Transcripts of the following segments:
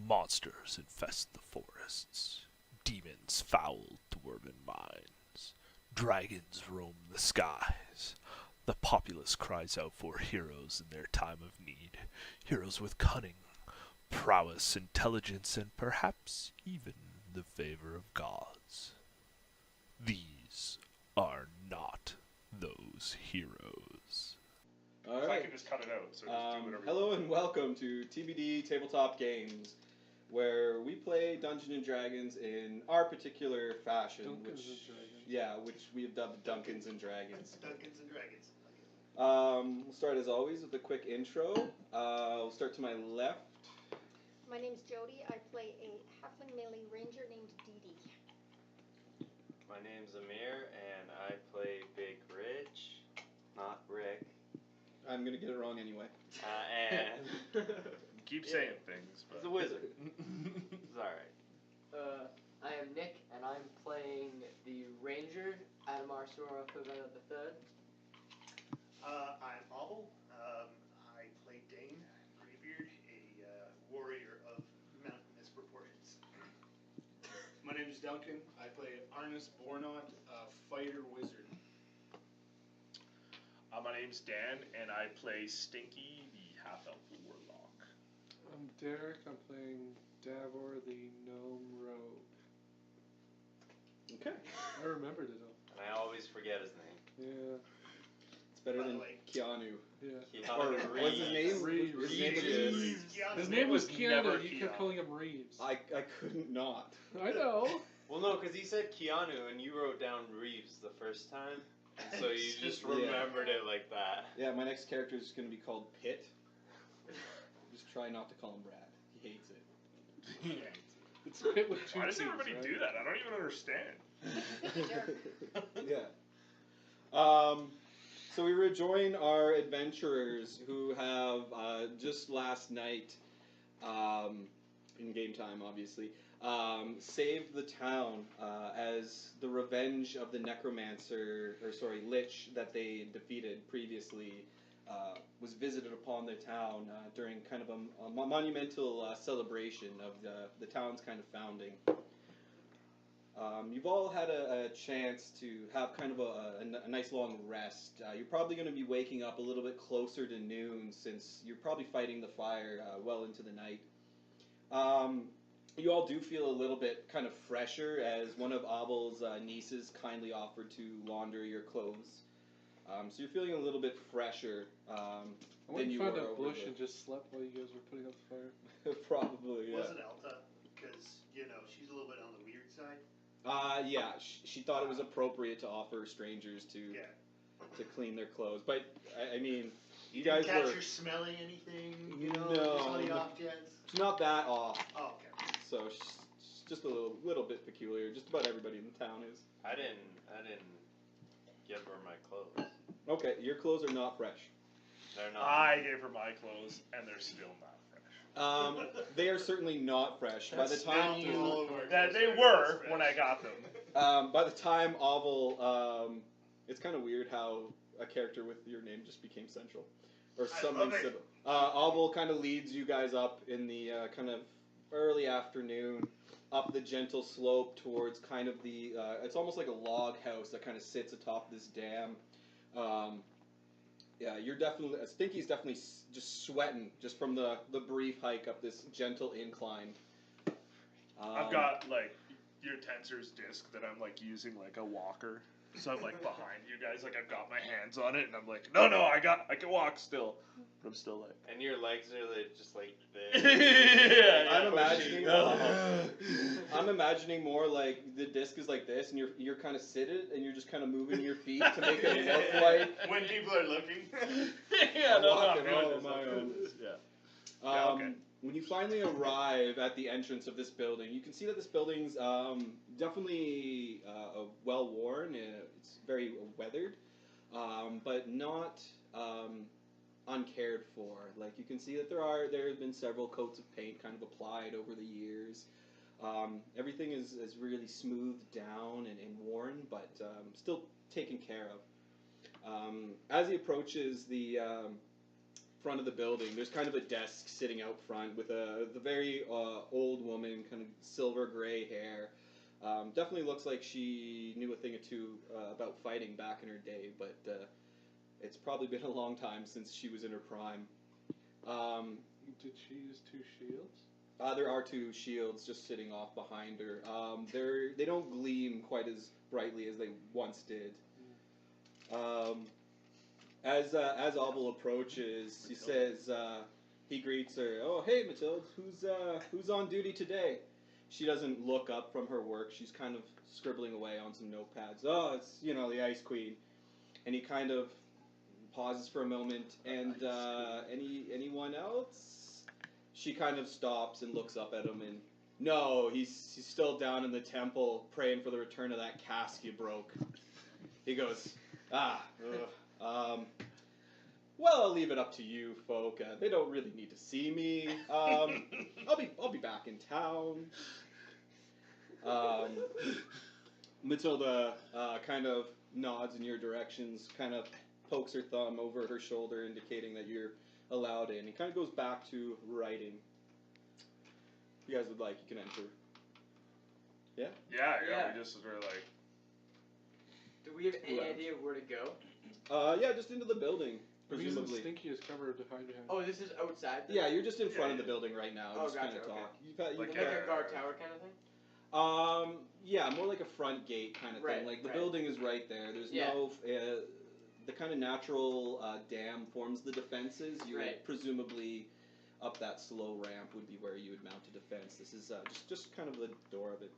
Monsters infest the forests. Demons foul dwarven minds. Dragons roam the skies. The populace cries out for heroes in their time of need. Heroes with cunning, prowess, intelligence, and perhaps even the favor of gods. These are not those heroes. All So I right. can just cut it out. So just do whatever. Hello and welcome to TBD Tabletop Games, where we play Dungeons and Dragons in our particular fashion, Dunkins and Dragons. which we have dubbed Dunkins and Dragons. Dungeons and Dragons. We'll start as always with a quick intro. We'll start to my left. My name's Jody. I play a halfling melee ranger named Dee Dee. My name's Amir, and I play Big Rich, not Rick. I'm gonna get it wrong anyway. And Keep Yeah. saying things. But he's a wizard. It's alright. I am Nick, and I'm playing the Ranger, Adamar Sora Favela III. I'm Obel. I play Dane Greybeard, a warrior of mountainous proportions. My name is Duncan. I play Arnis Bornot, a fighter wizard. My name's Dan, and I play Stinky, the half-elf warlock. I'm Derek. I'm playing Davor, the gnome rogue. Okay. I remembered it all. And I always forget his name. Yeah, It's better By the than way. Keanu. yeah. Or Keanu what's his name? Reeves. His name is- Reeves. Keanu. His name was never Keanu. You kept Keanu. calling him Reeves. I couldn't not. I know. Well, no, because he said Keanu, and you wrote down Reeves the first time. And so you just Yeah. remembered it like that. Yeah, my next character is going to be called Pitt. Just try not to call him Brad. He hates it. It's a pit with two Why does T's, everybody right? do that? I don't even understand. Yeah. So we rejoin our adventurers who have just last night, in game time, obviously, saved the town as the revenge of the necromancer, lich that they defeated previously was visited upon the town during kind of a monumental celebration of the town's kind of founding. You've all had a chance to have kind of a nice long rest. You're probably going to be waking up a little bit closer to noon since you're probably fighting the fire well into the night. You all do feel a little bit kind of fresher as one of Abel's nieces kindly offered to launder your clothes. So you're feeling a little bit fresher I than went you and found were a over bush and just slept while you guys were putting out the fire. Probably, yeah. Was it Elta? Because, she's a little bit on the weird side. Yeah, she thought it was appropriate to offer strangers to clean their clothes. But, I mean, you guys Didn't catch were... her smelling anything, No, on the no. off chance? It's not that off. Oh, okay. So she's just a little bit peculiar. Just about everybody in the town is. I didn't give her my clothes. Okay, your clothes are not fresh. They're not. I gave her my clothes, and they're still not fresh. They are certainly not fresh. By the time All you... over our That clothes they are were fresh. when I got them. By the time Oval... it's kind of weird how a character with your name just became central. Or I something love it. similar. Oval kind of leads you guys up in the kind of early afternoon, up the gentle slope towards kind of the... it's almost like a log house that kind of sits atop this dam. Yeah, you're definitely... Stinky's definitely just sweating just from the brief hike up this gentle incline. I've got your tensor's disc that I'm using like a walker. So I'm behind you guys, I've got my hands on it, and I'm like, no, I can walk still. But I'm still And your legs are just like this. yeah, I'm imagining. Oh. I'm imagining more like the disc is like this, and you're kind of seated, and you're just kind of moving your feet to make it look like When people are looking. yeah, I'm no, walking I'm all doing on this, my I'm doing own. this, Yeah. Yeah, okay. When you finally arrive at the entrance of this building, you can see that this building's definitely well worn. It's very weathered, but not uncared for. Like you can see that there have been several coats of paint kind of applied over the years. Everything is really smoothed down and worn, but still taken care of. As he approaches the front of the building. There's kind of a desk sitting out front with the very old woman, kind of silver gray hair. Definitely looks like she knew a thing or two about fighting back in her day, but it's probably been a long time since she was in her prime. Did she use 2 shields? There are 2 shields just sitting off behind her. They don't gleam quite as brightly as they once did. As Obel approaches, he says, he greets her. Oh, hey, Matilde, who's on duty today? She doesn't look up from her work. She's kind of scribbling away on some notepads. Oh, it's the Ice Queen. And he kind of pauses for a moment. And anyone else? She kind of stops and looks up at him. And no, he's still down in the temple praying for the return of that cask you broke. He goes, well, I'll leave it up to you folk. They don't really need to see me. I'll be back in town. Matilda kind of nods in your directions, kind of pokes her thumb over her shoulder, indicating that you're allowed in. He kind of goes back to writing. If you guys would like, you can enter. Yeah? Yeah. We just were like. Do we have any idea where to go? Yeah, just into the building. I'm using Presumably. Stinky as cover to hide behind. Oh, this is outside? Yeah, you're just in front of the building right now. Oh, just gotcha, kind of okay. talk. Like Like a guard tower kind of thing? Yeah, more like a front gate kind of Right, thing. Like the right. building is right there. There's Yeah. no the kind of natural dam forms the defenses. You're Right. presumably up that slow ramp would be where you would mount a defense. This is just kind of the door of it.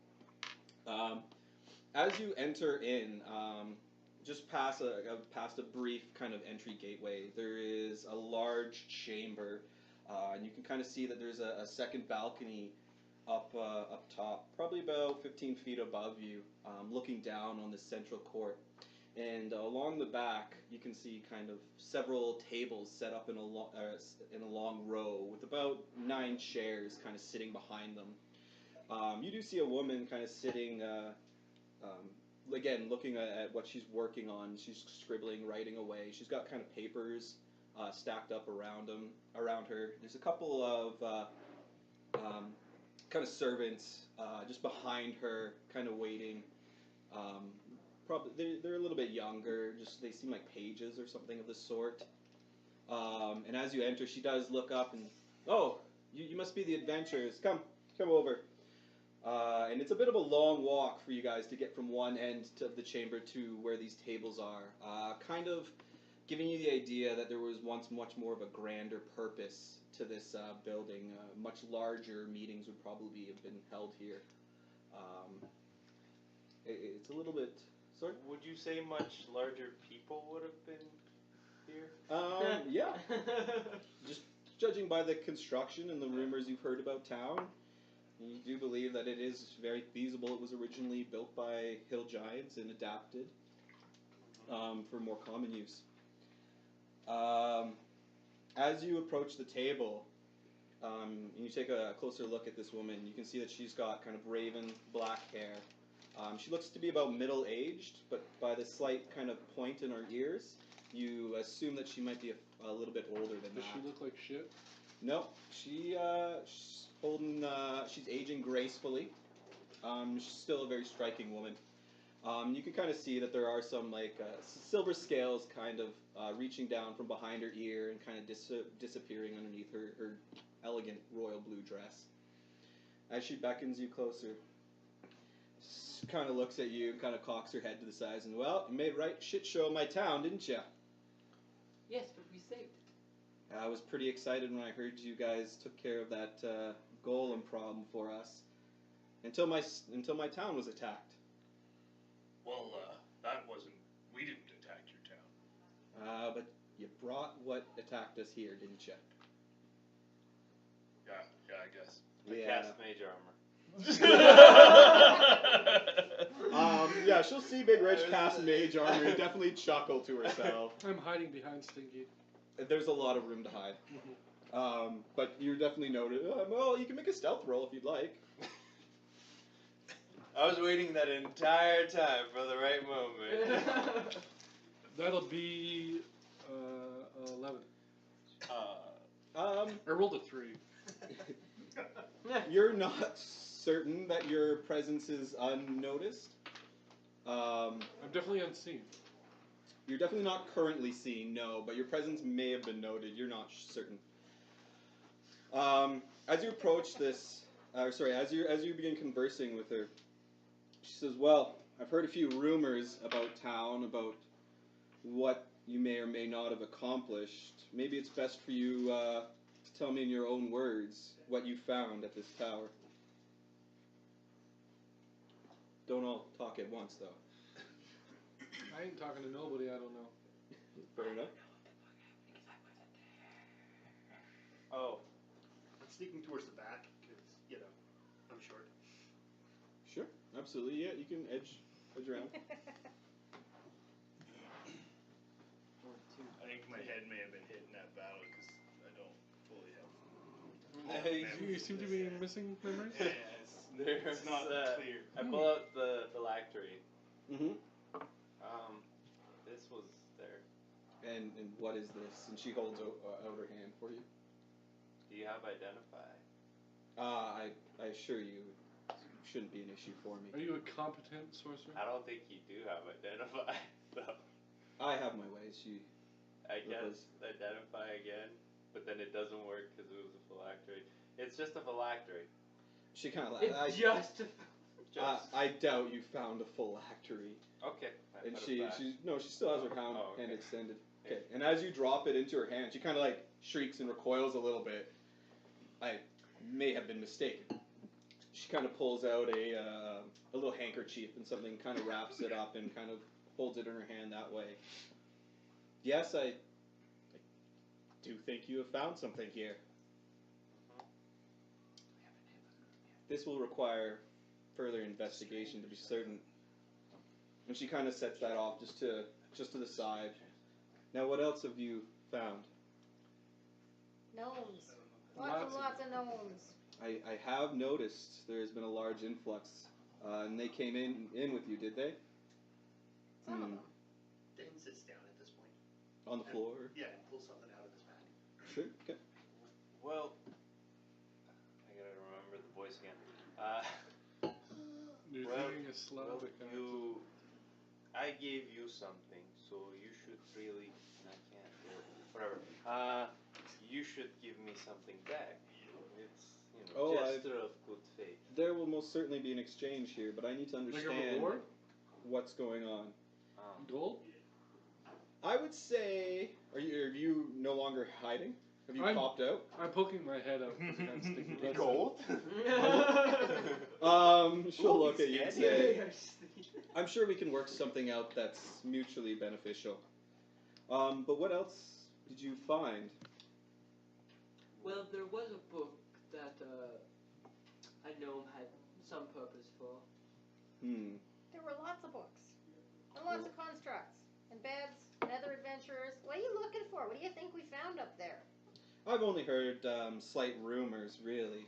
As you enter in, just past a brief kind of entry gateway, there is a large chamber, and you can kind of see that there's a second balcony up top, probably about 15 feet above you, looking down on the central court. And along the back, you can see kind of several tables set up in a long row with about 9 chairs kind of sitting behind them. You do see a woman kind of sitting, again, looking at what she's working on. She's scribbling, writing away. She's got kind of papers stacked up around her. There's a couple of kind of servants just behind her, kind of waiting. Probably they're a little bit younger. Just they seem like pages or something of the sort. And as you enter, she does look up and, oh, you must be the adventurers. Come over. And it's a bit of a long walk for you guys to get from one end of the chamber to where these tables are. Kind of giving you the idea that there was once much more of a grander purpose to this building. Much larger meetings would probably have been held here. It's a little bit... Sorry? Would you say much larger people would have been here? Yeah. Just judging by the construction and the rumors you've heard about town, you do believe that it is very feasible it was originally built by hill giants and adapted for more common use. As you approach the table, and you take a closer look at this woman, you can see that she's got kind of raven black hair. She looks to be about middle-aged, but by the slight kind of point in her ears, you assume that she might be a little bit older than Does that. she look like shit? No, she's holding. She's aging gracefully. She's still a very striking woman. You can kind of see that there are some like silver scales kind of reaching down from behind her ear and kind of disappearing underneath her elegant royal blue dress. As she beckons you closer, she kind of looks at you, kind of cocks her head to the sides, and well, you made right shit show of my town, didn't you? Yes, but we saved. I was pretty excited when I heard you guys took care of that golem problem for us. Until my town was attacked. Well, that wasn't. We didn't attack your town. But you brought what attacked us here, didn't you? Yeah, I guess. I cast mage armor. Yeah, she'll see Big Rich cast mage armor and definitely chuckle to herself. I'm hiding behind Stinky. There's a lot of room to hide. But you're definitely noted. Well, you can make a stealth roll if you'd like. I was waiting that entire time for the right moment. That'll be 11. Um, I rolled a 3. you're not certain that your presence is unnoticed. I'm definitely unseen. You're definitely not currently seen, no, but your presence may have been noted. You're not certain. As you approach this, as you begin conversing with her, she says, "Well, I've heard a few rumors about town, about what you may or may not have accomplished. Maybe it's best for you to tell me in your own words what you found at this tower. Don't all talk at once, though." I ain't talking to nobody I don't know. Fair enough. Oh, I'm sneaking towards the back because, I'm short. Sure, absolutely. Yeah, you can edge around. I think my head may have been hit in that battle because I don't fully have. You seem to be missing memories? It's not clear. I pull out the phylactery. Mm-hmm. This was there. And what is this? And she holds out her hand for you. Do you have identify? I assure you, it shouldn't be an issue for Are me. you a competent sorcerer? I don't think you do have identify. So I have my ways. I That guess identify again, but then it doesn't work because it was a phylactery. It's just a phylactery. She kind of It's just. I doubt you found a phylactery. Okay. I And put she it back. still has her hand, Oh, okay. hand extended. Okay. And as you drop it into her hand, she kind of like shrieks and recoils a little bit. I may have been mistaken. She kind of pulls out a little handkerchief and something, kind of wraps it up and kind of holds it in her hand that way. Yes, I do think you have found something here. This will require further investigation to be certain. And she kind of sets that off just to the side. Now, what else have you found? Gnomes. Lots Lots of and lots of gnomes. I have noticed there has been a large influx, and they came in with you, did they? Some of Hmm. them. Dane sits down at this point. On the floor? Yeah, and pulls something out of his bag. Sure. Okay. Well, I gotta remember the voice again. You're Well, thinking a Slavic accent. I gave you something, so you should really. I can't do it. Whatever. You should give me something back. It's Oh, gesture of good faith. There will most certainly be an exchange here, but I need to Like a understand reward? what's going on. Gold? I would say, are you no longer hiding? Have you I'm- popped out? I'm poking my head out because I got sticky blood. Gold? She'll look at you and say, Yeah. I'm sure we can work something out that's mutually beneficial. But what else did you find? Well, there was a book that a gnome had some purpose for. There were lots of books. And lots of constructs. And beds. And other adventurers. What are you looking for? What do you think we found up there? I've only heard slight rumors, really.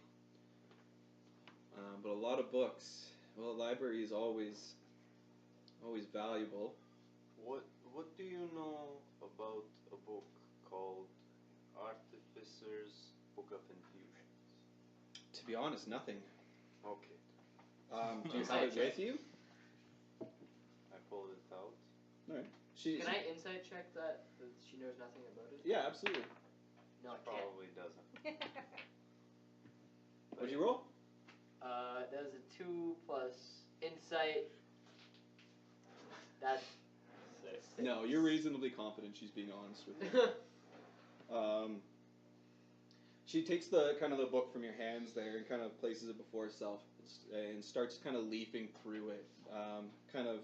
But a lot of books. Well, a library is always valuable. What do you know about a book called Artificer's Book of Infusions? To be honest, nothing. Okay. Do you have it with you? I pulled it out. All right. Can I insight check that she knows nothing about it? Yeah, absolutely. No, I can't. Probably doesn't. What'd you roll? That was a 2 plus insight. That's 6. No, you're reasonably confident she's being honest with you. She takes the book from your hands there and kind of places it before herself and starts kind of leafing through it, kind of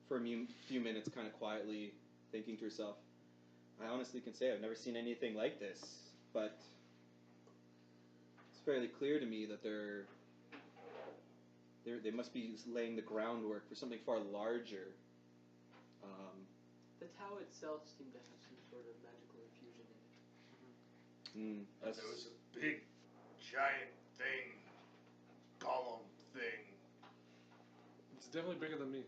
for a few minutes, kind of quietly thinking to herself. I honestly can say I've never seen anything like this, but it's fairly clear to me that they must be laying the groundwork for something far larger. The tower itself seemed to have some sort of magical infusion in it. There was a big, giant thing, column thing. It's definitely bigger than me.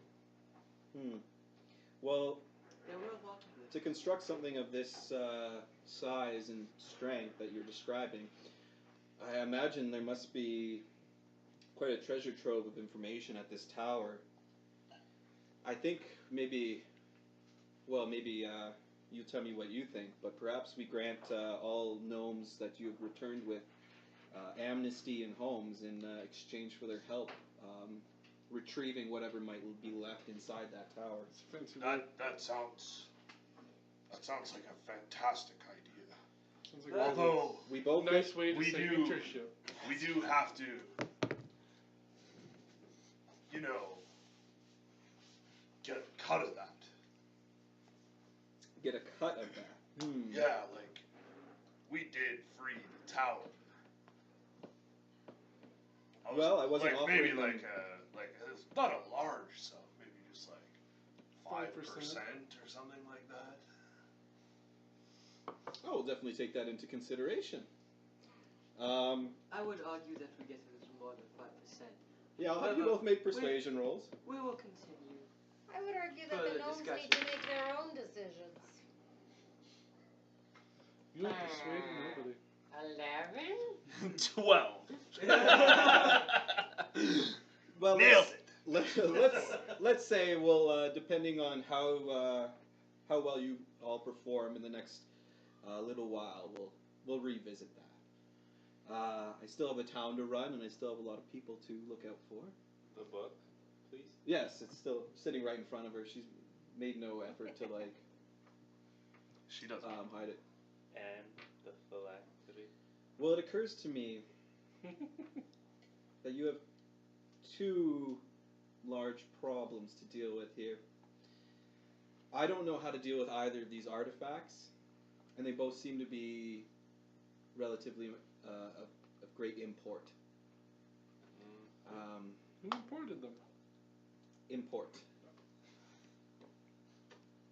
Well, There were a lot of to construct something of this size and strength that you're describing, I imagine there must be quite a treasure trove of information at this tower. I think maybe, well, maybe you tell me what you think, but perhaps we grant all gnomes that you have returned with amnesty and homes in exchange for their help retrieving whatever might be left inside that tower. It's a fancy word. That sounds like a fantastic idea. Sounds like Although We both nice way to we say do- internship. we do have to, get a cut of that. get a cut of that. Yeah, like we did free the tower. Well, I wasn't like offering maybe them- like it's not a large sum, maybe just like 5% 5%. or something like that. I will definitely take that into consideration. I would argue that we get a little more than 5%. Yeah, I'll have you both make persuasion rolls. We will continue. I would argue that Further the gnomes discussion. need to make their own decisions. You don't persuade nobody. 11? 12. Well, Nailed let's say depending on how well you all perform in the next little while, we'll revisit that. I still have a town to run, and I still have a lot of people to look out for. The book, please. Yes, it's still sitting right in front of her. She's made no effort to She doesn't. hide it. And the phylactery. Well, it occurs to me that you have two large problems to deal with here. I don't know how to deal with either of these artifacts, and they both seem to be relatively of great import. Who imported them? Import.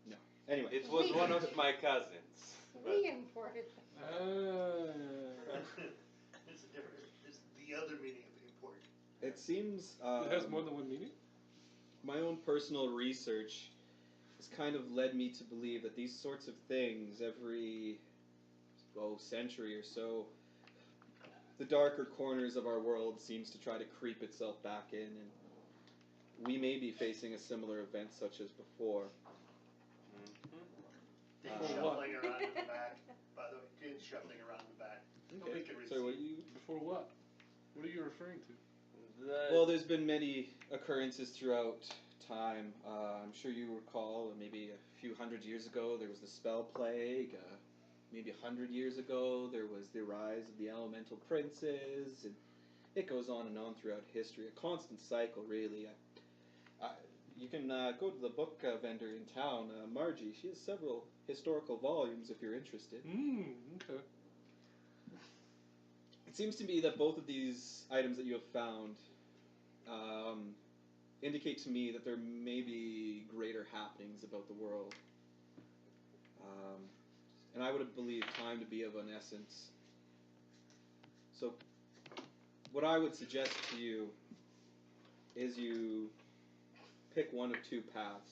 No. Anyway. It was one of my cousins. We imported them. There's a different. There's the other meaning of import. It seems It has more than one meaning? my own personal research has kind of led me to believe that these sorts of things, every century or so, the darker corners of our world seems to try to creep itself back in, and we may be facing a similar event such as before. Did Uh, shuffling around in the back. By the way, did shuffling around the back. Nobody can So what receive. you? Before what? What are you referring to? Well, there's been many occurrences throughout time. I'm sure you recall, maybe a few hundred years ago, there was the spell plague. Maybe 100 years ago, there was the rise of the elemental princes, and it goes on and on throughout history. A constant cycle, really. You can go to the book vendor in town, Margie. She has several historical volumes if you're interested. Okay. It seems to me that both of these items that you have found indicate to me that there may be greater happenings about the world. And I would have believed time to be of an essence. So, what I would suggest to you is you pick one of two paths.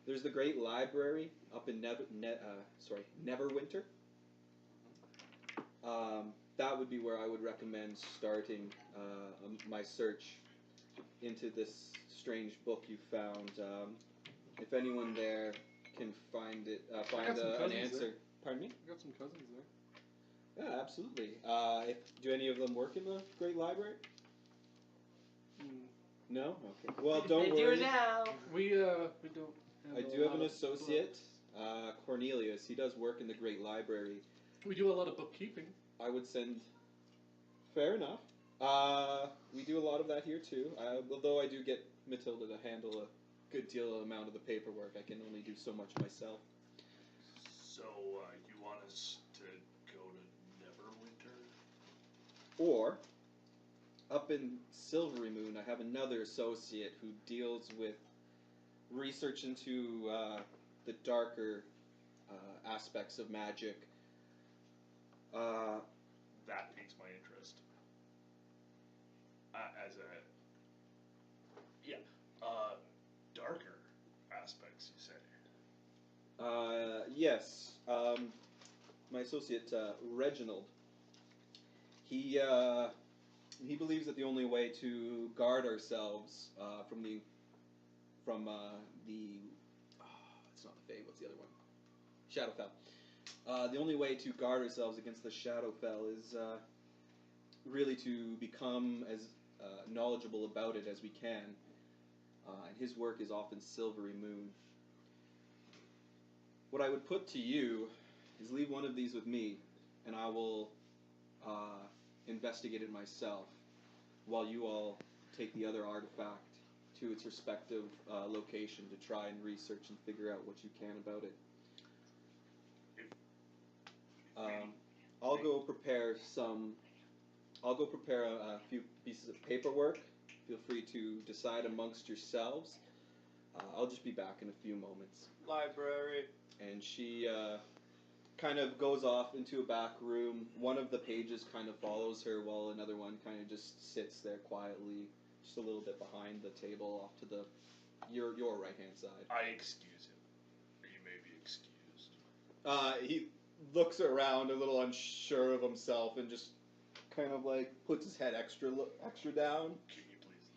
There's the Great Library up in Neverwinter. That would be where I would recommend starting my search into this strange book you found. If anyone there can find it, find got some an cousins answer. there. Pardon me? I got some cousins there. Yeah, absolutely. Do any of them work in the Great Library? No? Okay. Well, don't They worry. do now. We don't. I do have an associate, Cornelius. He does work in the Great Library. We do a lot of bookkeeping. I would send. Fair enough. We do a lot of that here too. Although I do get Matilda to handle a good deal amount of the paperwork, I can only do so much myself. So you want us to go to Neverwinter? Or, up in Silvery Moon, I have another associate who deals with research into the darker aspects of magic. That piques my interest. Darker aspects, you say? Yes. my associate Reginald. He believes that the only way to guard ourselves from the it's not the Fae. What's the other one? Shadowfell. The only way to guard ourselves against the Shadowfell is really to become as knowledgeable about it as we can. And his work is often Silvery Moon. What I would put to you is leave one of these with me, and I will investigate it myself, while you all take the other artifact to its respective location to try and research and figure out what you can about it. I'll go prepare a few pieces of paperwork. Feel free to decide amongst yourselves. I'll just be back in a few moments. Library. And she kind of goes off into a back room. One of the pages kind of follows her, while another one kind of just sits there quietly, just a little bit behind the table, off to your right hand side. I excuse him. Or you may be excused. He looks around a little unsure of himself and just kind of like puts his head extra down. Can you please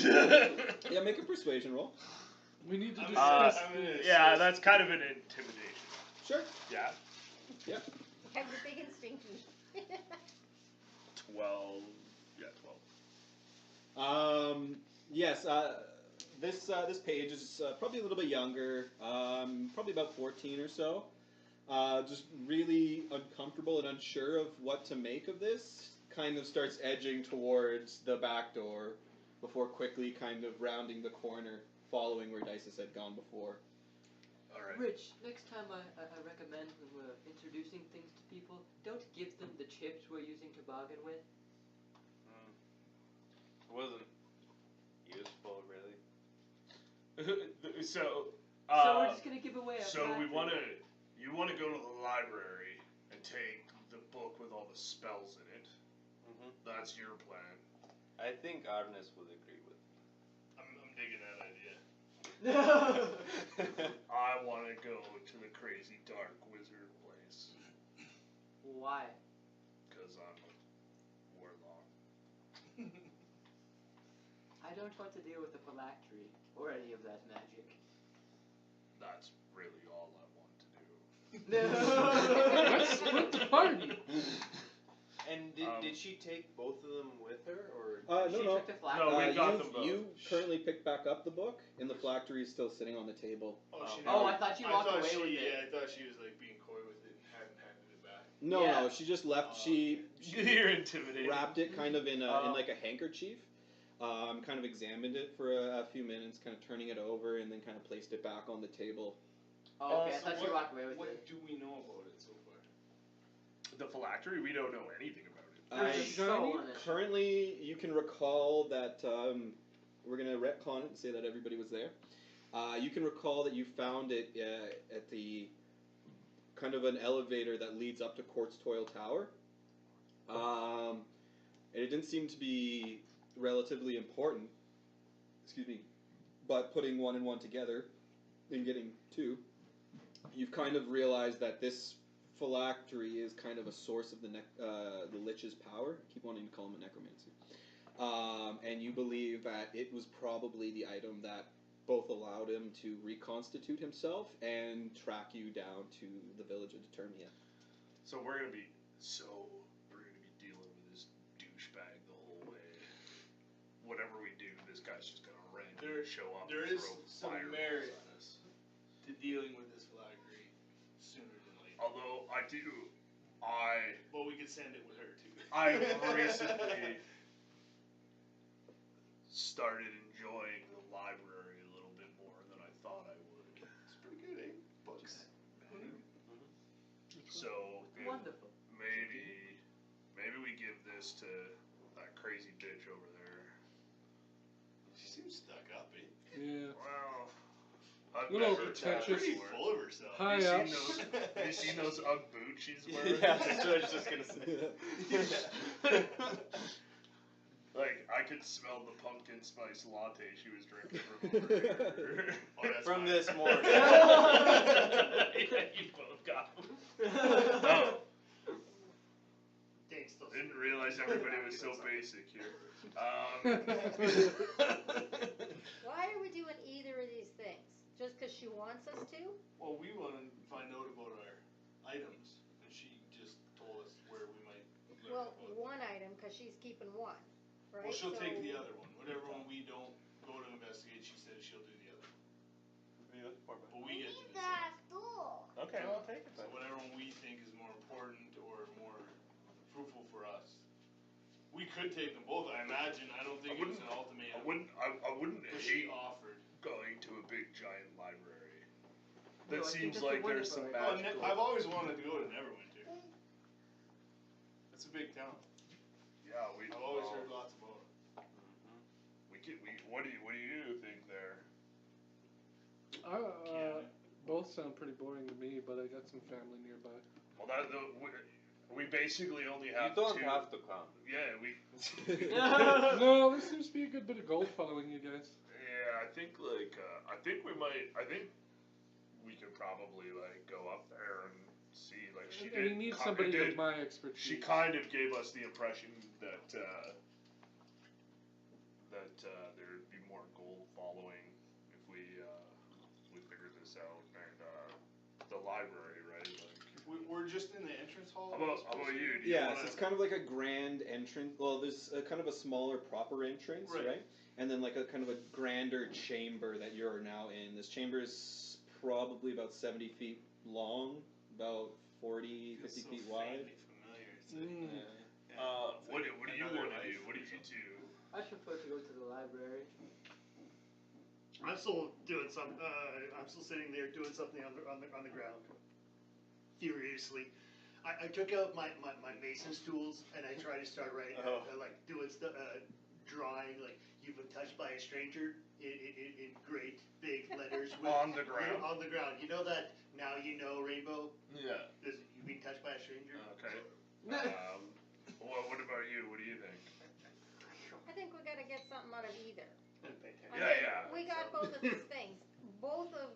leave? Yeah, make a persuasion roll. We need to I'm discuss gonna- this. Yeah, that's kind of an intimidation. Sure. Yeah? Yep. Have your big and stinky. 12. Yeah, 12. Yes. This page is probably a little bit younger. Probably about 14 or so. Just really uncomfortable and unsure of what to make of this. Kind of starts edging towards the back door before quickly kind of rounding the corner, following where Dices had gone before. Alright. Rich, next time I recommend when we're introducing things to people, don't give them the chips we're using toboggan with. It wasn't useful, really. So So we're just gonna give away our So we factory. you wanna go to the library and take the book with all the spells in it. Mm-hmm. That's your plan. I think Arnes would agree with I'm digging that idea. I wanna go to the crazy dark wizard place. Why? Because I'm a warlock. I don't want to deal with the phylactery or any of that magic. That's really all I want to do. Let's split the party. And did she take both of them with her, or? She No. took the phylactery. No, we got them both. You currently picked back up the book, and the phylactery is still sitting on the table. Oh, I thought you walked away with it. Yeah, I thought she was like being coy with it and hadn't handed it back. No, Yeah. she just left. She You're intimidated. wrapped it kind of in like a handkerchief. Kind of examined it for a few minutes, kind of turning it over, and then kind of placed it back on the table. Oh, okay, I So thought you walked away with what it. do we know about it so far? The phylactery, we don't know anything about it. There's a I- skull on it. Currently, you can recall that we're gonna retcon it and say that everybody was there. You can recall that you found it at the kind of an elevator that leads up to Quartz Toil Tower. And it didn't seem to be relatively important. Excuse me. But putting one and one together and getting two, you've kind of realized that this phylactery is kind of a source of the Lich's power. I keep wanting to call him a necromancer. And you believe that it was probably the item that both allowed him to reconstitute himself and track you down to the village of Determia. So we're gonna be dealing with this douchebag the whole way. Whatever we do, this guy's just gonna randomly show up There and is throw some fireballs merit at us. to dealing with this phylactery sooner than later. Although I But we could send it with her too. I recently started enjoying the library a little bit more than I thought I would. It's pretty good, eh? Books. So Wonderful. maybe we give this to that crazy bitch over there. She seems stuck up, eh? Yeah. Well, I've Little never pretentious. Pretty before. full of herself. Hi, Have you seen those Ugg boots she's wearing? Yeah, that's what I was just gonna say. Like, I could didn't smell the pumpkin spice latte she was drinking from over here. Oh, that's From mine. this morning. Yeah, you both got them. Oh, Dane's still didn't realize everybody was so basic here. Why are we doing either of these things? Just because she wants us to? Well, we want to find out about our items, and she just told us where we might learn Well, about. one item, because she's keeping one, right? Well, she'll So- take the other one. Whatever one we don't go to investigate, she says she'll do the other one. But we get to decide. Okay, I'll take it So then. whatever one we think is more important or more fruitful for us. We could take them both, I imagine. I don't think it was an ultimatum. I wouldn't But she hate offered. going to a big giant library. No, That I think seems that's a like there's some wonderful magical. I've always wanted to go to Neverwinter. It's a big town. Yeah, we. I've always well, heard lots about it. What do you think there? Both sound pretty boring to me, but I got some family nearby. Well, we basically only You have don't two. have to come. Yeah, we. No, there seems to be a good bit of gold following you guys. Yeah, I think I think we could probably go up there and see she And did. you need ki- somebody did- with my expertise. She kind of gave us the impression that there'd be more gold following if we figured this out, and the library, right? We're just in the entrance hall. How about you? Do you Yeah, wanna, so it's kind of like a grand entrance. Well, there's a kind of a smaller proper entrance, Right. right? And then like a kind of a grander chamber that you're now in. This chamber is probably about 70 feet long, about 40, 50 Feels so feet wide. vaguely familiar. It's like, what do you another want to do? life What do or you do? I prefer to go to the library. I'm still doing some. I'm still sitting there doing something on the ground, furiously. I took out my mason's tools and I tried to start writing, like doing stuff, drawing. Like you've been touched by a stranger in great big letters On the ground. On the ground. You know that now you know rainbow. Yeah. You've been touched by a stranger. Okay. What about you? What do you think? I think we gotta get something out of either. I Yeah, mean, yeah. We got both of these things. Both of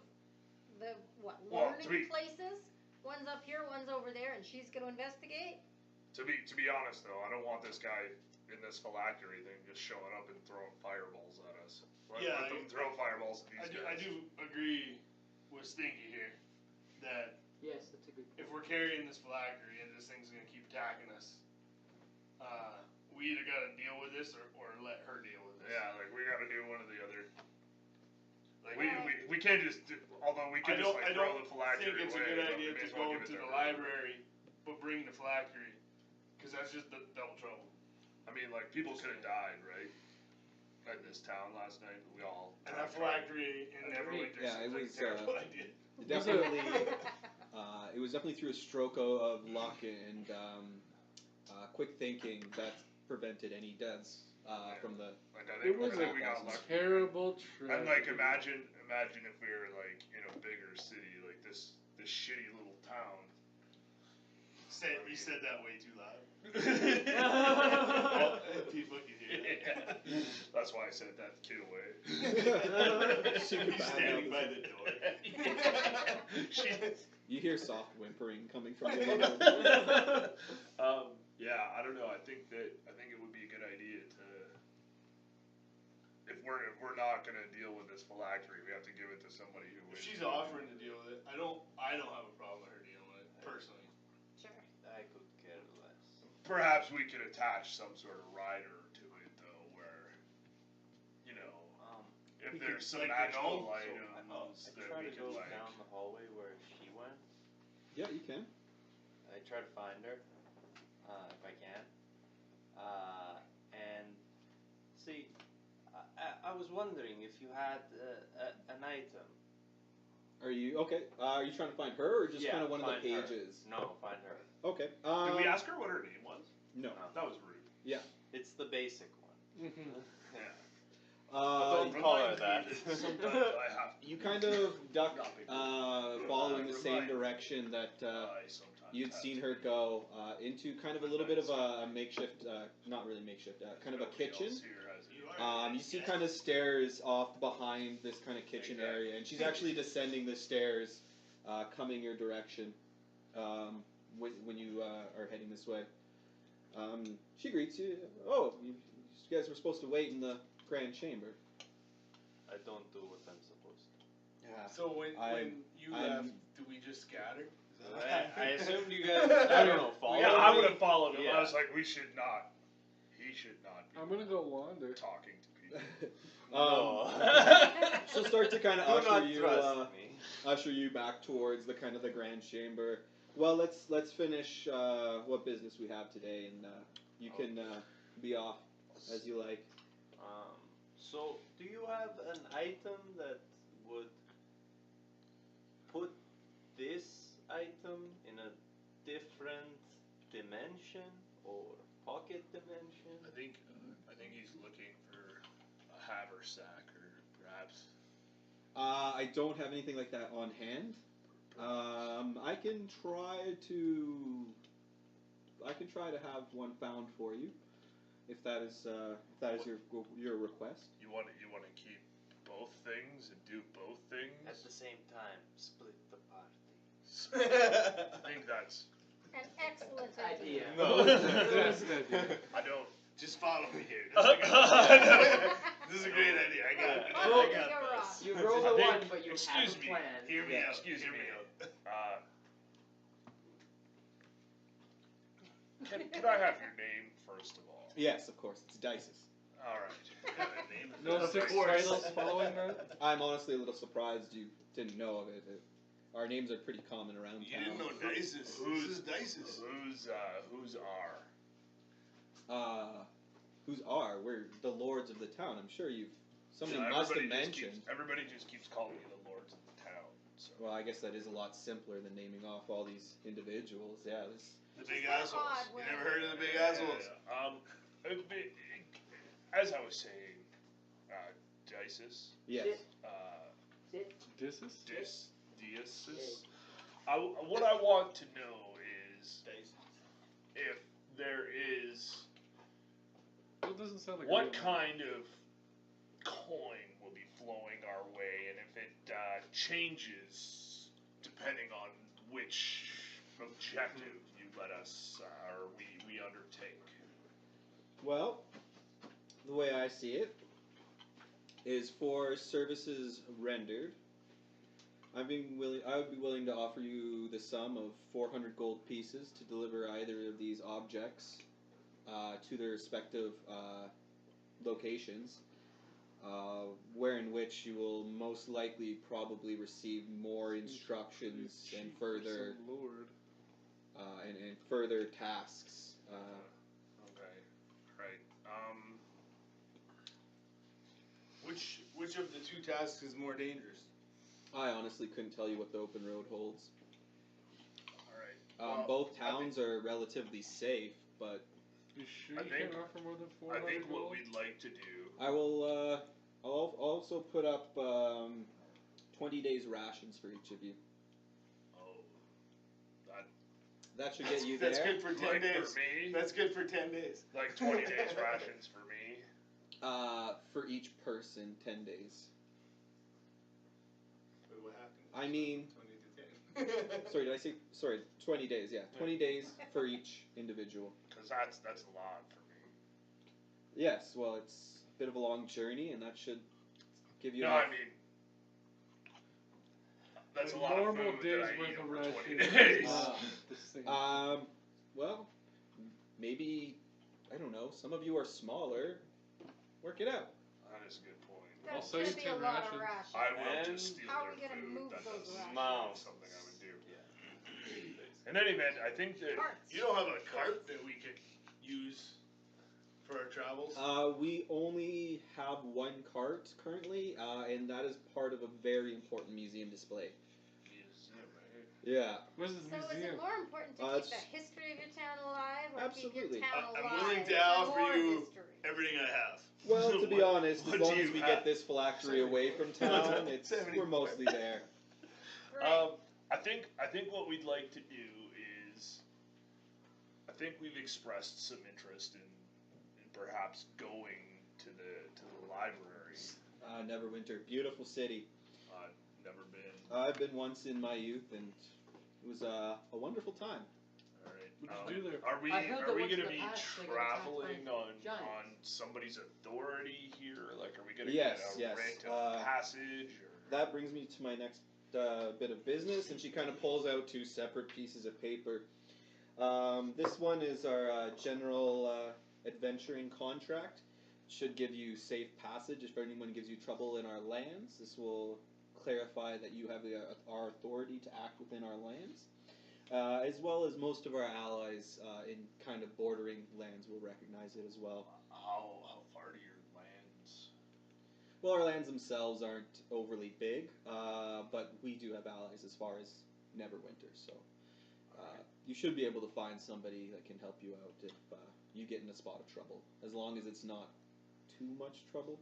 the, Well, learning places? One's up here, one's over there, and she's gonna investigate? To be honest though, I don't want this guy in this phylactery thing just showing up and throwing fireballs at us. Let them throw fireballs at these I guys. do agree with Stinky here that Yes, that's a good point. if we're carrying this phylactery and this thing's gonna keep attacking us, we either gotta deal with this or let her deal with this. Yeah, we gotta do one or the other. Like, We can't just although we can I just don't, I throw don't the phylactery think it's a away, good but idea we may to as well go give it into to the her. library, but bring the phylactery, because that's just double trouble. I mean, people could have died, right? In this town last night, we all. And that phylactery in Neverwinter Yeah, it seems like was, a terrible idea. Definitely, it was definitely through a stroke of luck and quick thinking that prevented any deaths from the. I It think, was I think a we got lucky. terrible trip. And imagine if we were in a bigger city, this shitty little town. You said that way too loud. Well, People could hear that. Yeah. That's why I said that kid away. Super He's bad standing now. by the door. You hear soft whimpering coming from the other room. Yeah, I don't know. I think it would be a good idea to, if we're not gonna deal with this phylactery, we have to give it to somebody who. If is. she's offering to deal with it, I don't have a problem with her dealing with it personally. Sure. I could care less. Perhaps we could attach some sort of rider to it, though, where, if we there's could, some like, the magical gnome? items I that try we to could go down the hallway where she went. Yeah, you can. I try to find her, if I can. And see, I was wondering if you had an item. Are you okay? Are you trying to find her, or just Yeah, kind of one of the find her. pages? No, find her. Okay. Did we ask her what her name was? No. That was rude. Yeah. It's the basic one. Yeah. Don't call her that. Sometimes I have to. You kind of duck, Not big following the same Remind me. direction that I sometimes you'd have seen to. her go into kind of a little bit of a makeshift, not really makeshift, kind of a Nobody kitchen. else here has it. You see kind of stairs off behind this kind of kitchen area, and she's actually descending the stairs, coming your direction when you are heading this way. She greets you. Oh, you guys were supposed to wait in the grand chamber. I don't do what I'm supposed to. Yeah. So when you I'm- left, do we just scatter? Is that what I happened? assumed you guys, I don't know, follow Yeah, I me. would have followed him. Yeah. I was like, he should not I'm be gonna go wander. talking to people. No. She'll start to kind of Do usher not you, trust me. usher you back towards the kind of the grand chamber. Well, let's finish what business we have today, and you can be off as you like. So, do you have an item that would put this item in a different dimension or pocket dimension? I think he's looking for a haversack or perhaps. I don't have anything like that on hand. I can try to have one found for you, if that is your request. You want to keep both things and do both things. At the same time, split the party. I think that's. An excellent idea. Idea. No. That's an idea. I don't. Just follow me here. This is a great idea. I got it. Roll I the got rock. this. You roll I a think- one, but you have excuse a me. plan. Hear me out. Excuse Hear me. me out. Can I have your name first of all? Yes, of course. It's Dices. All right. No Of 6 course. titles following that? I'm honestly a little surprised you didn't know of it. Our names are pretty common around You town. didn't know Dices. This is Dices. Who's R? Who's are? We're the lords of the town. I'm sure somebody Yeah, must have everybody just mentioned. Everybody just keeps calling you the lords of the town. So. Well, I guess that is a lot simpler than naming off all these individuals. Yeah, this. The big It's assholes. odd You when- never heard of the big assholes? As I was saying, Dices, Yes. Sit. Disses? Diasis. What I want to know is if there is That doesn't sound like a what real name. kind of coin will be flowing our way, and if it changes depending on which objective you let us or we undertake. Well, the way I see it is for services rendered. I would be willing to offer you the sum of 400 gold pieces to deliver either of these objects to their respective locations, where in which you will most likely probably receive more instructions and further Some lord. and further tasks. Okay, right. Which of the two tasks is more dangerous? I honestly couldn't tell you what the open road holds. All right. Well, Both towns are relatively safe, but You sure I you think- can't offer more than I 400 think what gold? we'd like to do. I will. I'll also put up 20 days rations for each of you. Oh, That should get you That's there. good for 10 like days. for me, That's good for 10 days. like 20 days rations for me. For each person, 10 days. Wait, what happened? I mean, 20 to 10. sorry, did I say? Sorry, 20 days. Yeah, 20 days for each individual. Because that's a lot for me. Yes. Well, it's a bit of a long journey, and that should give you. No, enough- I mean, that's a A lot of normal food day's that I worth eat of over 20 rations. days. The same. Well, maybe I don't know. Some of you are smaller. Work it out. That is a good point. I'll That's sell gonna you be 10 a lot of rations. rations. I will And just steal how are their we gonna food. move That those doesn't rations? sound something I would do. Yeah. In any event, I think that Carts. You don't have a cart that we could use for our travels? We only have one cart currently, and that is part of a very important museum display. Yeah, Where's this So is museum? it more important to keep it's- the history of your town alive, or keep Absolutely. your town alive? I'm willing to with offer more you history? everything I have. well, to be What- honest, what as do long as you we have? get this phylactery away from town, we're mostly there. Great. I think what we'd like to do is, I think we've expressed some interest in perhaps going to the library. Neverwinter, beautiful city. Never been. I've been once in my youth, and it was a wonderful time. All right. What did you do there? Are we I heard that going once in to the be past they got attacked by traveling on giants. somebody's authority here? Like, are we going to Yes, get a yes. writ of passage? Or? That brings me to my next bit of business, and she kind of pulls out two separate pieces of paper. This one is our general adventuring contract. Should give you safe passage if anyone gives you trouble in our lands. This will clarify that you have our authority to act within our lands, as well as most of our allies in kind of bordering lands will recognize it as well. How far do your lands? Well, our lands themselves aren't overly big, but we do have allies as far as Neverwinter, so you should be able to find somebody that can help you out if you get in a spot of trouble, as long as it's not too much trouble.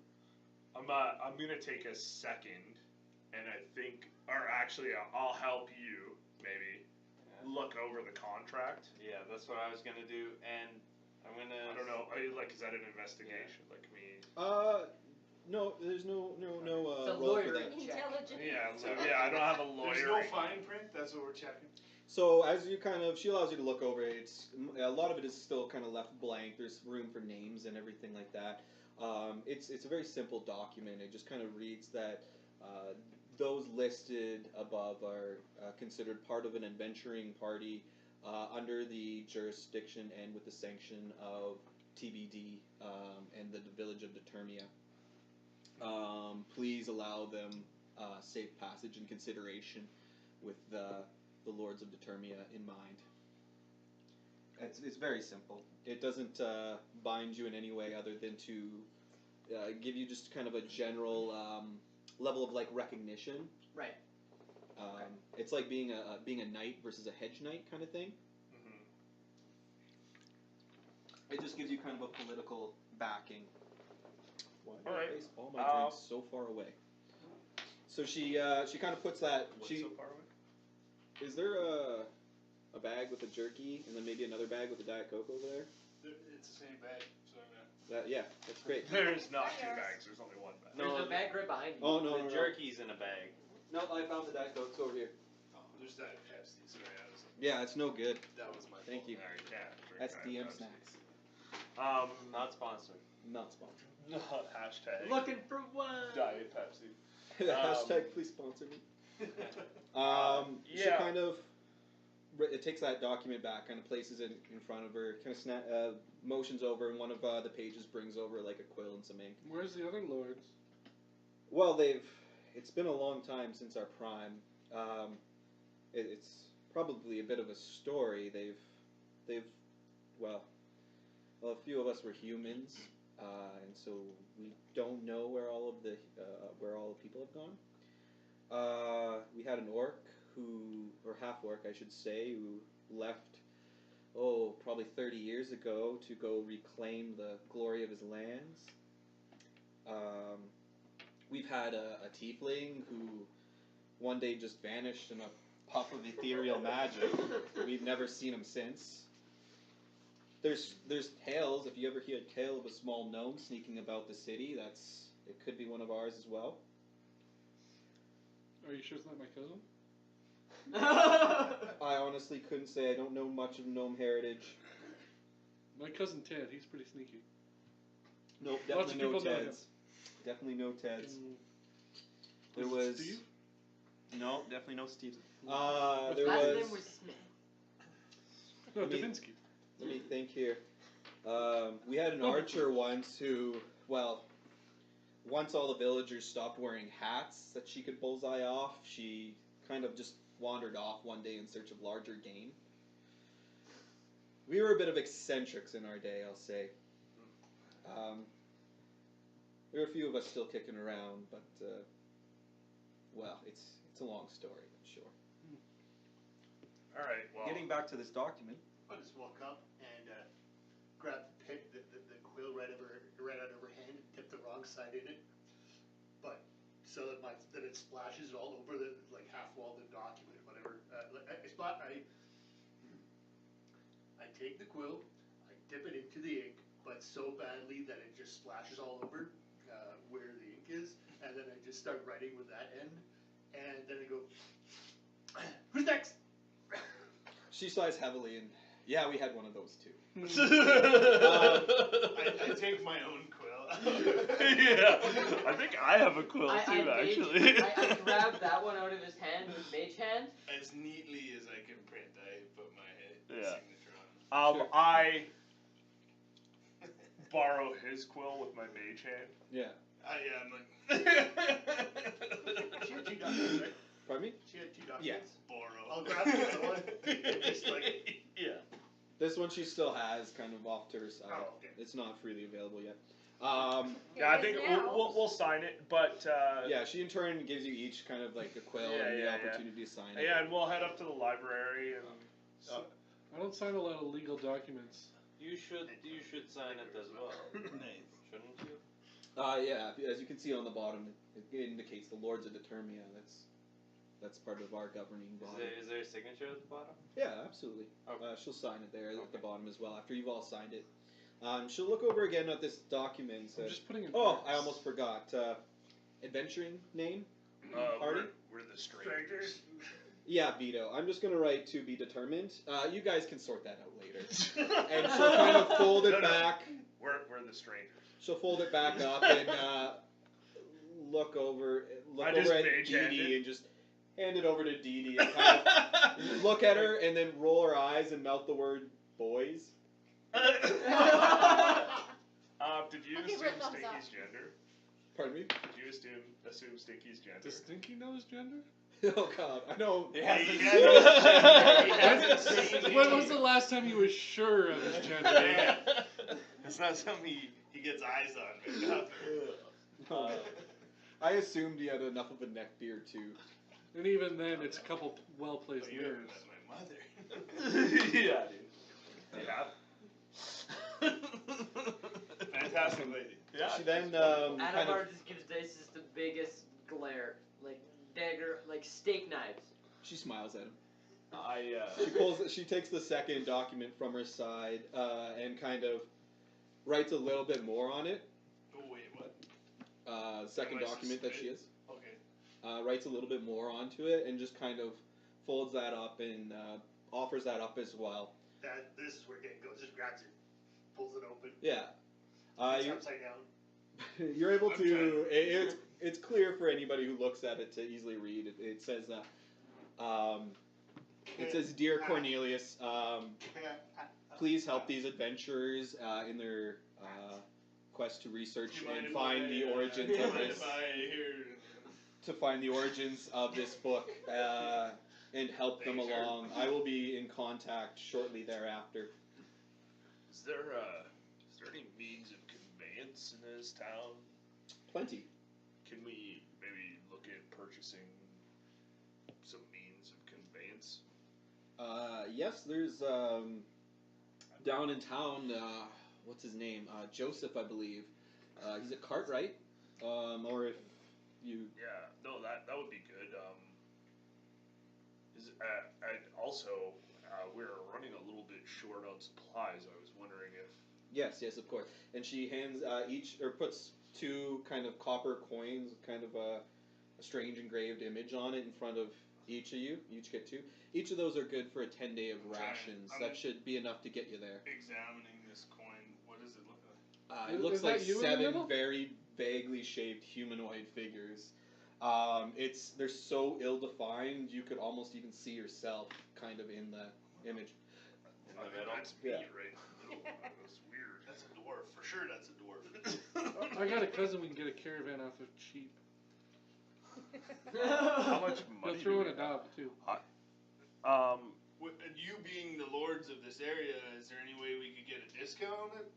I'm gonna take a second, and I think, or actually, I'll help you maybe look over the contract. Yeah, that's what I was gonna do, and I'm gonna. I don't know, like, is that an investigation? Like me? No, there's no It's a roll for lawyer that. check. Intelligent. Yeah, I don't have a lawyer. There's no fine print. That's what we're checking. So as you she allows you to look over it. A lot of it is still kind of left blank. There's room for names and everything like that. It's a very simple document. It just kind of reads that those listed above are considered part of an adventuring party under the jurisdiction and with the sanction of TBD and the village of Determia. Please allow them safe passage and consideration with the Lords of Determia in mind. It's very simple. It doesn't bind you in any way other than to give you just kind of a general level of like recognition. Right. It's like being a knight versus a hedge knight kind of thing. It just gives you kind of a political backing. Why do I place all my drinks so far away? So she kind of puts that. What's She so far away? is there a bag with a jerky and then maybe another bag with a Diet Coke over there? It's the same bag. So yeah. Yeah, that's great. There's not two bags. There's only one bag. There's a bag right behind you. Oh no, The jerky's in a bag. No, I found the Diet Coke's over here. Oh, there's Diet Pepsi. Sorry, Yeah, it's no good. that was my Thank fault. you. Alright, yeah, drink That's Diet DM Pepsi. snacks. Not sponsored. Not sponsored. Hashtag Looking for one. Diet Pepsi. Hashtag please sponsor me. She Yeah. kind of it takes that document back, kind of places it in front of her, kind of motions over, and one of the pages brings over like a quill and some ink. Where's the other lords? Well, it's been a long time since our prime. It's probably a bit of a story. Well, a few of us were humans, and so we don't know where all the people have gone. We had an orc or half orc, I should say, who left, probably 30 years ago to go reclaim the glory of his lands. We've had a tiefling who one day just vanished in a puff of ethereal magic. We've never seen him since. There's tales. If you ever hear a tale of a small gnome sneaking about the city, it could be one of ours as well. Are you sure it's not my cousin? I honestly couldn't say. I don't know much of gnome heritage. My cousin Ted, he's pretty sneaky. Nope, Lots of definitely no people know him. Teds. Definitely no Teds. There Was was it Steve? No, definitely no Steve. His There last was. name was Smith. No, Let me- Davinsky. Let me think here. We had an archer once who, once all the villagers stopped wearing hats that she could bullseye off, she kind of just wandered off one day in search of larger game. We were a bit of eccentrics in our day, I'll say. There are a few of us still kicking around, but, it's a long story, I'm sure. Alright, well. Getting back to this document. I just walk up and grab the quill right out of her hand and tip the wrong side in it, but so that it splashes all over the like half wall of the document, whatever. I take the quill, I dip it into the ink, but so badly that it just splashes all over where the ink is, and then I just start writing with that end, and then I go, who's next? She sighs heavily, and yeah, we had one of those too. I take my own quill. Yeah, I think I have a quill I too, actually. I grabbed that one out of his hand with mage hand. As neatly as I can print, I put my Yeah. signature on it. Sure. I borrow his quill with my mage hand. Yeah. I'm like, She had 2 documents, right? Pardon me? She had 2 Yeah. documents. borrow. I'll grab the other one. Just like, Yeah. This one she still has kind of off to her side. Oh, okay. It's not freely available yet. Yeah, I It think is now. we'll sign it, but Yeah, she in turn gives you each kind of like a quill Yeah, and the yeah, opportunity to sign it. yeah, and we'll head up to the library and. I don't sign a lot of legal documents. You should sign it as well. Nice. Shouldn't you? Yeah, as you can see on the bottom, it indicates the Lords of Determia. That's part of our governing body. Is there a signature at the bottom? Yeah, absolutely. Okay. She'll sign it there at the Okay. bottom as well after you've all signed it. She'll look over again at this document. I'm just putting it. Oh, I almost forgot. Adventuring name? Hardy? We're the strangers. Yeah, Vito. I'm just gonna write to be determined. You guys can sort that out later. And she'll kind of fold it No, no. back. We're the strangers. She'll fold it back up and look over I at just Dee mage hand Dee it. and just hand it over to Dee Dee and kind of look at her and then roll her eyes and mouth the word boys. Did you I'll give assume her a thumbs Stinky's up. gender? Pardon me? Did you assume Stinky's gender? Does Stinky know his gender? Oh God, I know. He hasn't He seen it. He hasn't When seen when it. was the last time you were sure of his gender? Yeah. It's not something he gets eyes on very often. I assumed he had enough of a neck beard too. And even then, it's a couple well-placed But you haven't nerves. met my mother. Yeah, dude. Yeah. Fantastic lady. Yeah. She then kind Adavar of just gives Daces the biggest glare, like dagger, like steak knives. she smiles at him. She takes the second document from her side and kind of writes a little bit more on it. Oh wait, what? Second Am I document that she suspect- is. Okay. Writes a little bit more onto it and just kind of folds that up and offers that up as well. this is where it goes. Just grabs it, pulls it open. Yeah. It's You're, upside down. you're able I'm to. It's clear for anybody who looks at it to easily read. It says it says, "Dear Cornelius, please help these adventurers in their quest to research You mind and if find the origins you of mind this." if I hear- To find the origins of this book and help them Thanks, sir. along. I will be in contact shortly thereafter. Is there any means of conveyance in this town? Plenty. Can we maybe look at purchasing some means of conveyance? Yes, there's down in town. What's his name? Joseph, I believe. He's at Cartwright. Or if you. Yeah, no, that would be good. And also, we're running a little bit short on supplies. I was wondering if. Yes, of course. And she hands each or puts 2 kind of copper coins, with kind of a strange engraved image on it in front of each of you. You each get 2. Each of those are good for a 10-day of Okay, rations. I'm- That should be enough to get you there. Examining this coin, what does it look like? It Is looks that like you in the 7 middle? very vaguely shaped humanoid figures. They're so ill-defined you could almost even see yourself kind of in the image. In the middle. That's me, Yeah. right? in the middle. That's weird. That's a dwarf. For sure that's a dwarf. I got a cousin we can get a caravan off of cheap. How much He'll money? throw do in we a knob too. have? And you being the lords of this area, is there any way we could get a discount at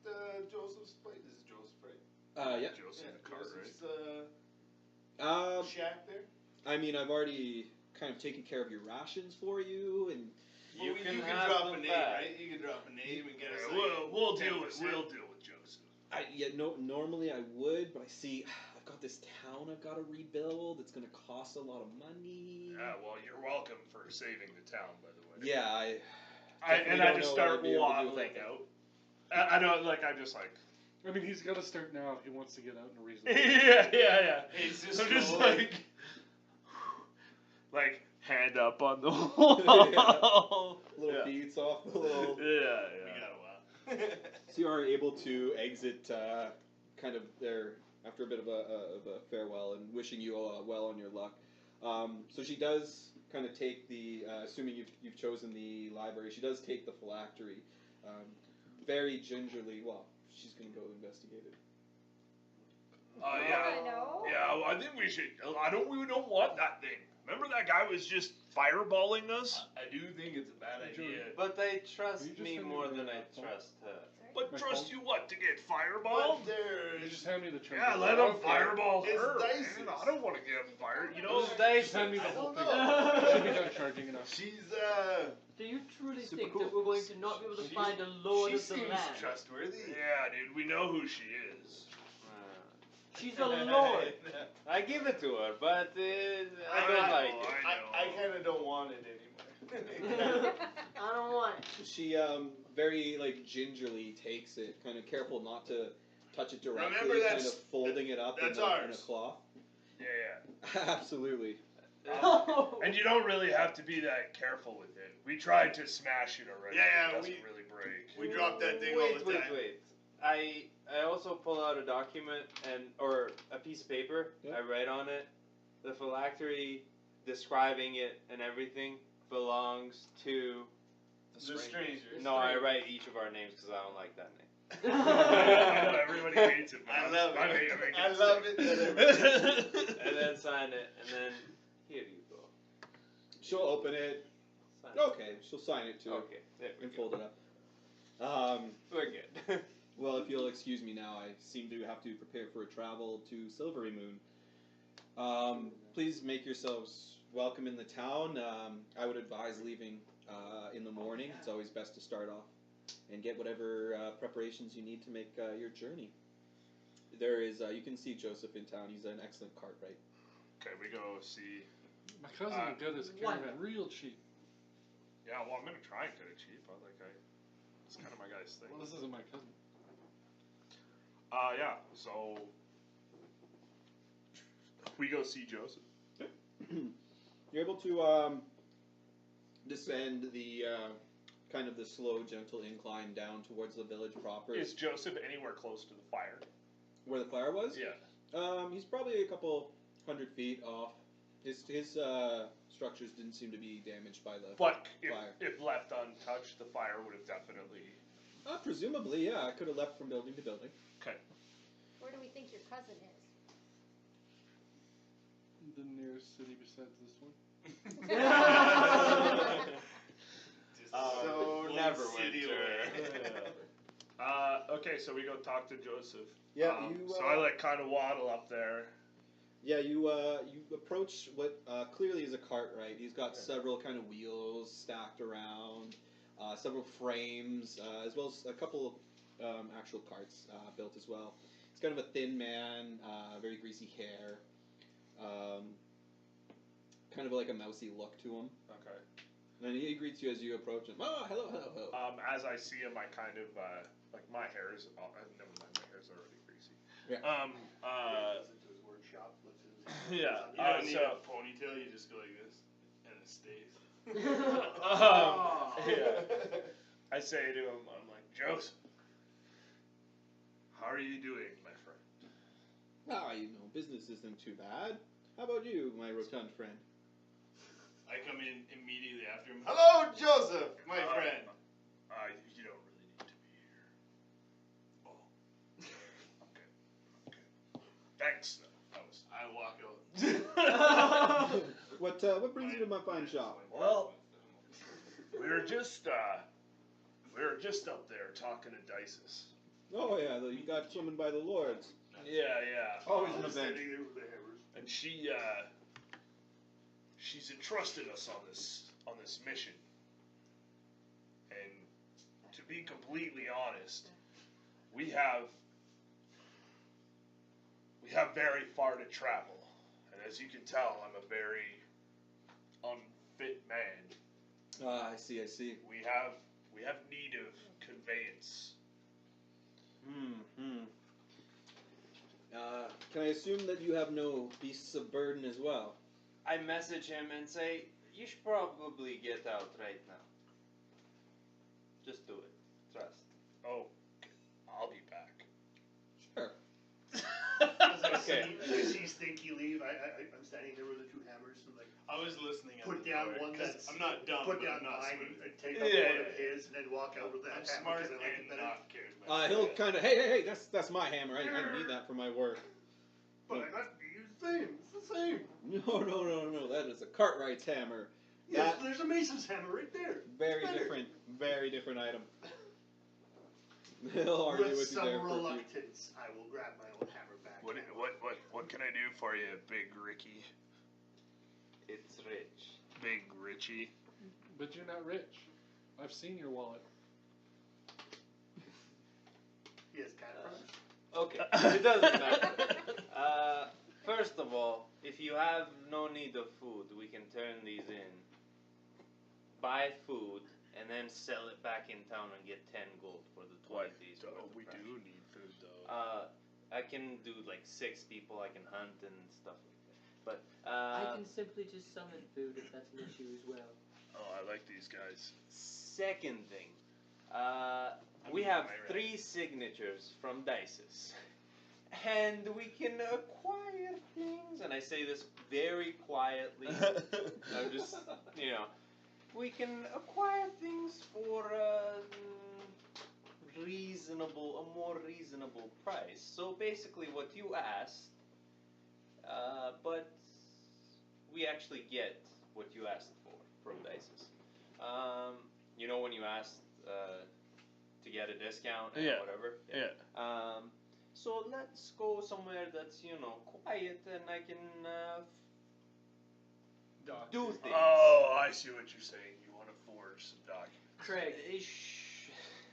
Joseph's place? This is Joseph, right? Yeah. Joseph Yeah, the cart, right? Joseph's shack there. I mean, I've already kind of taken care of your rations for you, and You Well, can you have drop a them name, back. right? You can drop a name and get us. Yeah, we'll deal with 10%. Joseph. normally I would, but I see I've got this town I've got to rebuild. It's gonna cost a lot of money. Yeah, well, you're welcome for saving the town, by the way. Yeah, and definitely I don't just know what start I'd be able to do waddling without out. I don't like. I'm just like. I mean, he's got to start now if he wants to get out in a reasonable. Yeah. It's just I'm just slowly. like hand up on the wall. Little Yeah. beats off the little. We Yeah. got a while. So you are able to exit kind of there after a bit of a farewell and wishing you well on your luck. So she does kind of take the, assuming you've chosen the library, she does take the phylactery very gingerly. Well, she's going to go investigate it. Yeah. I know. Yeah. Well, I think we should. We don't want that thing. Remember that guy was just fireballing us? I do think it's a bad idea. But I trust You just me send me more the than I phone. trust her. But My trust phone? you what to get fireballed? But there's You just hand me the charger. Yeah, let him Okay. fireball It's her. dices. Man. I don't want to get fired. You know. Those dice. Just hand me the I whole don't thing. know. Should be done charging enough. She's Do you truly Super think cool. that we're going to not be able to She- find a lord she of the seems land? trustworthy. Yeah, dude. We know who she is. She's a lord. I give it to her, but I I don't know, like it. I kind of don't want it anymore. I don't want it. She very like gingerly takes it, kind of careful not to touch it directly, Remember, kind that's- of folding it up that's in a ours. cloth. Yeah. Absolutely. And you don't really have to be that careful with it. We tried to smash it already. Yeah, It doesn't we- really break. We drop that thing all Wait, the wait, time. wait. I also pull out a document or a piece of paper. Yeah. I write on it. The phylactery describing it and everything belongs to. The stranger. No, I write each of our names because I don't like that name. I know everybody hates it. But I love it. make I love it that And then sign it, and then here you go. She'll open it. Sign it. Okay, she'll sign it too Okay, there we and go. fold it up. We're good. Well, if you'll excuse me now, I seem to have to prepare for a travel to Silvery Moon. Please make yourselves welcome in the town. I would advise leaving in the morning. It's always best to start off and get whatever preparations you need to make your journey. There is, you can see Joseph in town. He's an excellent cartwright. Okay, we go see. My cousin would get his caravan real cheap. Yeah, well, I'm gonna try and get it cheap. It's kind of my guy's thing. Well, this isn't my cousin. Yeah. So we go see Joseph. You're able to descend the kind of the slow, gentle incline down towards the village proper. Is Joseph anywhere close to the fire? Where the fire was? Yeah. He's probably a couple 100 feet off. His structures didn't seem to be damaged by the But fire. if left untouched, the fire would have definitely. Presumably, yeah. I could have left from building to building. Okay. Where do we think your cousin is? The nearest city besides this one. Just So one never city winter. away. Okay, so we go talk to Joseph. Yeah, So I like kind of waddle up there. Yeah, you approach what clearly is a cart, right? He's got several kind of wheels stacked around, several frames, as well as a couple actual carts built as well. He's kind of a thin man, very greasy hair, kind of like a mousy look to him. Okay. And he greets you as you approach him. Oh, hello, hello, hello. As I see him, I kind of like my hair is. Never mind, my hair's already greasy. Yeah. Goes into his workshop, lifts his. Yeah. You don't need So a ponytail. You just go like this, and it stays. yeah. I say to him, I'm like, Joseph, how are you doing, my friend? Business isn't too bad. How about you, my rotund friend? I come in immediately after him. Hello, Joseph, my friend. You don't really need to be here. Oh. Okay. Thanks. I walk out. What brings you to my fine shop? Well, we were just up there talking to Dices. Oh yeah, you got summoned by the lords. Yeah. Always an Just event. standing there with the hammers. And she's entrusted us on this mission. And to be completely honest, we have very far to travel. And as you can tell, I'm a very unfit man. I see. We have need of conveyance. Can I assume that you have no beasts of burden as well? I message him and say, you should probably get out right now. Just do it. Trust. Oh, I'll be back. Sure. As I Okay. see Stinky leave, I'm standing there with the two hammers and like I was listening. put at the down door, one 'cause that's I'm not dumb. put but down I'm not mine smart. and take up Yeah, one yeah, of his and then walk out with that I'm hammer smart 'cause I like it and better. not charismatic. He'll kind of, hey, that's my hammer. I need that for my work. But I got the same. It's the same. No. That is a Cartwright's hammer. Yes, That- there's a Mason's hammer right there. Very Better. very different item. He'll argue With with you some there for a few. reluctance, I will grab my own hammer back. What can I do for you, Big Ricky? It's rich. Big Richie. But you're not rich. I've seen your wallet. Yes, cat promise. Okay, it doesn't matter. First of all, if you have no need of food, we can turn these in, buy food, and then sell it back in town and get 10 gold for the 20 days. worth of We ration. do need food though. I can do like 6 people. I can hunt and stuff like that. But I can simply just summon food if that's an issue as well. Oh, I like these guys. second thing, we have 3 signatures from Dices. And we can acquire things, and I say this very quietly. I'm just, we can acquire things for a more reasonable price. So basically, what you asked, but we actually get what you asked for from Dices. When you asked to get a discount and Yeah. whatever. Yeah. So let's go somewhere that's quiet and I can do things. Oh, I see what you're saying. You want to forge some documents. Craig,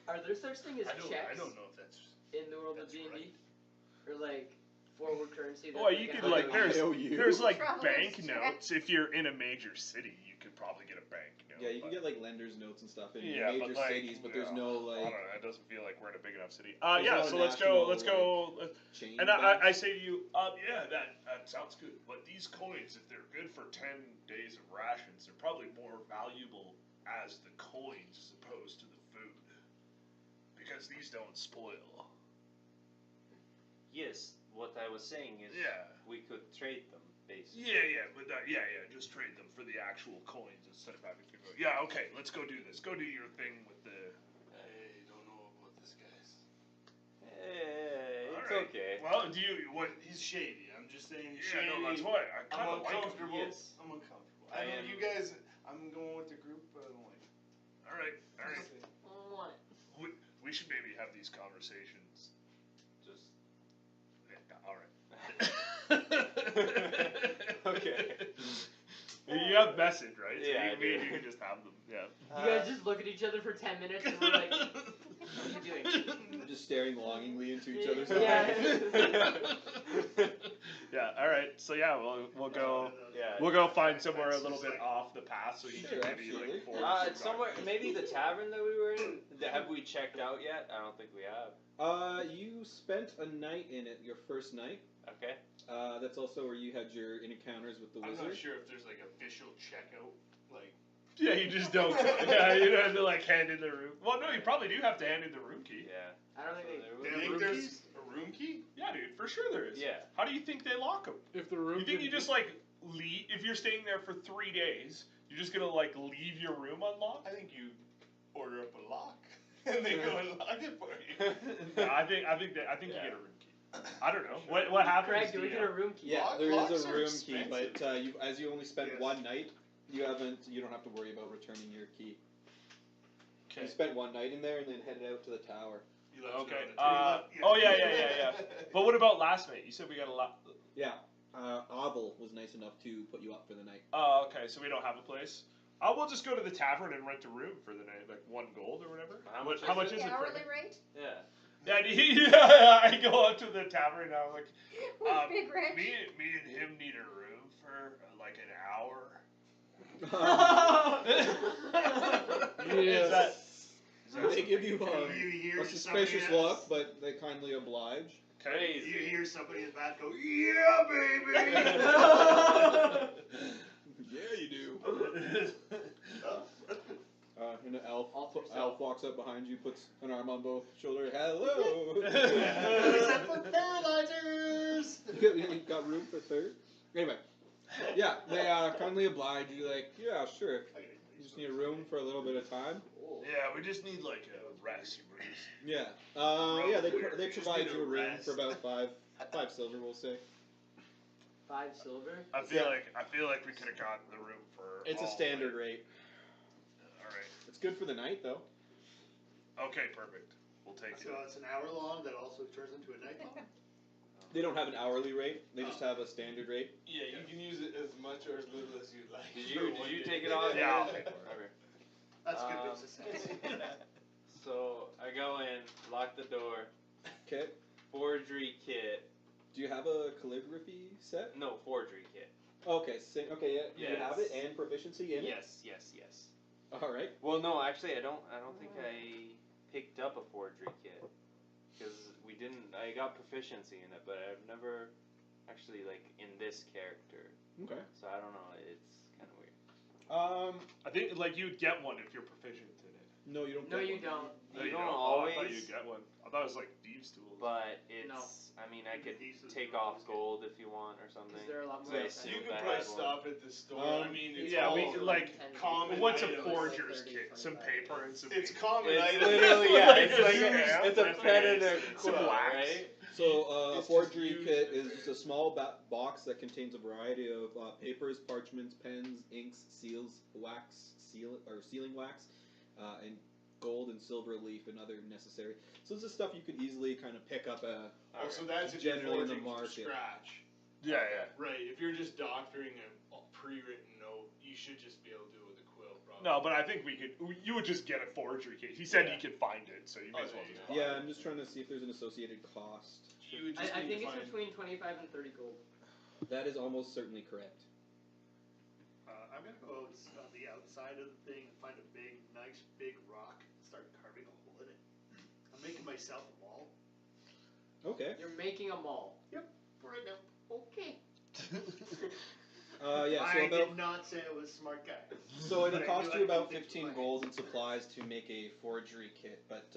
are there such thing as I checks don't know if that's. in the world of that's D&D? right. Or like forward currency? That's Well, you like could a there's IOU. there's like Traveler's bank check. notes. If you're in a major city, you could probably get a bank note. Yeah, you can but- get like lender's notes and stuff in Yeah, major but, like, cities, but there's yeah, no I like don't know. It doesn't feel like we're in a big enough city. There's Yeah. no So let's national, go. chain. And I say to you, yeah, that sounds good. But these coins, if they're good for 10 days of rations, they're probably more valuable as the coins as opposed to the food, because these don't spoil. Yes, what I was saying is Yeah. we could trade them, basically. Yeah, but just trade them for the actual coins instead of having to go. Yeah, okay, let's go do this. Go do your thing with the. I don't know about this guy's. It's Alright. okay. Well, do you what? He's shady. I'm just saying he's Yeah, shady. no, that's why I I'm kind of like him. uncomfortable. Yes. I'm uncomfortable. I I know am- you guys. I'm going with the group, but I'm like. All right. What? We should maybe have these conversations. Just Yeah, all right. Okay. You have message, right? So Yeah, I me and do. you can just have them. Yeah. You guys just look at each other for 10 minutes and we're like, what are you doing? just staring longingly into each other's Yeah. eyes. Yeah. All right. So yeah, we'll go. Yeah. We'll go find somewhere a little bit off the path so you Sure, can maybe absolutely. like forge some somewhere, documents. maybe the tavern that we were in. Have we checked out yet? I don't think we have. You spent a night in it, your first night. Okay. That's also where you had your encounters with the I'm wizard. not sure if there's like official checkout. Like. Yeah, you just don't. Yeah, you don't have to like hand in the room. Well, no, you probably do have to hand in the room key. Yeah. I don't think So Do there you was- think there's a room key? Yeah, dude, for sure there is. Yeah. How do you think they lock them? If the room You think can you just like leave if you're staying there for 3 days? You're just gonna like leave your room unlocked? I think you order up a lock and they go and lock it for you. No, I think you Yeah. get a room key. I don't know. What happens? Craig, do we to get you? a room key? Yeah, Lock- there locks is a are room key, expensive. but as you only spent Yes. one night, you don't have to worry about returning your key. You Okay. spent one night in there and then headed out to the tower. You left Okay. it on the Oh yeah. But what about last night? You said we got a lot. Yeah, Oval was nice enough to put you up for the night. Oh, okay. So we don't have a place. We'll just go to the tavern and rent a room for the night, like 1 gold or whatever. How How much much is The it for? hourly rate? Yeah. Yeah, I go up to the tavern and I'm like, With Big Rich? me and him need a room for like an hour. Is that? They give you You hear a suspicious somebody look, else. but they kindly oblige. Crazy. You hear somebody in the back go, "Yeah, baby." Yeah, you do. And an elf walks up behind you, puts an arm on both shoulders. Hello. Except for paralyzers. You got room for third? Anyway, yeah, they kindly oblige you. Like, yeah, sure. You just need a room for a little bit of time. Yeah, we just need like a rest, Bruce. Yeah. Yeah, they Just provide need you a a room rest. for about five silver, we'll say. 5 silver. I feel like we could have gotten the room for. It's a all, standard like- rate. All right. It's good for the night, though. Okay, perfect. We'll take So it. it's an hour long that also turns into a night long. They don't have an hourly rate. They just have a standard rate. Yeah, you can use it as much or as little as you'd like. Did for you one day. take it off? Yeah, I'll pay for it. Okay. That's good business sense. So I go in, lock the door, Okay. forgery kit. Do you have a calligraphy set? No, forgery kit. Okay. Okay. Yeah. You have it Yes. and proficiency in it. Yes. All right. Well, no, actually, I don't think I picked up a forgery kit because we didn't. I got proficiency in it, but I've never actually like in this character. Okay. So I don't know. It's kind of weird. I think like you'd get one if you're proficient in it. No, you don't. No, get you one. don't. No, You you don't Oh, I thought always. you'd get one. I thought it was like thieves' tools. But it's. No. I mean, I could Pieces take of off biscuit. gold if you want or something. Because there are a lot So more. I outside. assumed You could I probably had one. stop at the store. I mean, it's yeah, all we could, like, 10 common What's a items. forger's 30, kit? Some 25. paper and some. It's common It's items. literally yeah. It's like Yeah. it's a predator Some quill, wax. right? So, a It's forgery just kit used is just a small box that contains a variety of papers, parchments, pens, inks, seals, sealing wax, and gold and silver leaf and other necessary. So this is stuff you could easily kind of pick up Oh, so that's if you're Generally in the forging from market. scratch. Yeah, yeah. Right. If you're just doctoring a pre-written note, you should just be able to do it with a quill, probably. No, but I think we could. You would just get a forgery kit. He said you could find it, so you may as well just. buy Yeah, it. I'm just trying to see if there's an associated cost. You would just I need think to it's find. between 25 and 30 gold. That is almost certainly correct. I'm gonna go on the outside of the thing and find a nice big rock and start carving a hole in it. I'm making myself a wall. Okay. You're making a mall. For right now. Okay. Yeah. So I about did not say I was a smart guy. So it'll But I cost do you like about to think 15 twice. gold and supplies to make a forgery kit, but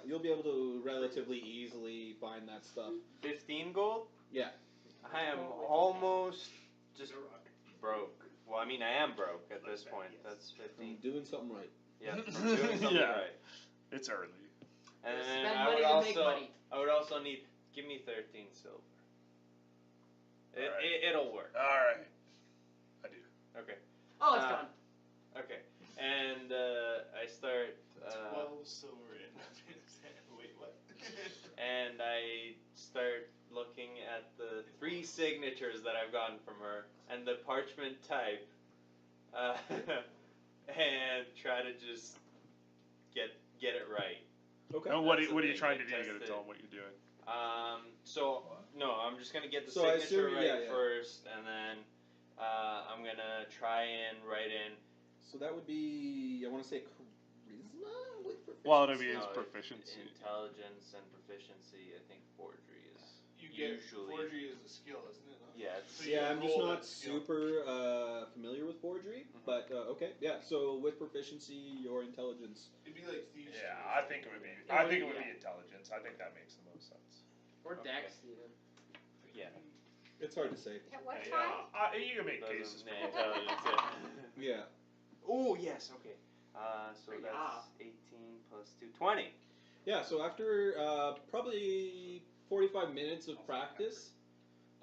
you'll be able to relatively easily find that stuff. 15 gold. Yeah. I am almost just There's a rock. broke. Well, I mean, I am broke at this Yes. point. That's 15. Doing something right. Yeah, I'm doing something Yeah. right. It's early. And Spend I money would to make also, money. I would also need. Give me 13 silver. Alright. It'll work. All right. I do. Okay. Oh, it's Uh, gone. Okay. And I start. 12 silver in. Wait, what? And I start looking at the 3 signatures that I've gotten from her and the parchment type, and try to just get it right. Okay. And what That's are the you thing, trying I to do? You gotta tested tell him what you're doing. So no, I'm just gonna get the So I signature assume- right yeah, yeah. first, and then I'm gonna try and write in. So that would be, I want to say charisma with proficiency? Well, it'll be his No, proficiency. Intelligence and proficiency. I think forgery is You get usually. forgery is a skill, isn't it? Huh? Yeah, it's, So you Yeah, I'm just roll not that skill. super familiar with forgery, but okay, yeah. So with proficiency, your intelligence. It'd be like thieves. Yeah, tools. I think it would be. I think it would be intelligence. I think that makes the most sense. Or okay. Dex, even. yeah. It's hard to say. At what Yeah, time? you can make cases. Doesn't For intelligence. Yeah. Yeah. Oh yes, okay. So Yeah. that's 18 plus 2, 20. Yeah, so after probably 45 minutes of practice,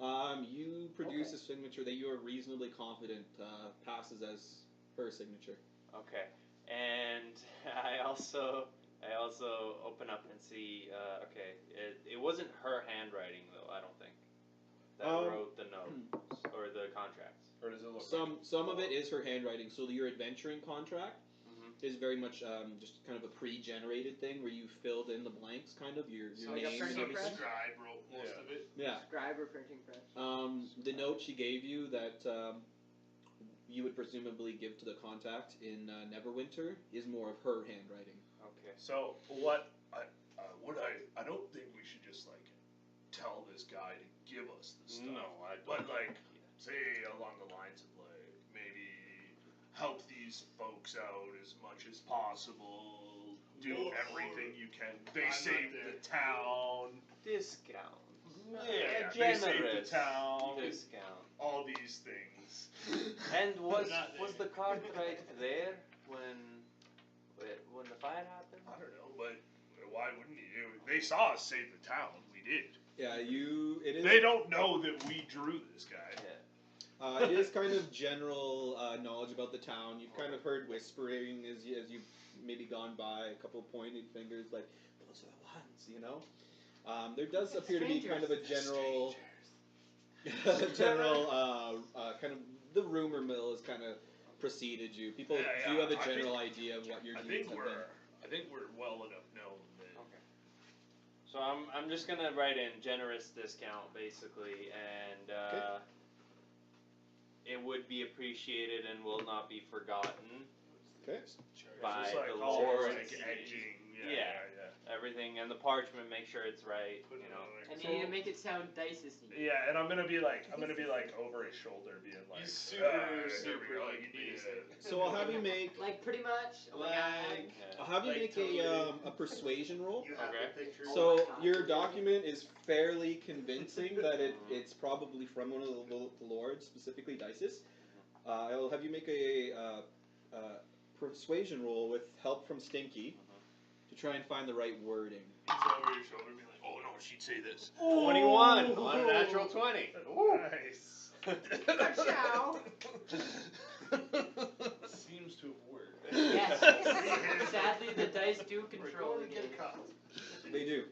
you produce a signature that you are reasonably confident passes as her signature. Okay, and I also open up and see. Okay, it wasn't her handwriting though. I don't think that wrote the notes or the contracts. Or does it look Some of it is her handwriting. So your adventuring contract Mhm. is very much just kind of a pre-generated thing where you filled in the blanks, kind of your So like a name and printing everything. press? Scribe wrote most of it. Yeah. Scribe or printing press. The note she gave you that you would presumably give to the contact in Neverwinter is more of her handwriting. Okay. So what? I don't think we should just like tell guy to give us the stuff. No, I don't. But like, say along the lines of like maybe help these folks out as much as possible. Do Or- everything you can. They I'm not saved there. the town. Discount. Yeah, A they saved the generous town. discount. All these things. And was Not there. the cart right there when the fire happened? I don't know, but why wouldn't you? They saw us save the town. We did. Yeah, it is. They don't know that we drew this guy. Yeah. It is kind of general knowledge about the town. You've kind of heard whispering as you've maybe gone by, a couple pointed fingers, like, those are the ones, you know? There does appear to be kind of a general, kind of, the rumor mill has kind of preceded you. People Yeah, do have a I general idea of what your I deeds think have been. I think we're well enough known that. Okay. So I'm just gonna write in generous discount basically, and it would be appreciated and will not be forgotten. Okay. By Just like the all Lord. like edging. Yeah. Everything and the parchment, make sure it's right. Put You it know. on there. And you need to make it sound dices. Yeah, and I'm gonna be like over his shoulder, being like, He's super, there we super, go, like, you need basic. So I'll have you make Like pretty much. Like- Yeah. I'll have you Like make totally. a persuasion roll. You have Okay. the picture. So your document is fairly convincing that it's probably from one of the lords, specifically Dices. I'll have you make a persuasion roll with help from Stinky to try and find the right wording. He's over your shoulder, being like, oh no, she'd say this. 21 on a natural 20. Nice. Ciao. Seems to have worked. Yes. Sadly, the dice do We're control going the to game. get caught. They do.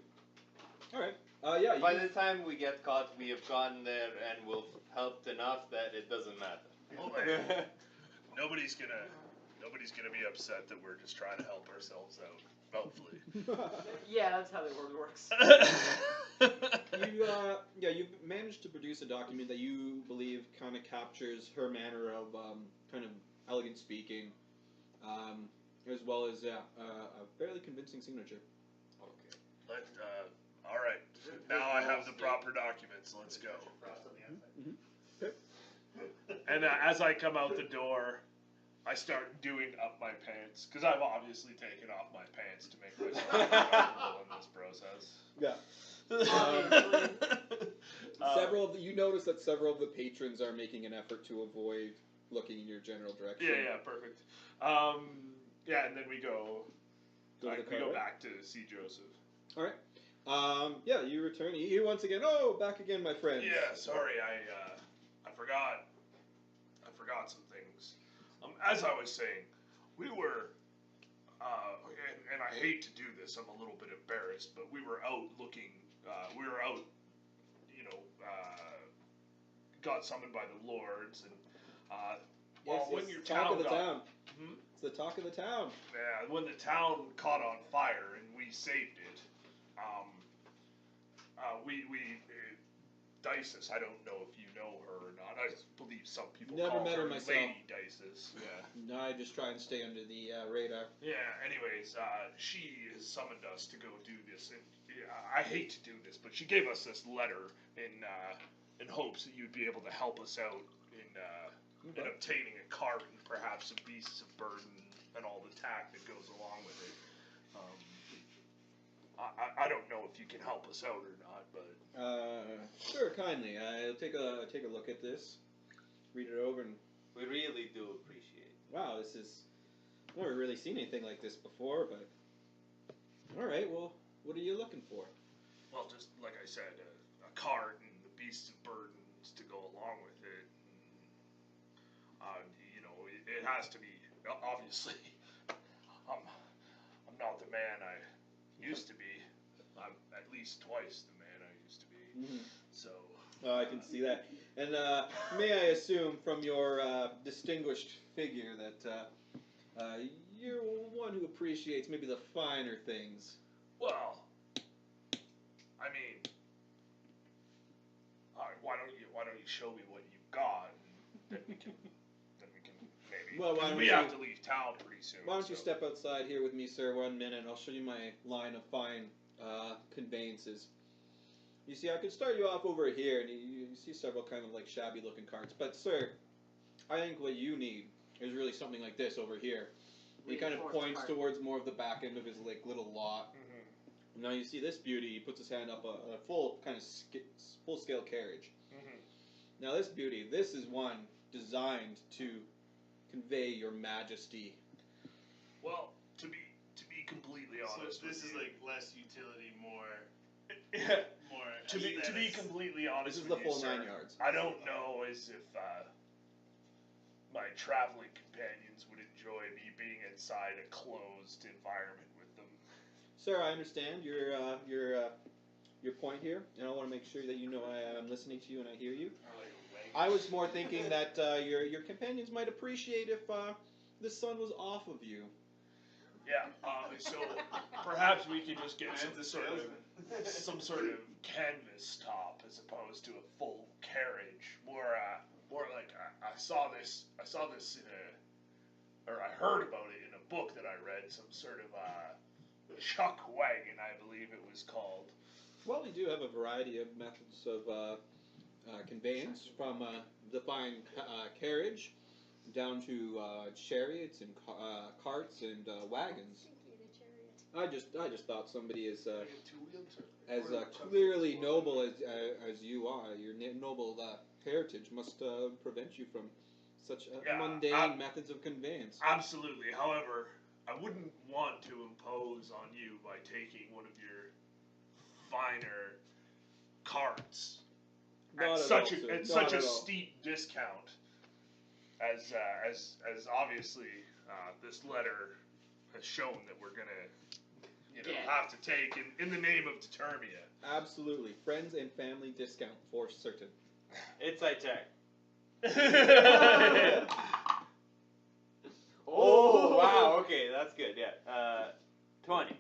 All right. Yeah. By You, the time we get caught, we have gotten there and we've helped enough that it doesn't matter. Oh, man. Nobody's gonna be upset that we're just trying to help ourselves out. Hopefully. Yeah, that's how the world works. you've managed to produce a document that you believe kind of captures her manner of kind of elegant speaking, as well as a fairly convincing signature. Okay. All right. Now I have the proper documents. Let's go. Frost on the outside. And as I come out the door, I start doing up my pants because I've obviously taken off my pants to make myself comfortable in this process. Yeah. You notice that several of the patrons are making an effort to avoid looking in your general direction. Yeah, perfect. Yeah, and then we go. Go to the We car, go right? back to see Joseph. All right. Yeah, you return. You once again. Oh, back again, my friend. Yeah, sorry, I forgot. I forgot some things. As I was saying, we were, and I hate to do this. I'm a little bit embarrassed, but we were out looking. We were out, got summoned by the lords, and when it's your the talk town of the got, town. Hmm? It's the talk of the town. Yeah, when the town caught on fire and we saved it, Dices, I don't know if you know her or not. I believe some people Never call met her her myself. Lady Dices. Yeah. No, I just try and stay under the radar. Yeah. Anyways, she has summoned us to go do this, and I hate to do this, but she gave us this letter in hopes that you'd be able to help us out in obtaining a cart and perhaps some beasts of burden and all the tack that goes along with it. I don't know if you can help us out or not, but Sure, kindly. I'll take a look at this, read it over, and We really do appreciate it. wow, this is. I've never really seen anything like this before, but. All right. Well, what are you looking for? well, just like I said, a cart and the beasts of burdens to go along with it. It has to be obviously. I'm not the man I used to be. I'm at least twice the man I used to be. So. I can see that. And may I assume from your distinguished figure that you're one who appreciates maybe the finer things. Well, I mean, why don't you show me what you've got, and then we can maybe. Well, why 'cause don't we you- have to leave town pretty soon. Why don't you so- step outside here with me, sir, 1 minute? I'll show you my line of fine conveyances. You see, I could start you off over here, and you see several kind of like shabby looking carts. But sir, I think what you need is really something like this over here. He kind of Reinforced points cart. towards more of the back end of his like little lot. Mm-hmm. Now you see this beauty. He puts his hand up a full kind of full scale carriage. Mm-hmm. Now this beauty, this is one designed to convey your majesty. Well, to be completely So honest, this with is you, like less utility, more to be aesthetics. completely honest This is with the you, full sir, 9 yards. I don't know as if my traveling companions would enjoy me being inside a closed environment with them. Sir, I understand your point here, and I want to make sure that you know I am listening to you and I hear you. Or like a wagon. I was more thinking that your companions might appreciate if the sun was off of you. Yeah, so perhaps we could just get Man's a some sort of canvas top as opposed to a full carriage. More like I saw this in or I heard about it in a book that I read. Some sort of chuck wagon, I believe it was called. Well, we do have a variety of methods of conveyance, from the fine carriage down to chariots and carts and wagons. I just thought somebody as Like a two-wheeled clearly noble as you are, your noble heritage must prevent you from such Yeah, mundane methods of conveyance. Absolutely. However, I wouldn't want to impose on you by taking one of your finer carts Not at at such all, sir. at Not such a at all. steep discount as obviously this letter has shown that we're gonna Yeah. have to take in the name of Determia. Absolutely, friends and family discount for certain. It's I check. Oh. Oh wow, okay, that's good. Yeah. 20.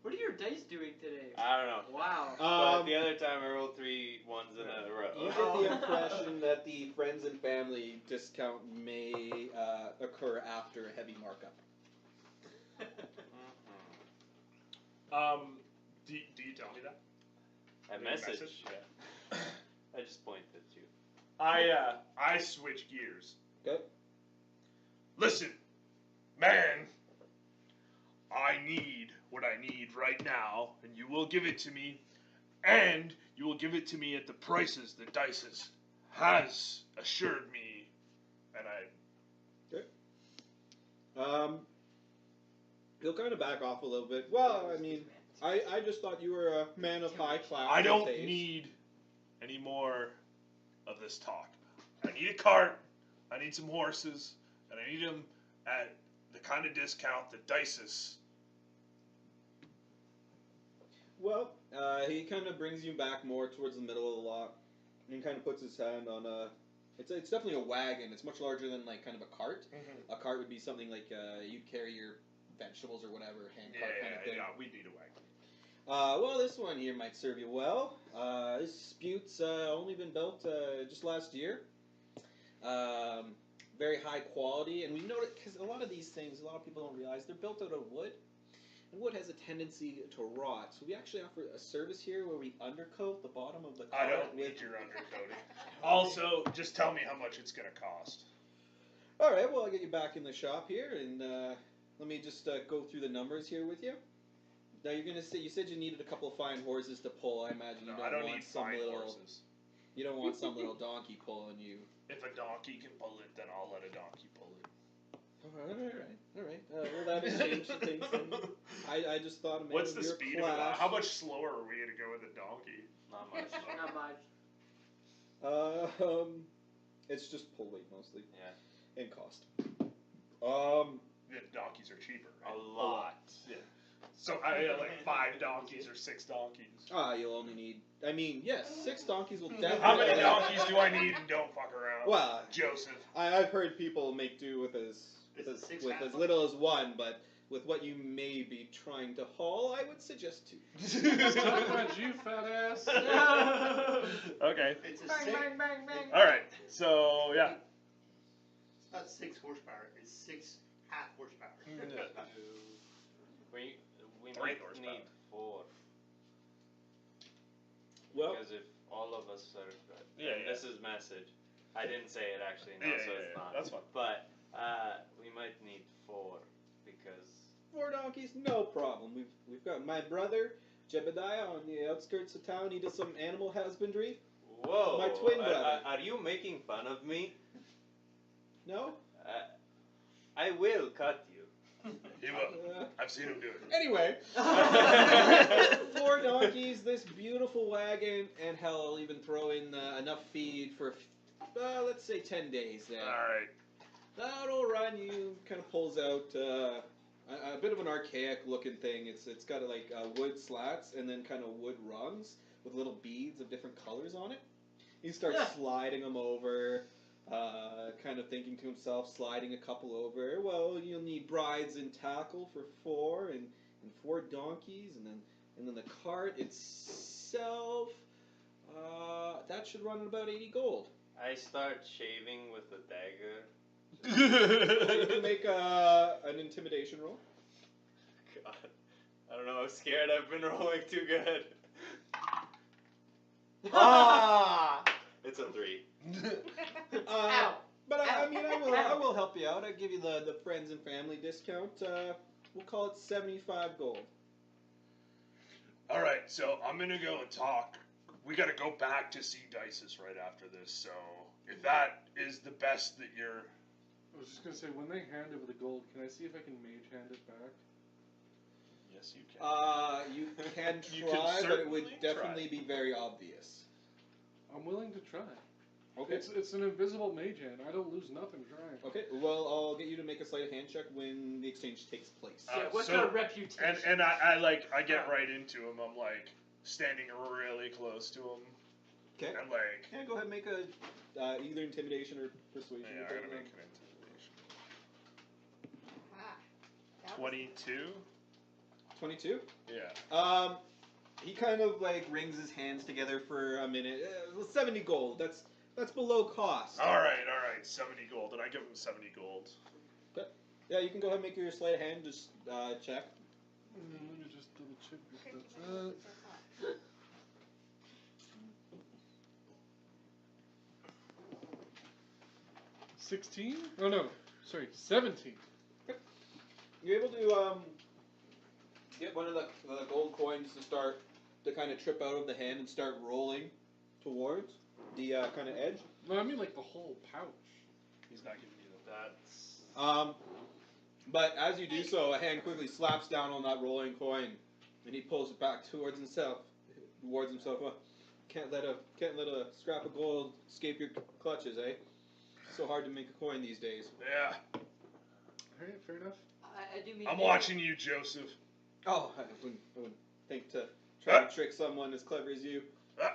What are your dice doing today? I don't know. Wow. But the other time I rolled 3 ones in a row. You get the impression that the friends and family discount may occur after a heavy markup. Do you tell me that? A The message. Yeah. I just pointed at you. I switch gears. Okay. Listen, man, I need what I need right now, and you will give it to me, and you will give it to me at the prices that Dices has assured me, and He'll kind of back off a little bit. Well, I mean, I just thought you were a man of high class. I don't taste. need any more of this talk. I need a cart, I need some horses, and I need them at the kind of discount that Dices. Well, he kind of brings you back more towards the middle of the lot, and kind of puts his hand on a. It's definitely a wagon. It's much larger than like kind of a cart. A cart would be something like you'd carry your vegetables or whatever, hand cart kind of thing. Yeah, we need a wagon. Well, this one here might serve you well. This Spute's only been built just last year. Very high quality, and we know that because a lot of these things, a lot of people don't realize they're built out of wood, and wood has a tendency to rot. So we actually offer a service here where we undercoat the bottom of the cart. I don't need your undercoating. Also, just tell me how much it's gonna cost. All right, well, I'll get you back in the shop here, and let me just go through the numbers here with you. Now you're gonna say you said you needed a couple of fine horses to pull. I imagine you No, don't I don't want need some fine little. horses. You don't want some little donkey pulling you. If a donkey can pull it, then I'll let a donkey pull it. All right. Well, that has changed things. Then. I just thought a man What's of the your speed of it? class. How much slower are we gonna go with a donkey? Not much. Not much. It's just pull weight mostly. Yeah. And cost. The donkeys are cheaper, right? A lot. Yeah. So I like 5 donkeys or 6 donkeys. You'll only need. I mean, yes, 6 donkeys will definitely. How many donkeys do I need? And don't fuck around. Well, Joseph. I've heard people make do with Is it 6 with half as bucks? little as 1, but with what you may be trying to haul, I would suggest 2. Talking about you, fat ass. Okay. It's a Bang, six. bang, bang, bang. All right. So yeah. It's not 6 horsepower. It's 6 half horsepower. We 3 might horsepower. need 4. Well, Because if all of us are good, Yeah, and yeah. this is message. I didn't say it actually, no, Yeah, so yeah, it's yeah, not. that's fine. But we might need 4 because 4 donkeys, no problem. We've got my brother Jebediah on the outskirts of town. He does some animal husbandry. whoa, My twin brother. Are you making fun of me? No? I will cut you. He will. I've seen him do it. Anyway, 4 donkeys, this beautiful wagon, and hell, I'll even throw in enough feed for, let's say 10 days then. Alright. That'll run you. Kind of pulls out a bit of an archaic looking thing. It's got like wood slats and then kind of wood rungs with little beads of different colors on it. He starts sliding them over, kind of thinking to himself, sliding a couple over. Well, you'll need brides and tackle for 4 and 4 donkeys, and then the cart itself. That should run about 80 gold. I start shaving with a dagger. You can make an intimidation roll. God, I don't know. I'm scared. I've been rolling too good. It's a 3. Ow. But I mean, I will help you out. I give you the friends and family discount. We'll call it 75 gold. Alright, so I'm gonna go and talk. We gotta go back to see Dices right after this, so if that is the best that you're... I was just gonna say, when they hand over the gold, can I see if I can mage hand it back? Yes, you can. You can You try, can but it would certainly definitely try. be very obvious. I'm willing to try. Okay. It's an invisible mage hand. I don't lose nothing trying. Okay. Well, I'll get you to make a sleight of hand check when the exchange takes place. Yeah, what's so- our reputation? And I get right into him. I'm like standing really close to him. Okay. And like, Yeah, go ahead and make a either intimidation or persuasion. yeah, I gotta make an intimidation. Ah, that was- 22? 22. Yeah. He kind of like wrings his hands together for a minute. 70 gold. That's below cost. Alright, 70 gold. And I give him 70 gold. Yeah, you can go ahead and make your sleight of hand. Just check. Let me just double check if Okay, that's it. 16? Oh no, sorry, 17. You're able to get one of the gold coins to kind of trip out of the hand and start rolling towards the kind of edge. No, I mean like the whole pouch. He's not giving you That's But as you do so, a hand quickly slaps down on that rolling coin, and he pulls it back towards himself. Can't let a scrap of gold escape your clutches, eh? So hard to make a coin these days. Yeah. Alright, fair enough. I do mean. I'm watching you, Joseph. Oh, I wouldn't think to try to trick someone as clever as you.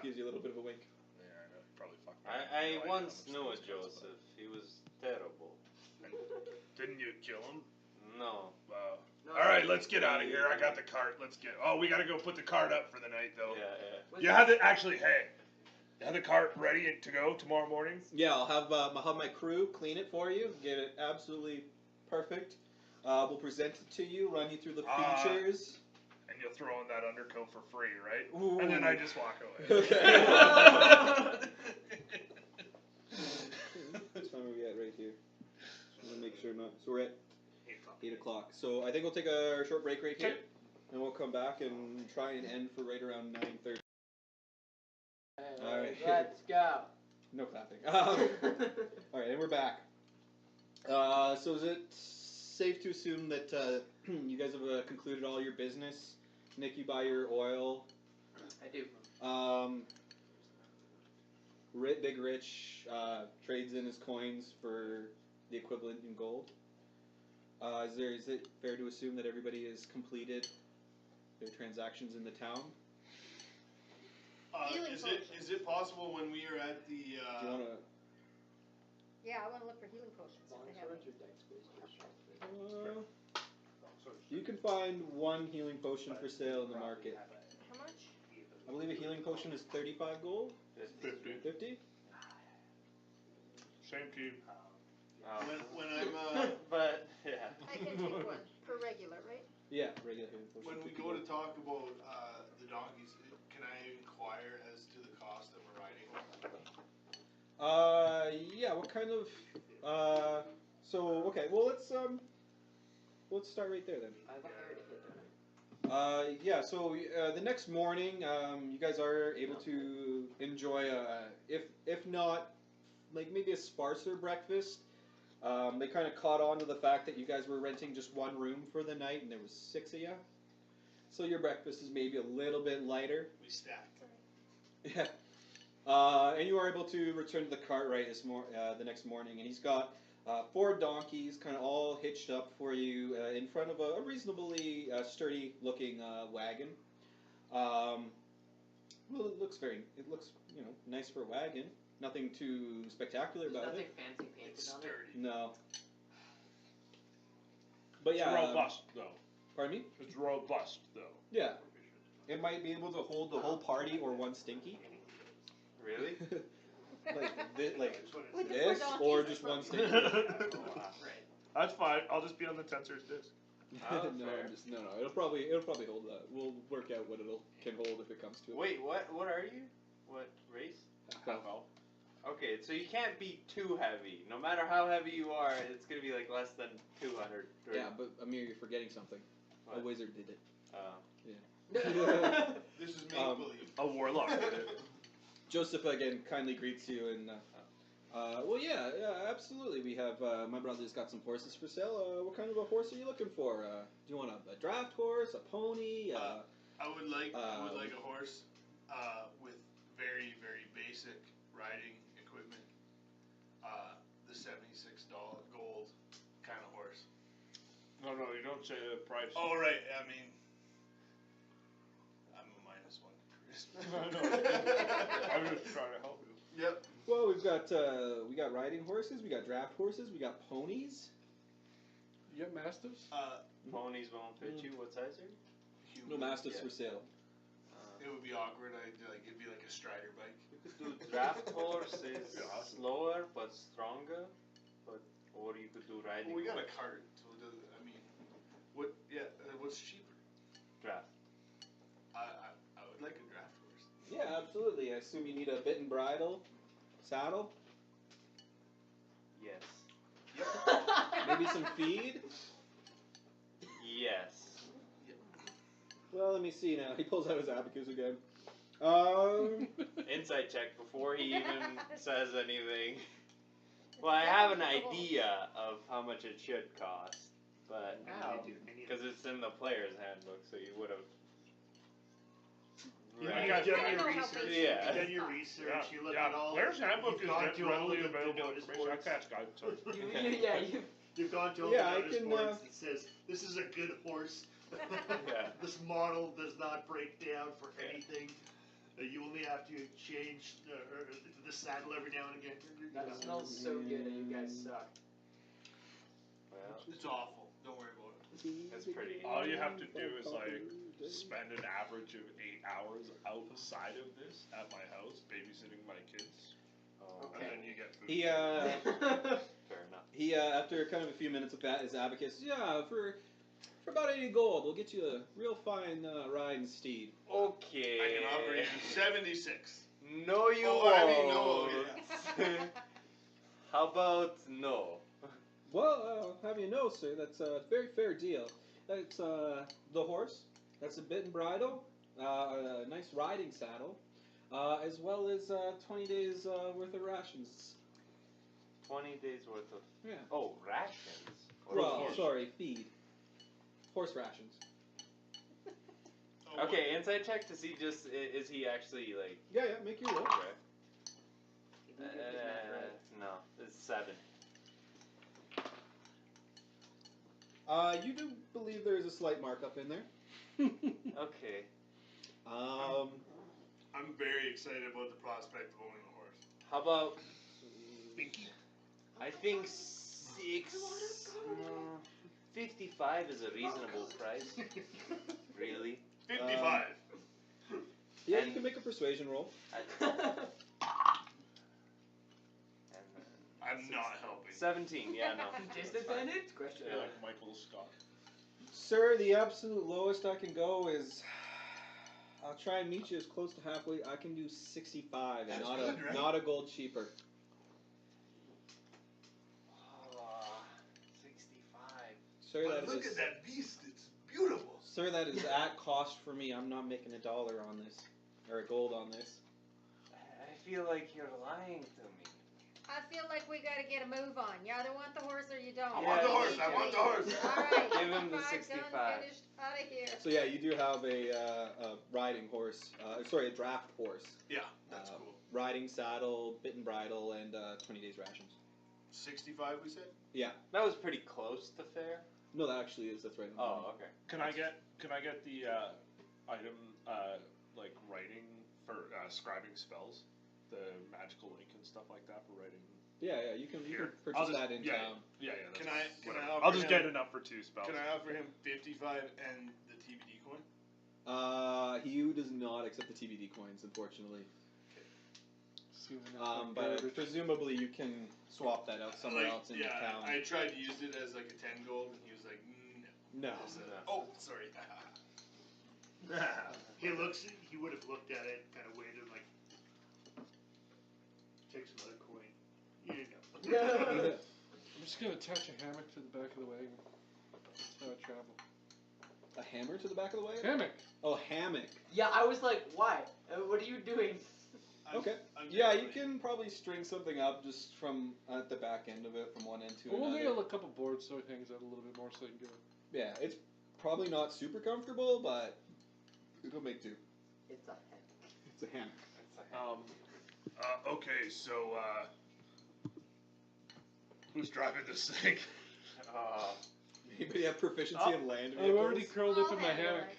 Gives you a little bit of a wink. Yeah, I know. He probably fucked me. I No idea once how knew much a this was, Joseph. He was terrible. but- Didn't you kill him? No. Wow. No, Alright, let's get out of here. I got the cart. Let's get. Oh, we gotta go put the cart up for the night, though. Yeah. You have it. Actually, hey. You have the cart ready to go tomorrow morning? Yeah, I'll have my crew clean it for you, get it absolutely perfect. We'll present it to you, run you through the features. And you'll throw in that undercoat for free, right? Ooh. And then I just walk away. Okay. What time are we at right here? Just want to make sure not. So we're at 8 o'clock. So I think we'll take a short break right here, and we'll come back and try and end for right around 9:30. Alright. Let's go. No clapping. All right, and we're back. So is it safe to assume that you guys have concluded all your business? Nick, you buy your oil. I do. Big Rich trades in his coins for the equivalent in gold. Is it fair to assume that everybody has completed their transactions in the town? Healing Is potions. it possible when we are at the Do you want to? Yeah, I want to look for healing potions if they have any. You can find one healing potion for sale in the market. How much? I believe a healing potion is 35 gold. 50. 50? Same to you. when I'm But yeah. I can take one per regular, right? Yeah, regular healing potion. when we 50 go to gold. talk about the donkeys, can I inquire as to Yeah. What kind of? So okay. Well, let's start right there then. I have a hard hit. Yeah. So the next morning, you guys are able to enjoy if not, like maybe a sparser breakfast. They kind of caught on to the fact that you guys were renting just one room for the night, and there was 6 of you. So your breakfast is maybe a little bit lighter. We stacked. Yeah. And you are able to return to the cartwright the next morning, and he's got 4 donkeys, kind of all hitched up for you in front of a reasonably sturdy-looking wagon. Well, it looks nice for a wagon. Nothing too spectacular There's about nothing it. fancy painted It's on it. sturdy. No. But It's yeah. robust, though. Pardon me? It's robust, though. Yeah. It might be able to hold the whole party or one stinky. Really? like With the this, 4 or donkeys. just one stinky. Right. That's fine. I'll just be on the tensor's disc. Oh, no, fair. no. It'll probably hold that. We'll work out what can hold if it comes to it. Wait, what are you? What race? Well, Okay, so you can't be too heavy. No matter how heavy you are, it's gonna be like less than 200. Right? yeah, but Amir, you're forgetting something. A What? wizard did it. This is make Um, believe. A warlock did it. Joseph again kindly greets you and. Well, yeah, absolutely. We have my brother's got some horses for sale. What kind of a horse are you looking for? Do you want a draft horse, a pony? I would like a horse with very very basic riding equipment. The $76 gold kind of horse. No, you don't say the price. Oh right, I mean, I'm a -1 to charisma. I'm just trying to help you. Yep. Well, we got riding horses, we got draft horses, we got ponies. You got mastiffs? Ponies won't fit you. What size are you? No mastiffs for sale. It would be awkward. It'd be like a Strider bike. You could do draft horse is Yeah. slower but stronger, or you could do riding. Well, we got a horse. cart, so it doesn't. I mean, what? Yeah, what's cheaper? draft. I would like a draft horse. Yeah, absolutely. I assume you need a bit and bridle, saddle, Yes. maybe some feed. Yes. Well, let me see now. He pulls out his abacus again. Insight check before he even says anything. Well, I have an idea of how much it should cost, but Wow. because it's in the player's handbook, so you would have. You've Right. done I know your how research. basic Yeah. You've done your research. You looked yeah. at all. Player's handbook you've is gone to all readily of the available notice information. boards. Catch guide. So. You've gone to all Yeah, I the notice can, boards that says this is a good horse. Yeah. This model does not break down for anything. You only have to change the saddle every now and again. That smells so good and you guys suck. Well, It's awful. Don't worry about it. that's pretty. All you have to do is like spend an average of 8 hours outside of this at my house babysitting my kids, Oh, and then you get food. He fair enough. he after kind of a few minutes with that, his abacus. Yeah, for about 80 gold, we'll get you a real fine riding steed. Okay. I can offer you 76. No, you Oh, won't. I mean, no, How about no? Well, have you know, sir, that's a very fair deal. That's the horse. That's a bit and bridle, a nice riding saddle, as well as 20 days worth of rations. 20 days worth of. Yeah. Oh, rations. Or Well, horse. sorry, feed. Horse rations. Oh, Okay, insight check to see just is he actually like. Yeah, make your roll. Okay. You can get this math right. No, it's 7. You do believe there is a slight markup in there. Okay. I'm very excited about the prospect of owning a horse. How about Binky. I think 55 is a reasonable price. Really? 55. Yeah, you And- can make a persuasion roll. And then I'm not helping. 17. Yeah, no. Disadvantage? Question. Yeah, like Michael Scott. Sir, the absolute lowest I can go is. I'll try and meet you as close to halfway. I can do 65, and That's not good, a right? not a gold cheaper. Sir, But that look is at that beast. It's beautiful. Sir, that is at cost for me. I'm not making $1 on this, or a gold on this. I feel like you're lying to me. I feel like we gotta get a move on. You either want the horse or you don't. I want the horse. I want the horse. Alright, Give him the 65 65. done, finished, out of here. So yeah, you do have a riding horse. Sorry, a draft horse. Yeah, that's Uh, cool. Riding saddle, bit and bridle, and 20 days rations. 65, we said. That was pretty close to fair. No, that actually is. That's right. Oh, okay. Can I get the item like writing for scribing spells, the magical ink and stuff like that for writing? Yeah, you can Here. purchase I'll just- that in yeah, town. Yeah. Can that's I whatever. offer I'll just him- get enough for 2 spells. Can I offer him 55 and the TBD coin? He does not accept the TBD coins, unfortunately. But presumably you can swap that out somewhere else in the town. I tried to use it as like a 10 gold, and he was like, no. No. I said, oh, sorry. He would have looked at it, kind of waited, like, takes another coin. You know. I'm just gonna attach a hammock to the back of the wagon. That's how I travel. A hammer to the back of the wagon? Hammock. Oh, hammock. Yeah, I was like, why? What are you doing? Okay. I'm Yeah, generally- you can probably string something up just from at the back end of it, from one end to We'll another. nail a couple boards so it hangs out a little bit more so you can do it. Yeah, it's probably not super comfortable, but it'll make do. It's a hammock. It's a hammock. Okay, so who's driving this thing? Anybody have proficiency in land I've already vehicles? curled up I'll in my handle hammock.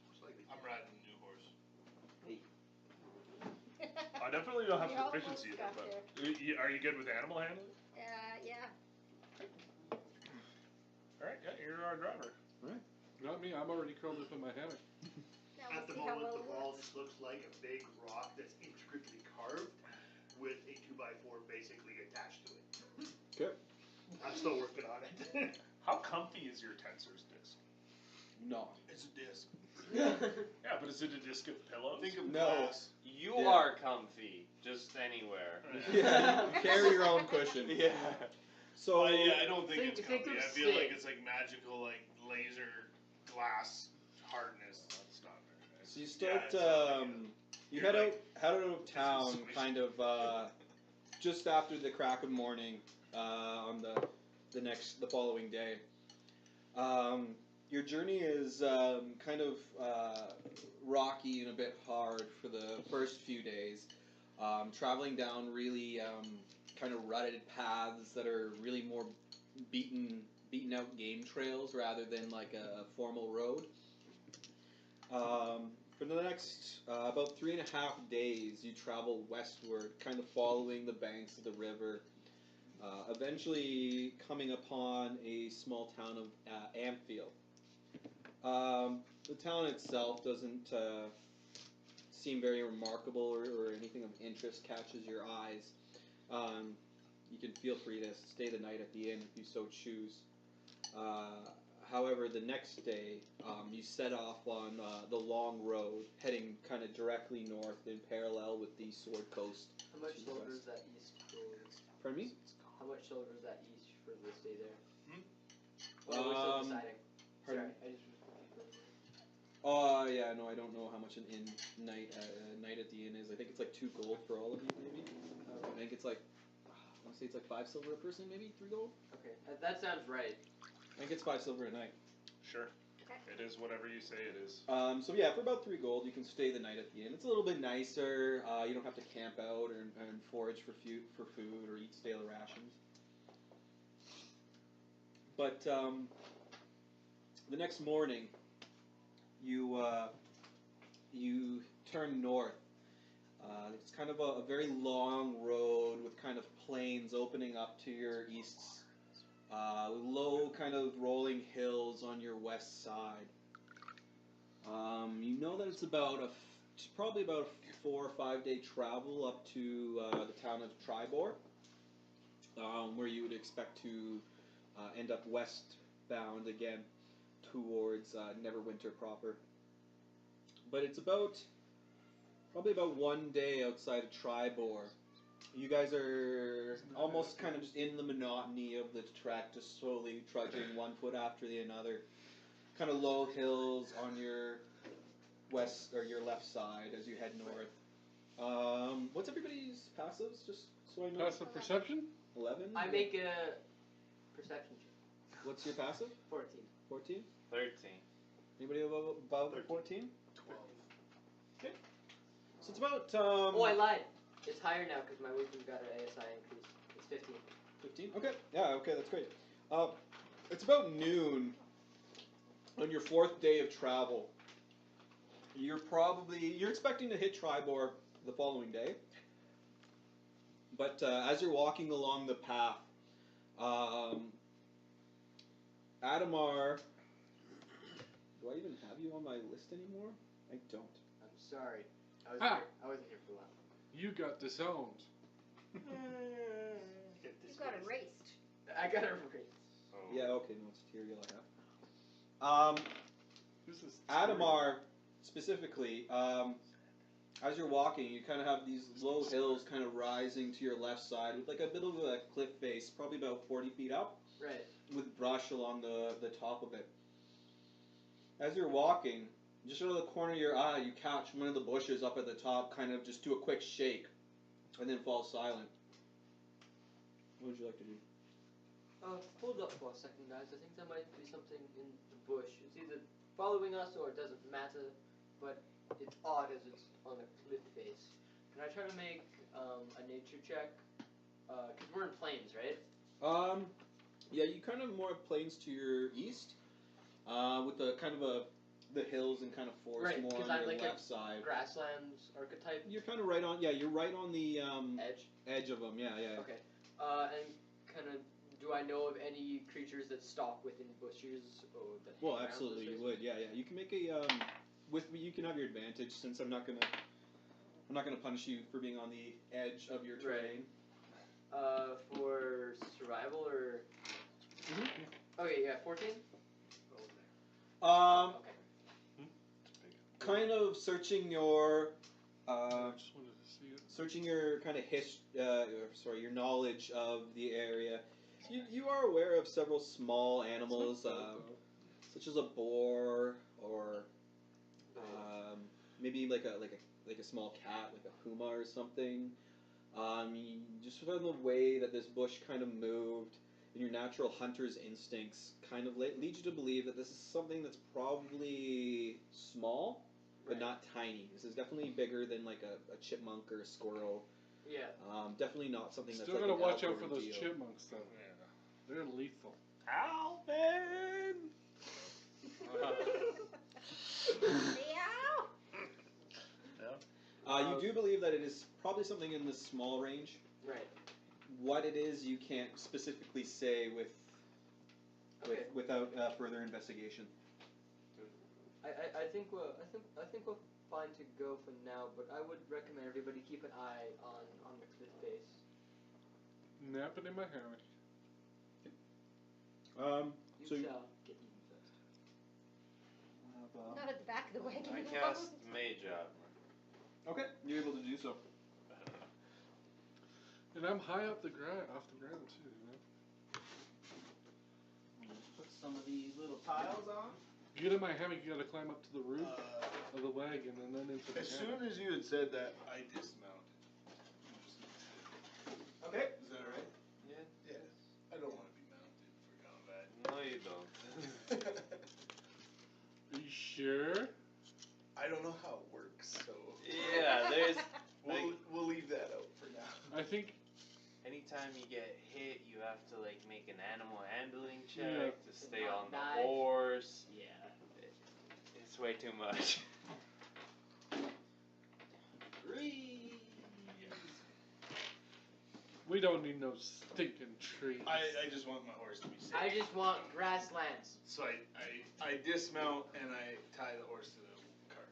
Most likely. I'm riding a new horse. it. I definitely don't have We almost proficiency in it, got but there. are you good with animal handling? Yeah. All right, yeah, you're our driver. Not me, I'm already curled up in my hammock. Now At we'll the see how moment, well the it wall works. just looks like a big rock that's intricately carved with a 2x4 basically attached to it. Okay. I'm still working on it. How comfy is your tensor's disc? No. It's a disc. Yeah, but is it a disc of pillows? Think of No. glass. You Yeah. are comfy, just anywhere. Yeah, carry your own cushion. Yeah. So I don't think it's think comfy. of I feel like stick. it's like magical, like laser glass hardness. That's not very nice. So you Yeah, start. it's not like You you're head like- out of town, squishy. kind of just after the crack of morning on the following day. Your journey is kind of rocky and a bit hard for the first few days. Traveling down really kind of rutted paths that are really more beaten out game trails rather than like a formal road. For the next about 3.5 days, you travel westward, kind of following the banks of the river, eventually coming upon a small town of Amphiel. The town itself doesn't seem very remarkable or anything of interest catches your eyes. You can feel free to stay the night at the inn if you so choose. However, the next day, you set off on the long road, heading kind of directly north in parallel with the Sword Coast. How much to the silver west. is that east for? Pardon me? How much silver is that east for the stay there? Hmm? Or we're still deciding. Pardon? Sorry, I just was Yeah, no, I don't know how much an inn night at the inn is. I think it's like 2 gold for all of you, maybe. I think it's like, I want to say it's like 5 silver a person, maybe 3 gold. Okay, that sounds right. I think it's 5 silver a night. Sure. It is whatever you say it is. So yeah, for about 3 gold, you can stay the night at the inn. It's a little bit nicer. You don't have to camp out and forage for food or eat stale rations. But the next morning, you turn north. It's kind of a very long road with kind of plains opening up to your east. Low kind of rolling hills on your west side. You know that it's probably about a 4 or 5 day travel up to the town of Tribor, where you would expect to end up westbound again towards Neverwinter proper. But it's probably about 1 day outside of Tribor You guys are almost kind of just in the monotony of the trek, just slowly trudging one foot after the another. Kind of low hills on your west or your left side as you head north. What's everybody's passives? Just so I know. Passive perception? 11. I make a perception check. What's your passive? 14. 14. 13. Anybody above 14? 12. Okay. So it's about Oh, I lied. It's higher now because my wisdom got an ASI increase. It's 15. 15? Okay. Yeah, okay, that's great. It's about noon on your 4th day of travel. You're expecting to hit Tribor the following day. But as you're walking along the path, Adamar, do I even have you on my list anymore? I don't. I'm sorry. I wasn't here for long. You got disowned. Get You this got raised. erased. I got a raise. Oh. Yeah, okay, no, it's Tyrael I have. Who's this? Adamar, specifically, as you're walking, you kind of have these low hills kind of rising to your left side with like a bit of a cliff face, probably about 40 feet up, Right. with brush along the top of it. As you're walking, just out of the corner of your eye, you catch one of the bushes up at the top kind of just do a quick shake and then fall silent. What would you like to do? Hold up for a second, guys. I think there might be something in the bush. It's either following us or it doesn't matter, but it's odd as it's on a cliff face. Can I try to make a nature check? Because we're in plains, right? Yeah, you kind of more plains to your east, with the kind of the hills and kind of forest Right, more 'cause on I'm your like a left side. Grasslands archetype You're kind of right on. Yeah, you're right on the edge. edge of them. Yeah, yeah. Okay. And kind of, do I know of any creatures that stalk within bushes or that? Well, hang around absolutely, you bushes? would. Yeah, yeah. You can make a you can have your advantage since I'm not gonna punish you for being on the edge of your terrain. For survival or? Okay, yeah, 14. Okay. Kind of searching your I just wanted to see it. searching your kind of your knowledge of the area. You are aware of several small animals, such as a boar or maybe like a small cat, like a puma or something. Just from the way that this bush kind of moved, and your natural hunter's instincts kind of lead you to believe that this is something that's probably small, but Right. not tiny. This is definitely bigger than like a chipmunk or a squirrel. Yeah. Definitely not something that's Still like gotta an watch elk out or for a those deer. chipmunks, though. They're lethal. Alvin! Meow. You do believe that it is probably something in the small range. Right. What it is, you can't specifically say Okay. without further investigation. I think we're fine to go for now, but I would recommend everybody keep an eye on the cliff face. Napping in my hammock. You So shall get eaten first. Not at the back of the wagon. I cast Mage Armor. okay, you're able to do so. And I'm high up off the ground too, Put some of these little tiles on. Get in my hammock, you gotta climb up to the roof of the wagon and then into the As hammock. soon as you had said that, I dismounted. Okay. Is that alright? Yeah. Yes. I don't want to be mounted for combat. No, you don't. Are you sure? I don't know how it works, so Yeah, there's. we'll leave that out for now. I think Anytime you get hit, you have to like make an animal handling check Yeah. to stay Not on the knife. horse. Yeah. It's way too much. we don't need no stinking trees. I just want my horse to be safe. I just want grasslands. So I dismount and I tie the horse to the cart.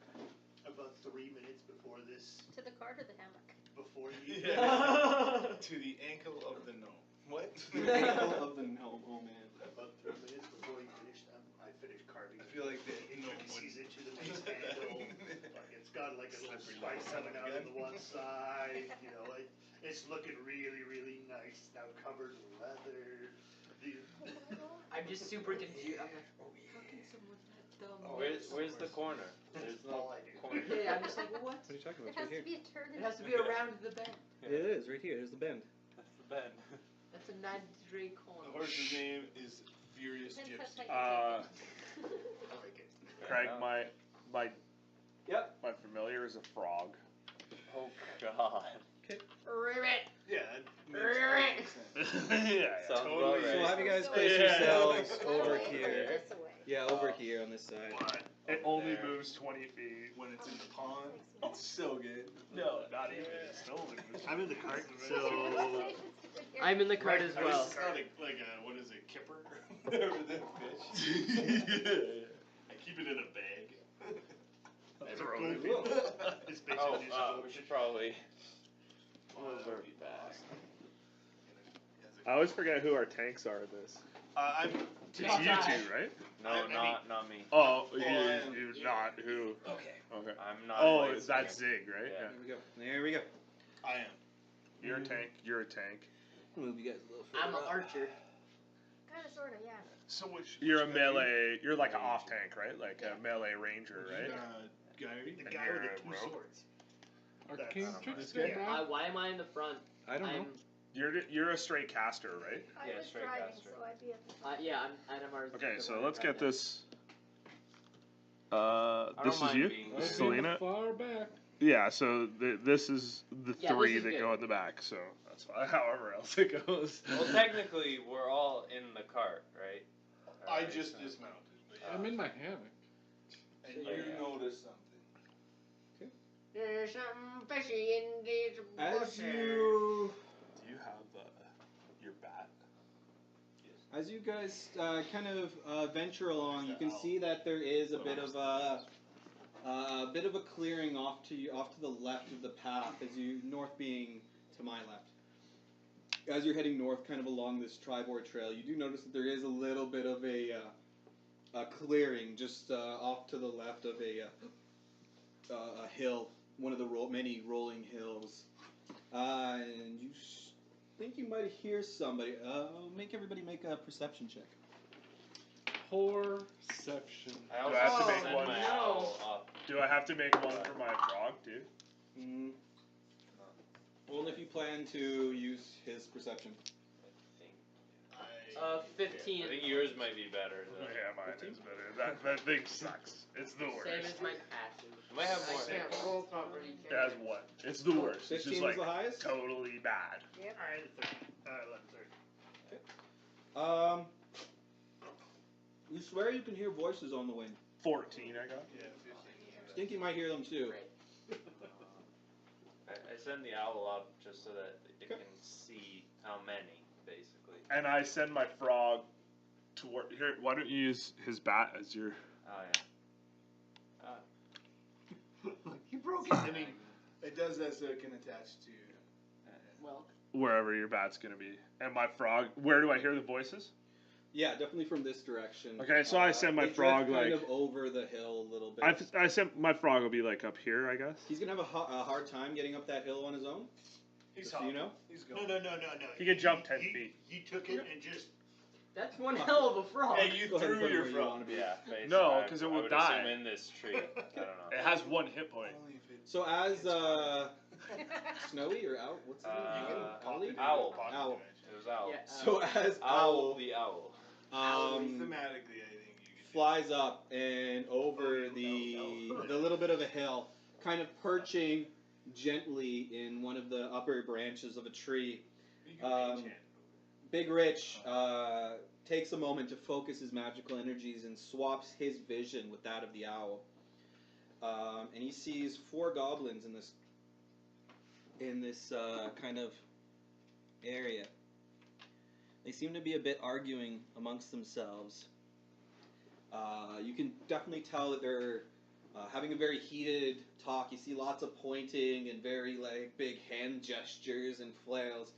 About 3 minutes before this, To the cart or the hammock? before you. To the ankle of the gnome. What? The ankle of the gnome. Oh man. About 3 minutes before you finish them, I finished carving. I feel like the gnome intricacies wouldn't. into the mace handle. Like it's got like a little Slippery spice little coming son of out a on the one side. You know, It's looking really, really nice now, covered in leather. I'm just super confused. I'm like, how can someone that dumb? Where's the corner? There's no corner. Yeah, I'm just like, what? What are you talking There about? has It's to right be a turn. It has to be around the bend. here. It is right here. There's the bend. That's the bend. That's a 90-degree The corner. horse's name is Furious Depends Gypsy. how tight you I like it. Craig, my Yep. my familiar is a frog. Oh God. Ribbit. Yeah, that makes perfect sense. Yeah. Sounds totally. about So right. have you guys So place Yeah. yourselves take. over That way, here. this away. Yeah, over here on this side. But It only There. moves 20 feet. when it's in the pond, it's so good. No, not even. It still only moves. I'm in the cart, Your so station's right here. I'm in the cart as I mean, well. it's not like a, what is it, kipper? Whatever the fish. I keep it in a bag. That's a right. goldfish. It's basically Oh, just a we should probably move her Be back. I always forget who our tanks are in this. I'm. It's you two, right? No, I mean- not me. Oh, I am. you not who? Okay. Okay. I'm not. Oh, like that's Zig. Zig, right? Yeah. There we go. There we go. I am. You're a tank. You're a tank. Move you guys a little I'm further an up. archer. Kinda, sorta, yeah. So which? You're a which guy are you? melee. You're like an off tank, right? Like a melee ranger, right? Gary? the And guy you're with a the two rogue? swords. Arcane That's- trickster, yeah. Brian? Why am I in the front? I don't know. You're a straight caster, right? I Yeah, was straight driving, caster. so I'd be at the Yeah, I'm already. Okay, the so one let's right get now. this. I This don't is mind you, being I'll be in the Selena. far back. Yeah, so this is the Yeah, this three is that good. go in the back. So that's fine. However else it goes. Well, technically, we're all in the cart, right? I Alright, just so- dismounted. But yeah. I'm in my hammock. And Oh, you yeah. noticed something. There's something fishy in these As bushes. you Do you have your bat? As you guys kind of venture along, you can Ow. see that there is a bit of a clearing off to the left of the path, as you north being to my left. As you're heading north, kind of along this Tribord Trail, you do notice that there is a little bit of a clearing just off to the left of a hill, one of the many rolling hills, and you think you might hear somebody. Make everybody make a perception check. Perception. I also Do I have to Oh, make send one? my no. owl up. Do I have to make one for my frog too? Mm. Only if you plan to use his perception. I think. 15. I think yours might be better. Though. Yeah, mine is better. That thing sucks. It's the Same worst. as my passive. It might have more I can't hits. roll properly. It has what? It's the worst. It's 15 just was like the highest. totally bad. Alright, the 30. 11:30. You swear you can hear voices on the wind. 14, I got. Yeah, 15. Stinky might hear them too. Great. I send the owl up just so that it Okay. can see how many, basically. And I send my frog toward here. Why don't you use his bat as your? Oh yeah. You broke it. I mean, it does that so it can attach to. Well, Wherever your bat's gonna be. And my frog. Where do I hear the voices? Yeah, definitely from this direction. Okay, so I send my they drift frog, kind like- of over the hill a little bit. I sent my frog will be like up here, I guess. He's gonna have a hard time getting up that hill on his own. He's Just so you know. He's No, going. no. He can jump 10 feet. He took it and just. that's one hell of a frog. Hey, you Go ahead and threw put him your where you frog. wanna be. Yeah. Basically, No, 'cause it I will would die. assume in this tree. I don't know. It has one hit point. Only if it- So as Snowy or Owl, what's his name? Owlie? Owl. Owl. It was owl. Yeah, So as Owl the owl. Thematically, I think you could. flies up and over the little bit of a hill, kind of perching gently in one of the upper branches of a tree. You can enchant. Big Rich takes a moment to focus his magical energies and swaps his vision with that of the owl. And he sees 4 goblins in this kind of area. They seem to be a bit arguing amongst themselves. You can definitely tell that they're having a very heated talk. You see lots of pointing and very big hand gestures and flails.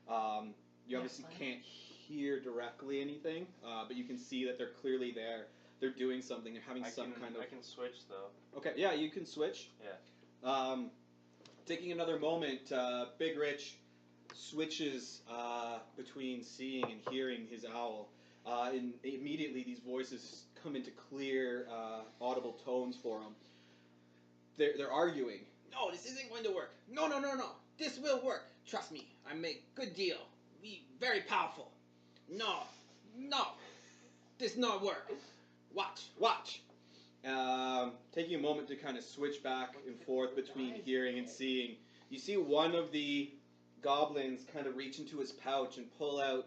You obviously can't hear directly anything, but you can see that they're clearly there. They're doing something. They're having I some can, kind of. I can switch though. Okay, yeah, you can switch. Yeah. Taking another moment, Big Rich switches between seeing and hearing his owl. And immediately these voices come into clear, audible tones for him. They're arguing. No, this isn't going to work. No. This will work. Trust me. I make good deal. We very powerful. No. This not work. Watch. Taking a moment to kind of switch back and forth between hearing and seeing, you see one of the goblins kind of reach into his pouch and pull out.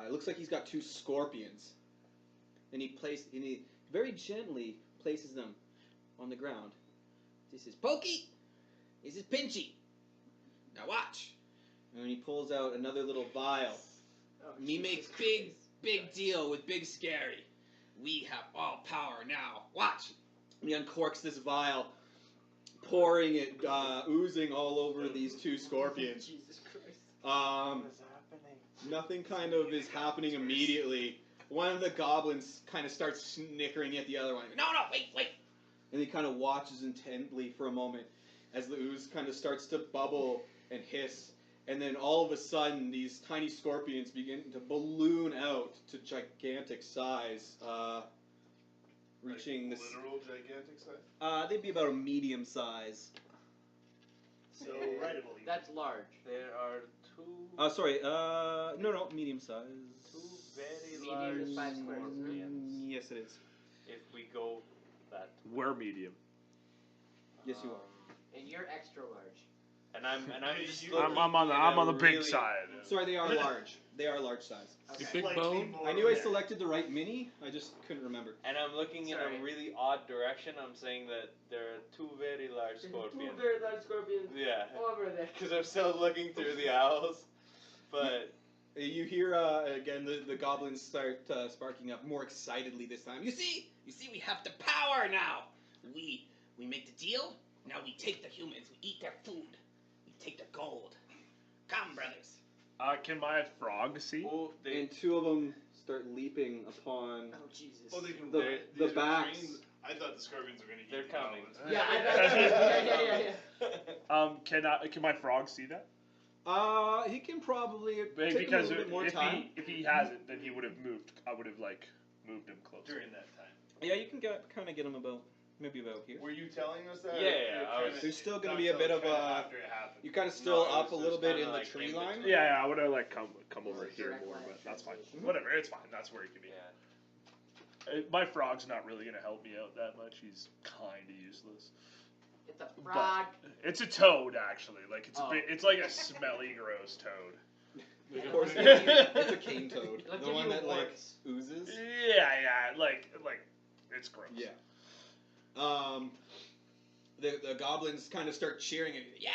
It looks like he's got 2 scorpions, and he very gently places them on the ground. This is Pokey. This is Pinchy. Now watch. And he pulls out another little vial. Me makes big deal with Big Scary. We have all power now. Watch. He uncorks this vial, pouring it, oozing all over these 2 scorpions. Jesus Christ. What is happening? Nothing kind of is happening immediately. One of the goblins kind of starts snickering at the other one. No, wait. And he kind of watches intently for a moment as the ooze kind of starts to bubble and hiss. And then all of a sudden, these tiny scorpions begin to balloon out to gigantic size, reaching this. Literal gigantic size? They'd be about a medium size. So, right, I believe. That's large. There are 2. Sorry, no, medium size. 2 very Medium large is 5 squares, isn't it? scorpions. Yes, it is. If we go that. We're medium. Yes, you are. And you're extra large. And I'm just I'm looking on in the a big really- side. Sorry, they are large. They are large size. You Slightly big bone? more I knew I than- selected the right mini. I just couldn't remember. And I'm looking in Sorry. a really odd direction. I'm saying that there are 2 very large 2 scorpions. very large scorpions Yeah. over there. Because I'm still looking through the owls. But You hear again the goblins start sparking up more excitedly this time. You see, we have the power now. We make the deal. Now we take the humans. We eat their food. We take the gold. Come, brothers. Can my frog see? oh, they And 2 of them start leaping upon. Oh Jesus. Oh, they can. The these are backs. trained- I thought the scorpions were going to eat They're the coming. goblins. Yeah, I yeah. Can my frog see that? He can probably take Because a little bit more if time. he hasn't, then he would have moved. I would have moved him closer. During that time. Yeah, you can kind of get him about here. Were you telling us that? Yeah, or yeah, you're I was- kinda- There's still gonna not be a bit till of kinda a- after it happened. You kind of still No, it up was a little just bit kinda in the like tree in line. between. Yeah, I would have come over Like here direct more, line but that's fine. translation. Whatever, it's fine. That's where he can be. Yeah. My frog's not really gonna help me out that much. He's kind of useless. It's a frog. It's a toad, actually. Like it's Oh. a bit. It's like a smelly, gross toad. Of course, Yeah. it's a cane toad. It'll The give one you that like warts. oozes. Yeah, like it's gross. Yeah. The goblins kind of start cheering and Yeah.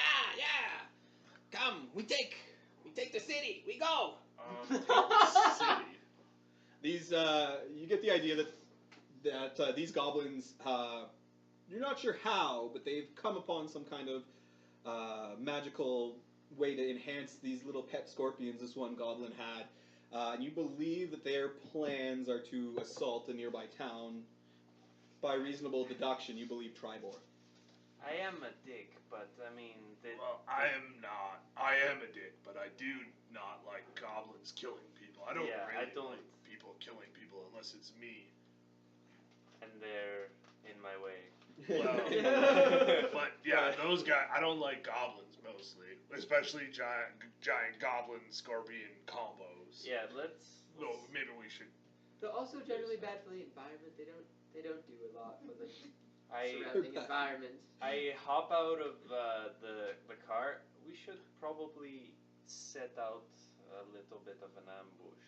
Come, we take the city. We go. City. these you get the idea that these goblins you're not sure how, but they've come upon some kind of magical way to enhance these little pet scorpions this one goblin had. And you believe that their plans are to assault a nearby town. By reasonable deduction, you believe Tribor. I am a dick, but I mean, Well, I am not. I am a dick, but I do not like goblins killing people. I don't Yeah, I really don't- like people killing people unless it's me. and they're in my way. Well, but yeah, those guys. I don't like goblins mostly, especially giant goblin scorpion combos. Yeah, let's. No, maybe we should. They're also generally bad for the environment. They don't do a lot for the I surrounding environment. I hop out of the car. We should probably set out a little bit of an ambush.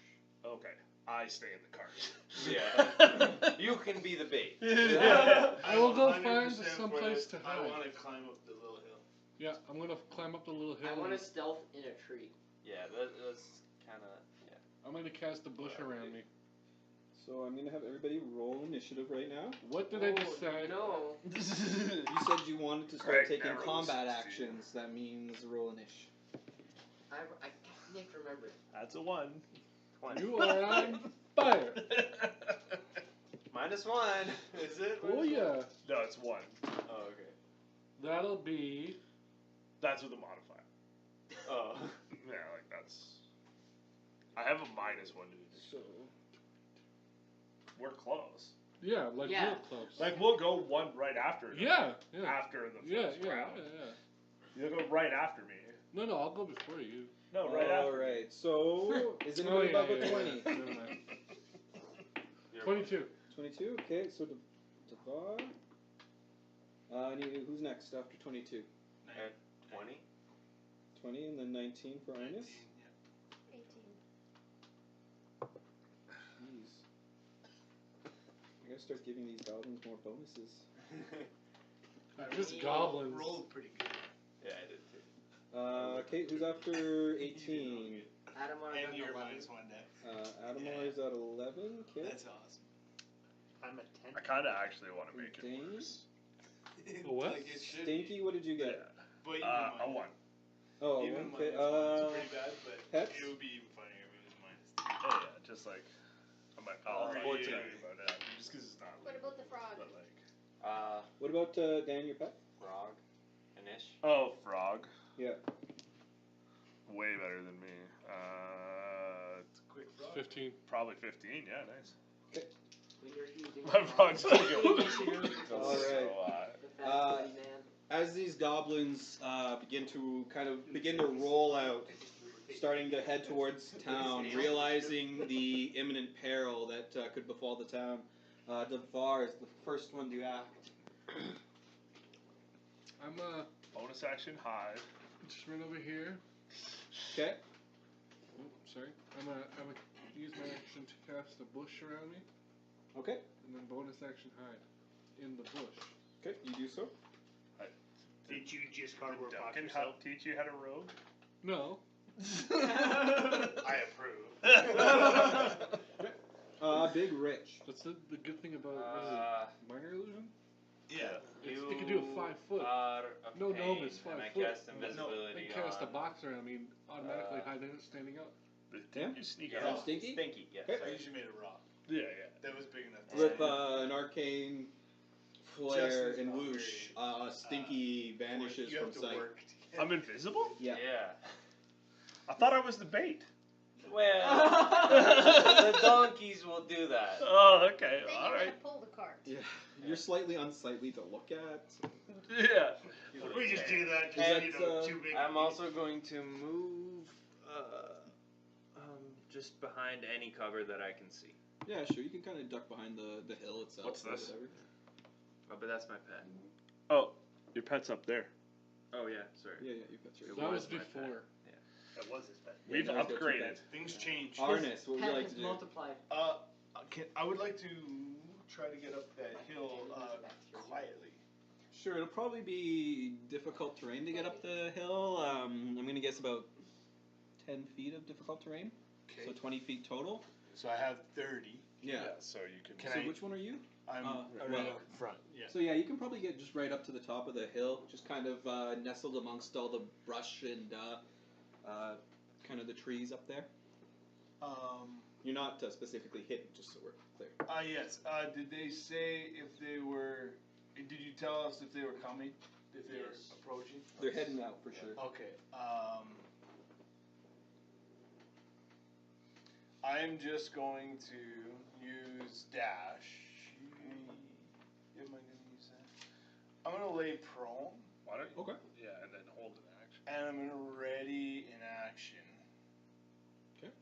Okay, I stay in the car. Yeah, you can be the bait. I will go I'm find 100% someplace for to it. I hide. want to climb up the little hill. Yeah, I'm gonna climb up the little hill. I want and to stealth in a tree. Yeah, that's kind of yeah. I'm gonna cast a bush around me. So I'm gonna have everybody roll initiative right now. What did I decide? No. You said you wanted to start Greg taking never combat listens to you. actions. That means roll an ish. I can't remember. That's a 1. 20. You are on fire. -1. Is it? Oh yeah. No, it's 1. Oh okay. That'll be That's with a modifier. Oh. Yeah, like that's. I have a -1 to it. So We're close. Yeah, like Yeah. real close. Like we'll go one right after. them. Yeah, yeah. After the Yeah, first yeah, round. yeah. You'll go right after me. No, no, I'll go before you. No, right all after. right. So is Oh, anybody yeah, above a yeah, 20? yeah. Never mind. 22. 22. Okay, so Devar. Who's next after 22? 20? 20 and then 19 for Arnis. 18. Jeez. I gotta start giving these goblins more bonuses. Just goblins. Rolled pretty good. Yeah, I did too. Kate, who's after 18? Adamar And got you're 11. -1 deck. Adamar is at 11. Okay. That's awesome. I'm at 10. I kind of actually want to make it Dane? worse. A what? Like it should Stinky, what did you get? But A 1. Oh, Even okay. -1 is pretty bad, but Pets? it would be even funnier if it was Yeah, yeah, just like I'm like, oh, Yeah. unfortunately about that, just because it's not. What legal, about the frog? But like, What about Dan, your pet? Frog. Anish. oh, frog, Yeah. way better than me. quick frog. 15. Probably 15. Yeah, nice. When you're using My frog's still going. Initiative, All right. So, the fat bloody man. As these goblins begin to roll out, starting to head towards town, realizing the imminent peril that could befall the town, Devar is the first one to act. I'm bonus action hide. just run over here. Okay. Oh, sorry. I'm use my action to cast a bush around me, Okay. and then bonus action hide in the bush. Okay. You do so. Did you just cardboard box Duncan yourself? help teach you how to rogue? No. I approve. Big Rich. That's the good thing about what is it, minor illusion. Yeah. It's, it can do a 5 foot. No gnome is 5 and I foot. cast invisibility I cast a on box around me, and automatically hide it standing up. Yeah. You sneak Yeah. out. Stinky? Stinky, yeah. Okay. I usually made it raw. Yeah, yeah. That was big enough. to With say. an arcane flare Justin's and not whoosh, very, Stinky vanishes you from have to sight. work to get I'm invisible? Yeah. Yeah. I thought I was the bait. Well, the donkeys will do that. Oh, okay. Then All you're right. gonna pull the cart. Yeah. You're slightly unsightly to look at. Yeah. We just do that And, because, you know, too big. I'm also going to move just behind any cover that I can see. Yeah, sure. You can kind of duck behind the hill itself. What's or this? whatever. Oh, but that's my pet. Oh, your pet's up there. Oh yeah, sorry. Yeah, you pets right. It That was was my before. pet. That was his pet. We've now he's got two upgraded. pets. Things change. Arnis, what would you Pet like is to do? multiplied. I would like to try to get up that hill quietly. Sure, it'll probably be difficult terrain to get up the hill. I'm gonna guess about 10 feet of difficult terrain, Okay. so 20 feet total. So I have 30. Yeah. So you can. Can So I- which one are you? I'm right right up up front. Yeah. So yeah, you can probably get just right up to the top of the hill, just kind of nestled amongst all the brush and kind of the trees up there. You're not specifically hidden, just so we're clear. Yes. Did they say if they were? Did you tell us if they were coming? If they Yes. were approaching? They're heading out for sure. Okay. I'm just going to use dash. Am I gonna use that? I'm gonna lay prone, Why don't you? Okay. Yeah, and then hold an action. and I'm gonna ready in action. Okay.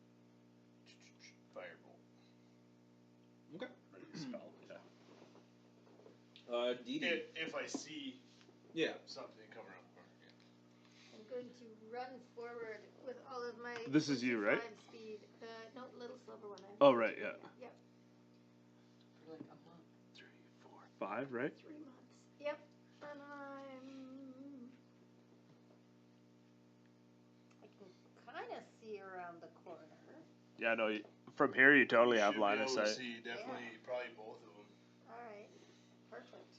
Firebolt. Okay. Ready to spell. Yeah. Dee Dee. If I see Yeah. something coming up. I'm going to run forward with all of my. This is you, right? 5 speed. No, little silver one. Oh right, yeah. Yep. For like a month. 3, 4, 5, right? 3 months. Yep. And I can kind of see around the corner. Yeah, no. From here, you totally have Should line be of able to sight. see definitely probably both of them. All right. Perfect.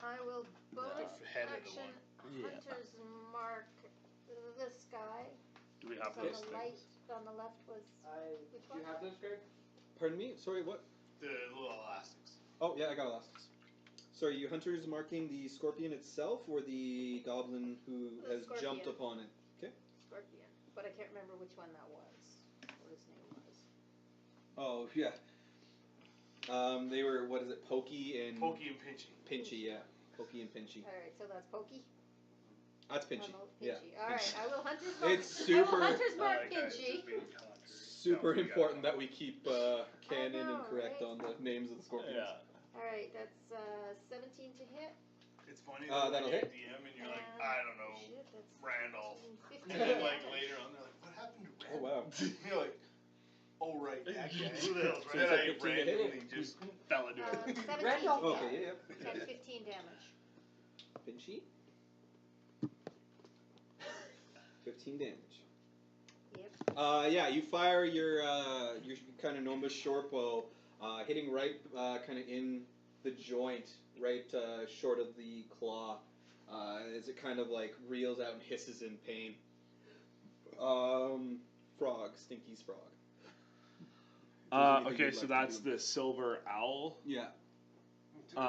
I will bonus head of the action Yeah. hunter's mark this guy. Do we have On those the things? light, on the left was which Do you one? have those, Greg? Pardon me? Sorry, what? The little elastics. Oh, yeah, I got elastics. Sorry, you hunters marking the scorpion itself or the goblin who The has jumped scorpion. upon it? Okay. Scorpion. Oh yeah. They were, what is it, Pokey and Pokey and Pinchy. Pinchy, yeah. Pokey and Pinchy. Alright, so that's Pokey. That's Pinchy. Yeah. Alright, I will Hunter's Mark. It's super- I will Hunter's Mark That guy's Pinchy. just being contrary. Super No, we important got that we keep canon and correct on the names of the scorpions. Yeah. Alright, that's 17 to hit. It's funny That'll when hit. you're DM and you're like, And- I don't know, Shit, that's Randolph. 15 And then like damage. later on they're like, what happened to Oh Randolph? wow. You're like, oh right, that guy. Who the hell's Then I Randolph? 15 to hit? randomly just Fell into it. 17 Randolph. to Okay, hit. yeah, That's 15 damage. Pinchy. 15 damage. Yep. Yeah, you fire your kind of Nomba short bow, hitting right kind of in the joint, right short of the claw, as it kind of like reels out and hisses in pain. Frog, Stinky's frog. Anything Okay, you'd so like to that's do? the silver owl. Yeah.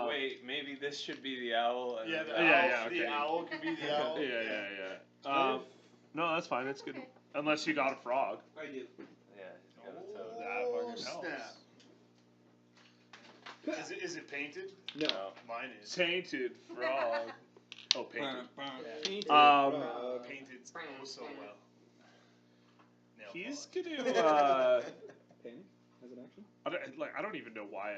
Wait, maybe this should be the owl. And yeah, the the owl, yeah, the okay. owl could be the owl. Yeah. No, that's fine. It's good. Okay. Unless you got a frog. I do. Yeah, he's got a Oh, toad. That fucking helps. Is it painted? No. Mine is. Tainted frog. Oh, painted. Painted Um, frog. Painted oh so well. Nail He's polish. gonna. Painting as an action. I don't even know why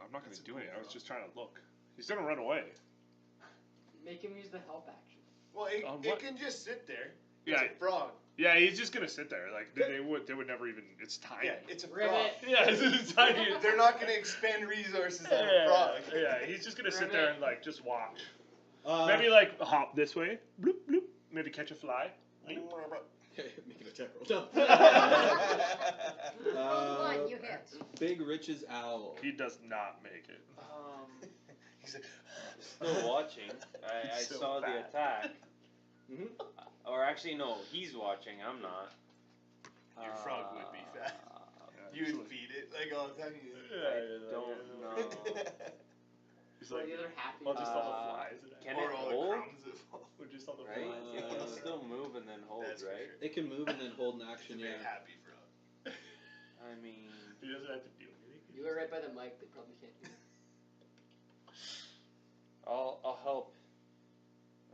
I'm not gonna do it. I was just trying to look. He's gonna run away. Make him use the help action. Well, it, On it what? can just sit there. Yeah. It's a frog. Yeah, he's just gonna sit there. Like they would never even. It's tiny. Yeah, it's a frog. Ribbit. Yeah, it's tiny. They're not going to expend resources on a Yeah, frog. yeah, he's just gonna sit there and like just watch. Uh, Maybe like hop this way, bloop bloop. Maybe catch a fly. make an attack roll. Roll one, you hit. Big Rich's owl. He does not make it. He's like, Still watching. I So saw the fat. attack. Mhm. Or actually, no, he's watching. I'm not. Your frog would be fat. You would feed it like all the time. I don't know. He's Or like, the other half well, of just you. all the flies. Can or it all hold? the crumbs that fall. Or just all the Right? flies. It can still move and then hold, That's for right? sure. It can move and then hold an It's a action, very yeah. happy frog. I mean, He doesn't have to do anything. You were right by the mic. They probably can't hear. I'll help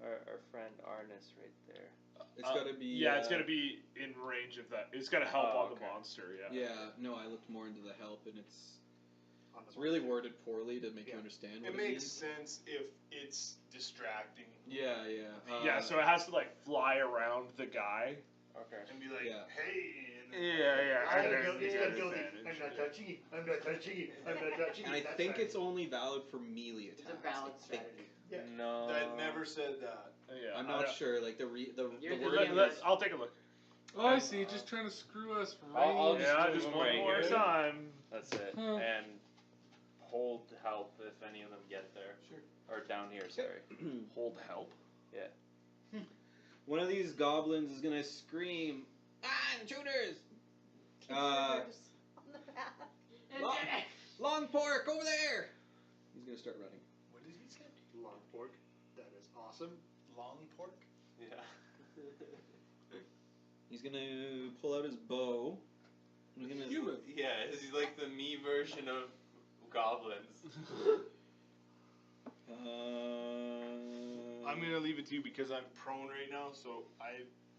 our friend Arnis right there. It's gotta be. Yeah, it's gotta be in range of that. It's gotta help Oh, on the okay. monster. Yeah. Yeah, no, I looked more into the help, and it's On the it's really monster. worded poorly to make you Yeah. understand It what makes means. sense if it's distracting Yeah, yeah. Yeah. So it has to like fly around the guy. Okay. and be like, Yeah. hey. And Yeah. I'm and not then guilty. you I'm get not guilty. advantage. I'm not touching you. I'm not touching you. I'm not touching you. and I That's think fine. it's only valid for melee It's attacks. a valid I think. strategy. Yeah. No. That never said that. Yeah. I'm I not don't- sure. Like the You're the wording DM. is- I'll take a look. Oh, I see. Just trying to screw us right. I'll just Yeah, do just them one right more here. time. That's it. Huh. And hold help if any of them get there. Sure. Or down here, sorry. Hold help. One of these goblins is gonna scream, "Ah, intruders! Intruders on the path. Long, long pork over there!" He's gonna start running. What did he say? Long pork. That is awesome. Long pork? Yeah. He's gonna pull out his bow. He's gonna. Human. Yeah, he's like the me version of goblins. I'm gonna leave it to you because I'm prone right now, so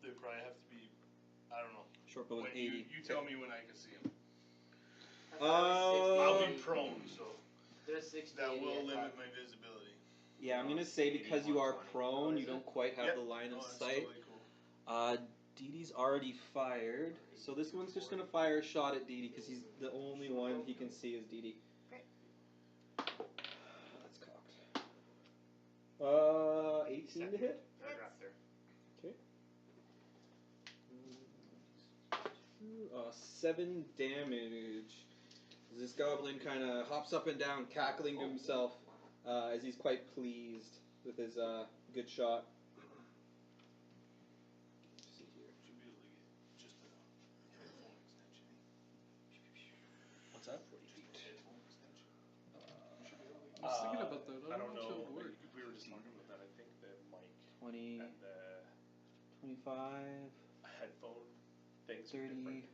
they probably have to be, I don't know. Short bow is When 80. you tell me when I can see him. Uh, I'll be prone, so There's 60. that will 80, limit my visibility. Yeah, I'm gonna say because you are 81, prone, you 20. don't quite have Yep. the line of Oh, that's sight. totally cool. Dee Dee's already fired, so this one's just gonna fire a shot at Dee Dee because he's the only one he can see is Dee Dee. Great. That's cocked. 18 to hit. Right up there. 7 damage. This goblin kind of hops up and down, cackling to himself as he's quite pleased with his good shot. Let's see here. Should be able to get just a headphone extension. What's that? 40 feet. Headphone extension. I was thinking about that. I don't if know. it would work. We were just talking about that. I think the mic 20, and the 25, headphone things are 30. different.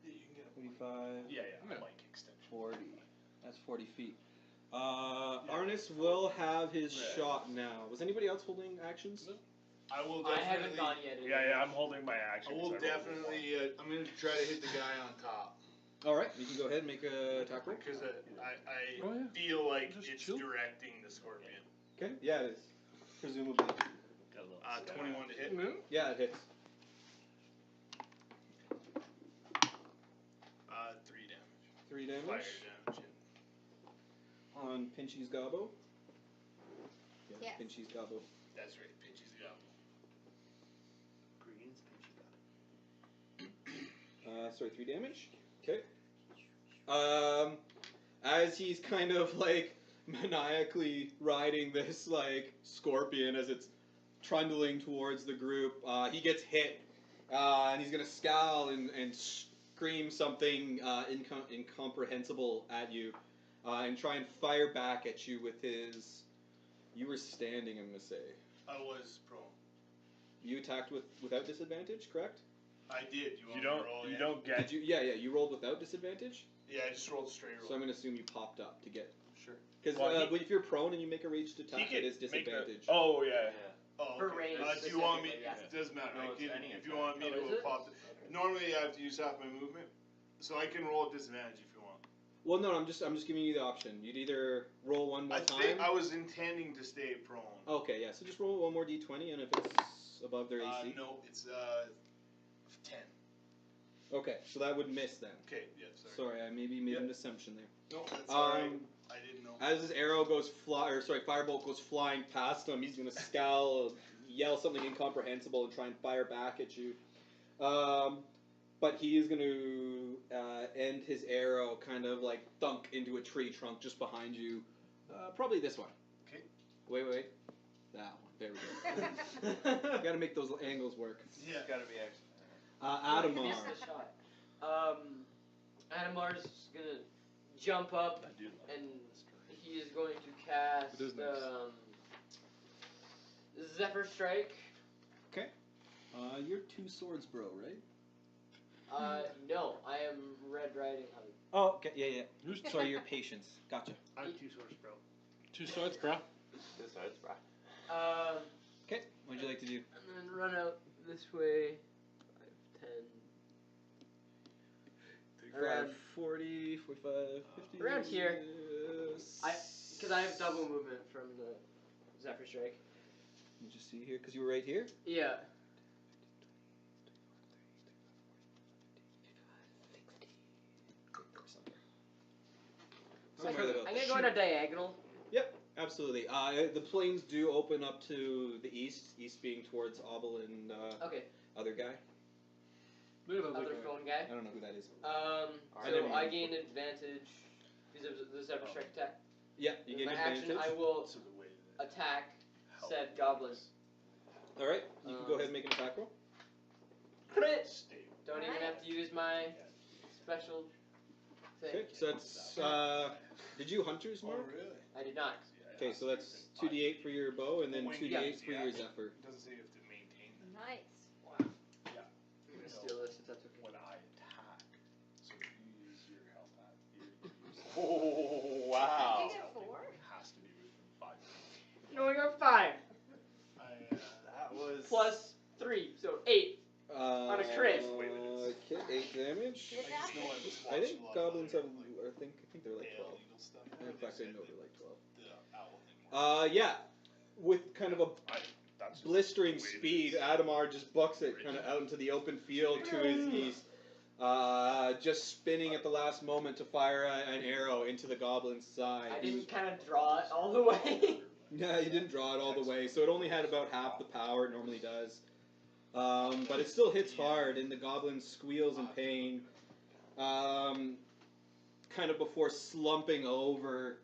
Yeah, you can get a 45, Yeah, Yeah. mic extension. 40. That's 40 feet. Arnis will have his shot now. Was anybody else holding actions? I will I definitely. haven't gone yet. Yeah, I'm holding my I action. will 'cause I rolled a definitely. I'm gonna try to hit the guy on top Alright, you can go ahead and make a attack roll. because I Oh, yeah. feel like Just it's chill. directing the scorpion. Okay, yeah, it is. Presumably. one. Got a little sky. 21 to hit. No? Yeah, it hits. 3 damage. 3 damage. Fire damage. On Pinchy's Gobbo. Yeah, Yes. Pinchy's Gobbo. That's right. Pinchy's gobble. Greens, pinchy Sorry, 3 damage. Okay. As he's kind of like maniacally riding this like scorpion as it's trundling towards the group, he gets hit, and he's gonna scowl and scream something incomprehensible at you, and try and fire back at you with his. You were standing, I'm gonna say. I was prone. You attacked without disadvantage, correct? I did. You want me to don't. roll You again? don't get. Did you? Yeah, you rolled without disadvantage. Yeah, I just rolled straight roll. So I'm gonna assume you popped up to get. Sure. Because Well, if you're prone and you make a ranged attack, He it could is make a- disadvantage. Oh yeah. Oh, For okay. range Do you want me? specifically, yeah. It doesn't matter. No, I it's can, any if you attack. want me Oh, is to it? pop. Normally, I have to use half my movement, so I can roll at disadvantage if you want. Well, no, I'm just giving you the option. You'd either roll one more I time. think I was intending to stay prone. Okay, yeah. So just roll one more d20, and if it's above their AC. No, it's 10. Okay, so that would miss then. Okay, yeah, sorry. Sorry, I maybe made Yep. an assumption there. No, that's alright. I didn't know. As his arrow goes firebolt goes flying past him, he's gonna scowl, yell something incomprehensible, and try and fire back at you. But he is gonna end his arrow kind of like thunk into a tree trunk just behind you. Probably this one. Okay. Wait. That one. There we go. Gotta make those angles work. Yeah. It's gotta be extra. Adamar. Missed the shot. Adamar's gonna jump up I do love and this terrain. he is going to cast It is nice. Zephyr Strike. Okay. You're 2 swords, bro, right? No, I am Red Riding Hood. Oh, okay. Yeah. Sorry, your patience. Gotcha. I'm 2 swords, bro. 2 swords, bro. This hurts, bro. Okay. What'd you like to do? And then run out this way. 5, 10. Around 40, 45, 50. Around here. Because I have double movement from the Zephyr Strike. Let me just see here, because you were right here. Yeah. So I'm Somewhere gonna go in a diagonal. Yep, absolutely. The plains do open up to the east being towards Obel and Okay, other guy. other phone guy. I don't know who that is. I So didn't I mean- gain advantage because of the Zephyr Strike attack. Yeah, you With gain my action, advantage. I will So the way that attack help said goblin. All right, you can go ahead and make an attack roll. Crit! stable. Don't even have to use my special thing. Okay, so that's. Did you hunters Oh, mark? really? I did not. Okay, so that's 2d8 for your bow, and then Wait, 2d8 for yeah. your zephyr. It doesn't say you have to maintain them. Nice. I'm gonna steal this if that's okay. When I attack, so if you use your health at you use Oh wow. You get 4? it has to be within 5 feet. No, I got 5 That was plus 3, so 8. On a crit. Okay, 8 damage. Did I just know I just I watched think a lot goblins of have. other, I think they're like pale 12. eagle stuff. In fact, I know they're like 12. The owl thing. Yeah, with kind of a That's just blistering the way it speed, is. Adamar just bucks it kind of out into the open field to his east, just spinning at the last moment to fire an arrow into the goblin's side. I didn't kind of draw it all the way. Yeah, you didn't draw it all the way, so it only had about half the power it normally does. But it still hits hard, and the goblin squeals in pain, kind of before slumping over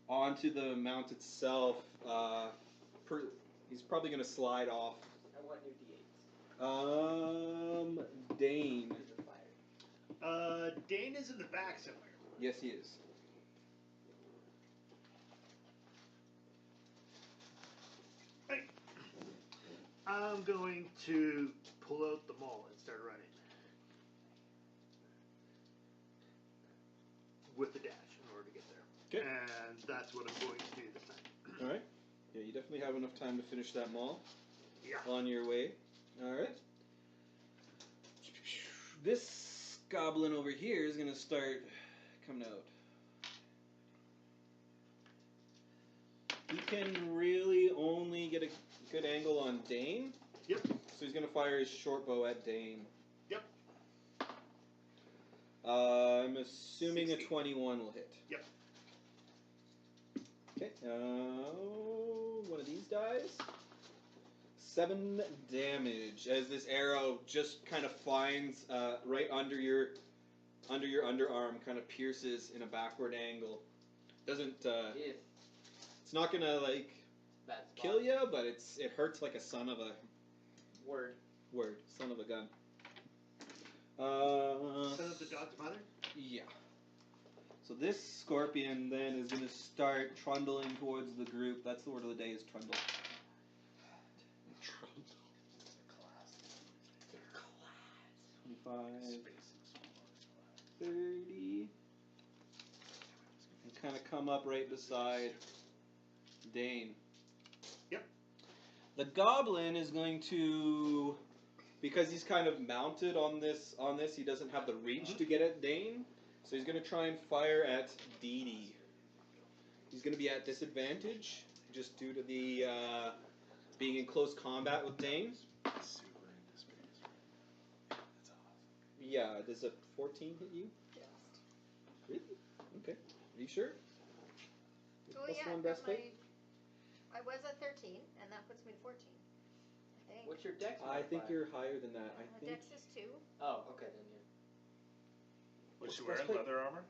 onto the mount itself. He's probably going to slide off. I want new D8s. Dane. Because of fire. Dane is in the back somewhere. Yes, he is. I'm going to pull out the maul and start running. with the dash in order to get there. 'Kay. And that's what I'm going to do this time. All right. Yeah, you definitely have enough time to finish that maul. Yeah. On your way. All right. This goblin over here is gonna start coming out. He can really only get a good angle on Dane. Yep. So he's gonna fire his short bow at Dane. Yep. I'm assuming 60. a 21 will hit. Yep. Okay. One of these dies. 7 damage as this arrow just kind of finds right under your underarm, kind of pierces in a backward angle. Doesn't. If It's not gonna like bad spot. kill you, but it hurts like a son of a Word. son of a gun. Son of the dog's mother? Yeah. So this scorpion then is gonna start trundling towards the group. That's the word of the day, is trundle. 25, 30, and kind of come up right beside Dane. Yep. The goblin is going to, because he's kind of mounted on this, he doesn't have the reach to get at Dane, so he's going to try and fire at Dee Dee. He's going to be at disadvantage, just due to the being in close combat with Dane. Yeah, does a 14 hit you? Just. Really? Okay. Are you sure? Oh Plus yeah, one because breastplate? I was at 13, and that puts me to 14. I think. What's your dex? I think modifier? you're higher than that. I think. Dex is 2. Oh, okay then. Yeah. What's she wearing? Leather armor?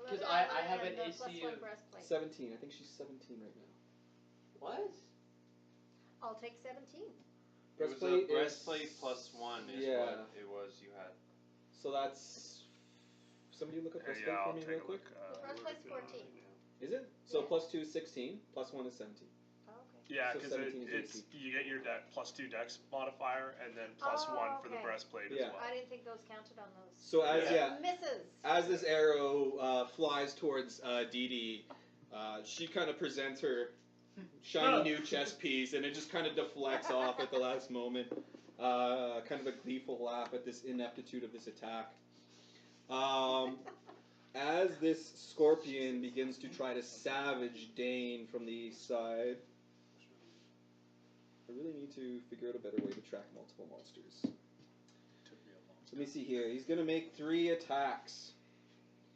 Because Leather I armor have and an the plus AC 1 of- breastplate. 17. I think she's 17 right now. What? I'll take 17. It was Breastplate a breastplate is- plus 1 is yeah. what it was you had. So that's. Somebody look up breastplate Yeah, for I'll me take real a quick. look. The breastplate's 14. Is it? So Yeah. plus 2 is 16, plus 1 is 17. Oh, okay. Yeah, So because 17 is it's AC. you get your plus 2 dex modifier and then plus Oh, 1 for the okay. breastplate Yeah. as well. I didn't think those counted on those. So as Misses. as this arrow flies towards Dee Dee, she kind of presents her shiny new chess piece, and it just kind of deflects off at the last moment. Kind of a gleeful laugh at this ineptitude of this attack. As this scorpion begins to try to savage Dane from the east side, I really need to figure out a better way to track multiple monsters. Let me see here. He's going to make 3 attacks.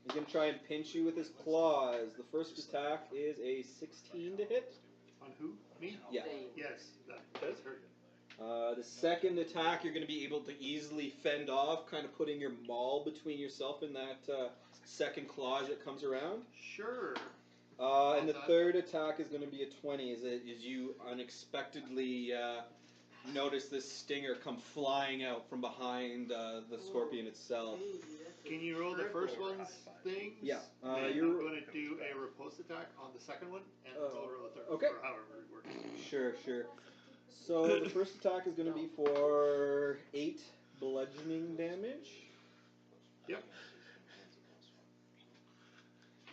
He's going to try and pinch you with his claws. The first attack is a 16 to hit. On who? Me? Yeah. Yes, that does hurt. The second attack you're going to be able to easily fend off, kind of putting your maul between yourself and that second claw that comes around. Sure. And the third attack is going to be a 20 as you unexpectedly notice this stinger come flying out from behind the scorpion itself. Can you roll the first one's things? Yeah. Then you're I'm going to do a riposte attack on the second one, and I'll roll the third. okay. Or however it works. Sure. So the first attack is going to be for 8 bludgeoning damage. Yep.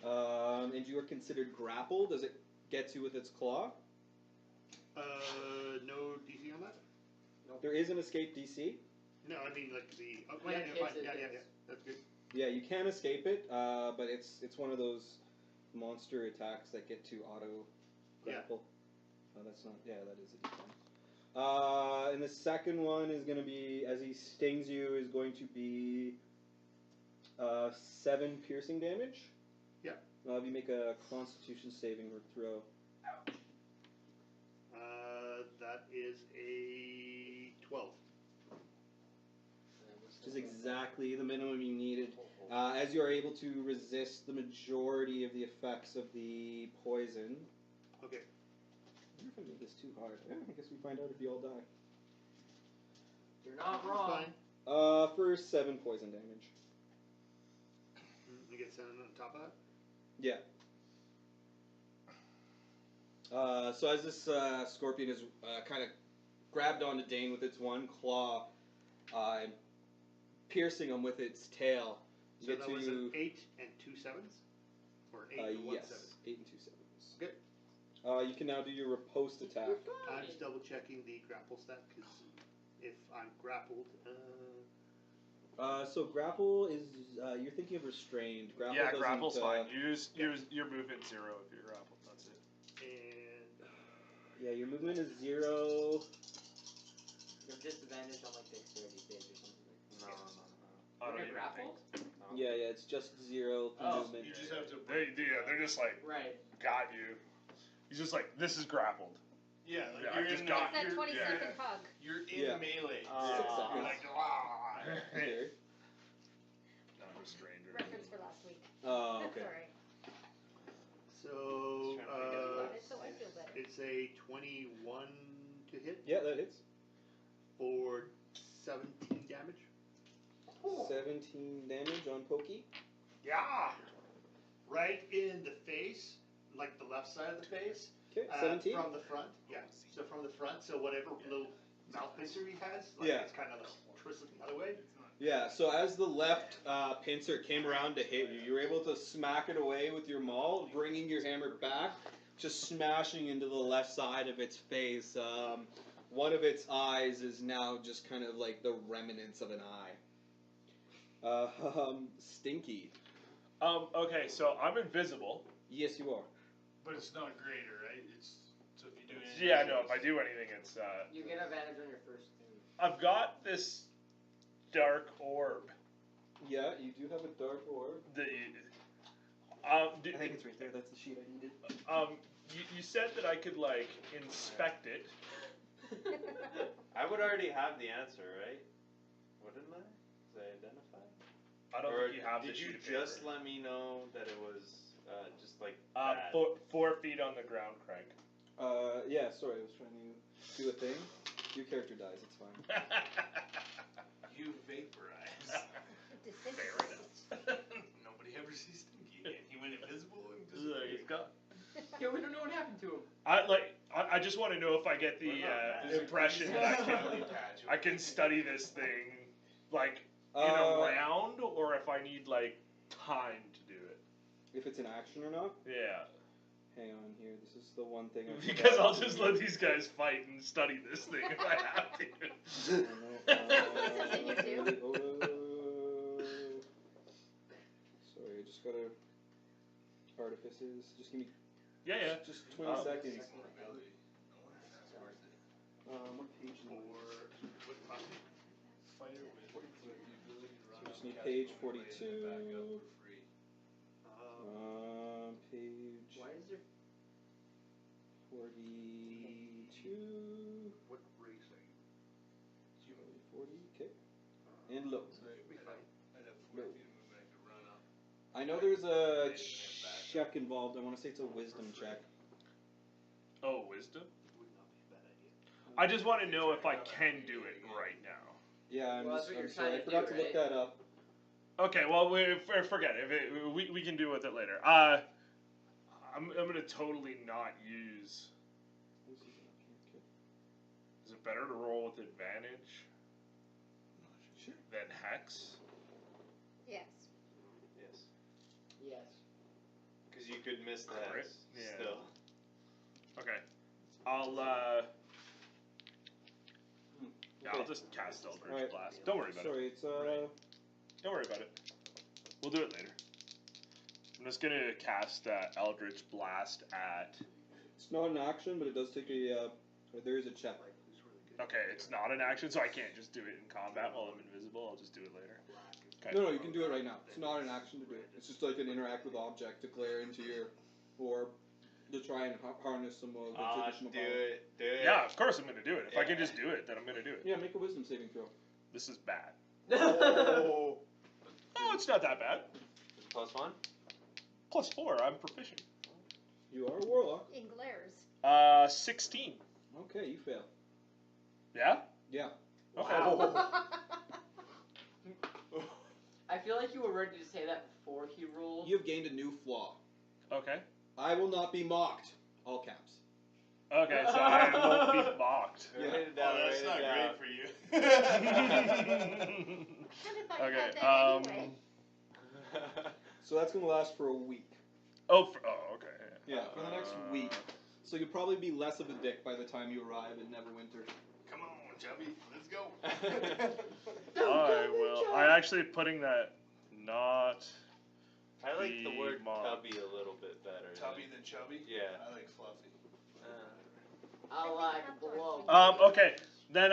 And you are considered grappled. Does it get you with its claw? No DC on that? There is an escape DC. No, I mean like the. Oh, When yeah, it yeah, hits fine. it, Yeah, yes. that's good. Yeah, you can escape it, but it's one of those monster attacks that get to auto grapple. Oh, that's not. Yeah, that is a D10. And the second one is going to be, as he stings you, is going to be 7 piercing damage. Yep. If you make a Constitution saving throw. That is a 12. Which is exactly the minimum you needed. As you are able to resist the majority of the effects of the poison. Okay. I wonder if I made this too hard. Yeah, I guess we find out if you all die. You're not That's wrong. fine. For 7 poison damage. You get 7 on top of that? Yeah. So as this scorpion is kind of grabbed onto Dane with its one claw, and piercing him with its tail, you So get that to was an 8 and 2 7s? Or 8 and 1 yes, 7. 8 and 2 sevens. Okay. You can now do your riposte attack. I'm just double checking the grapple stat because if I'm grappled, So grapple is you're thinking of restrained. Grapple Yeah, doesn't, grapple's fine. You just your movement 0 if you're grappled. That's it. and Yeah, your movement is 0. You have disadvantage on like dexterity saves or something like that. No. I When don't you're even grappled? No. Yeah, it's just 0 Oh. movement. You just have to. They're just like Right. got you. He's just like this is grappled. Yeah, like Yeah, I you're just in got- It's that you're, 20-second hug. you're in Yeah. melee. 6 Ah. seconds. You're like, ah. Okay. Not restrained or Reference for last week. Oh, okay. Sorry. so Got it, so I feel better. it's a 21 to hit Yeah, that hits. for 17 damage. 17 damage on Pokey. Yeah. Right in the face, like the left side of the face. Okay, 17. From the front, yeah. So from the front, so whatever little mouth pincer he has, like Yeah. it's kind of like twisted the other way. Yeah, so as the left pincer came around to hit you, you were able to smack it away with your maul, bringing your hammer back, just smashing into the left side of its face. One of its eyes is now just kind of like the remnants of an eye. Stinky. Okay, so I'm invisible. Yes, you are. But it's not greater, right? It's so if you do anything. Yeah, no. If I do anything, it's You get advantage on your first thing. I've got this dark orb. Yeah, you do have a dark orb. The I think it's right there. That's the sheet I needed. you said that I could like inspect it. I would already have the answer, right? Wouldn't I? Was I identified? I don't Or think you have did the you sheet of just paper. let me know that it was just like Uh, bad? 4 feet on the ground, Craig. Yeah, sorry, I was trying to do a thing. Your character dies, it's fine. You vaporize. Disintegrate. Nobody ever sees Stinky again. He went invisible and He's disappeared. gone. Yeah, we don't know what happened to him. I just want to know if I get the impression that I can study this thing like in a round, or if I need like time to do it. If it's an action or not? Yeah. Hang on here, this is the one thing I Because forgot. I'll just let these guys fight and study this thing if I have to. Something you do. Sorry, I just gotta artifices. Just give me Yeah. just 20 seconds. Ability. I wonder if that's worth it. What page Or what probably fighter with the ability to run just up, need cast page one blade, and then back 42. up for free. Page Why is there 42. What race are you? 40, okay. And low. So I'd have 4 feet of movement. I could run up. I know there's a check involved. I want to say it's a wisdom check. Oh, wisdom. Would not be a bad idea. I just want to know if I can do it right now. Yeah, Well, that's what I'm you're sorry. I trying to forgot do, to look right? that up. Okay, well, forget it. We can deal with it later. I'm gonna totally not use. Is it better to roll with advantage than hex? Yes. Yes. Yes. Because you could miss the Crit? hex Yeah. still. Okay, I'll yeah, I'll just cast Eldritch Alright. Blast. Don't worry about it. Sorry, it's Don't worry about it. We'll do it later. I'm just gonna cast Eldritch Blast at. it's not an action, but it does take a. There is a check. Okay, it's not an action, so I can't just do it in combat while I'm invisible. I'll just do it later. Okay. No, you can do it right now. It's not an action to do it. It's just like an interact with object to glare into your orb to try and harness some of its additional Do power. it. Do it. Yeah, of course I'm gonna do it. If I can Yeah. just do it, then I'm gonna do it. Yeah, make a wisdom saving throw. This is bad. Oh. Oh, it's not that bad. +1? +4. I'm proficient. You are a warlock. In glares. 16. Okay, you fail. Yeah. Yeah. Okay. I feel like you were ready to say that before he rolled. You've gained a new flaw. Okay. I will not be mocked. All caps. Okay, so I won't be mocked. Yeah. Write it down, Oh, that's write not it great down. for you. Kinda thought you Okay. had that anyway. So that's gonna last for a week. Oh, okay. Yeah, for the next week. So you'll probably be less of a dick by the time you arrive in Neverwinter. Come on, Chubby, let's go. I will. I actually putting that not. I like the word Mom. tubby a little bit better. Tubby than chubby? Yeah. I like fluffy. I like below. Okay. Then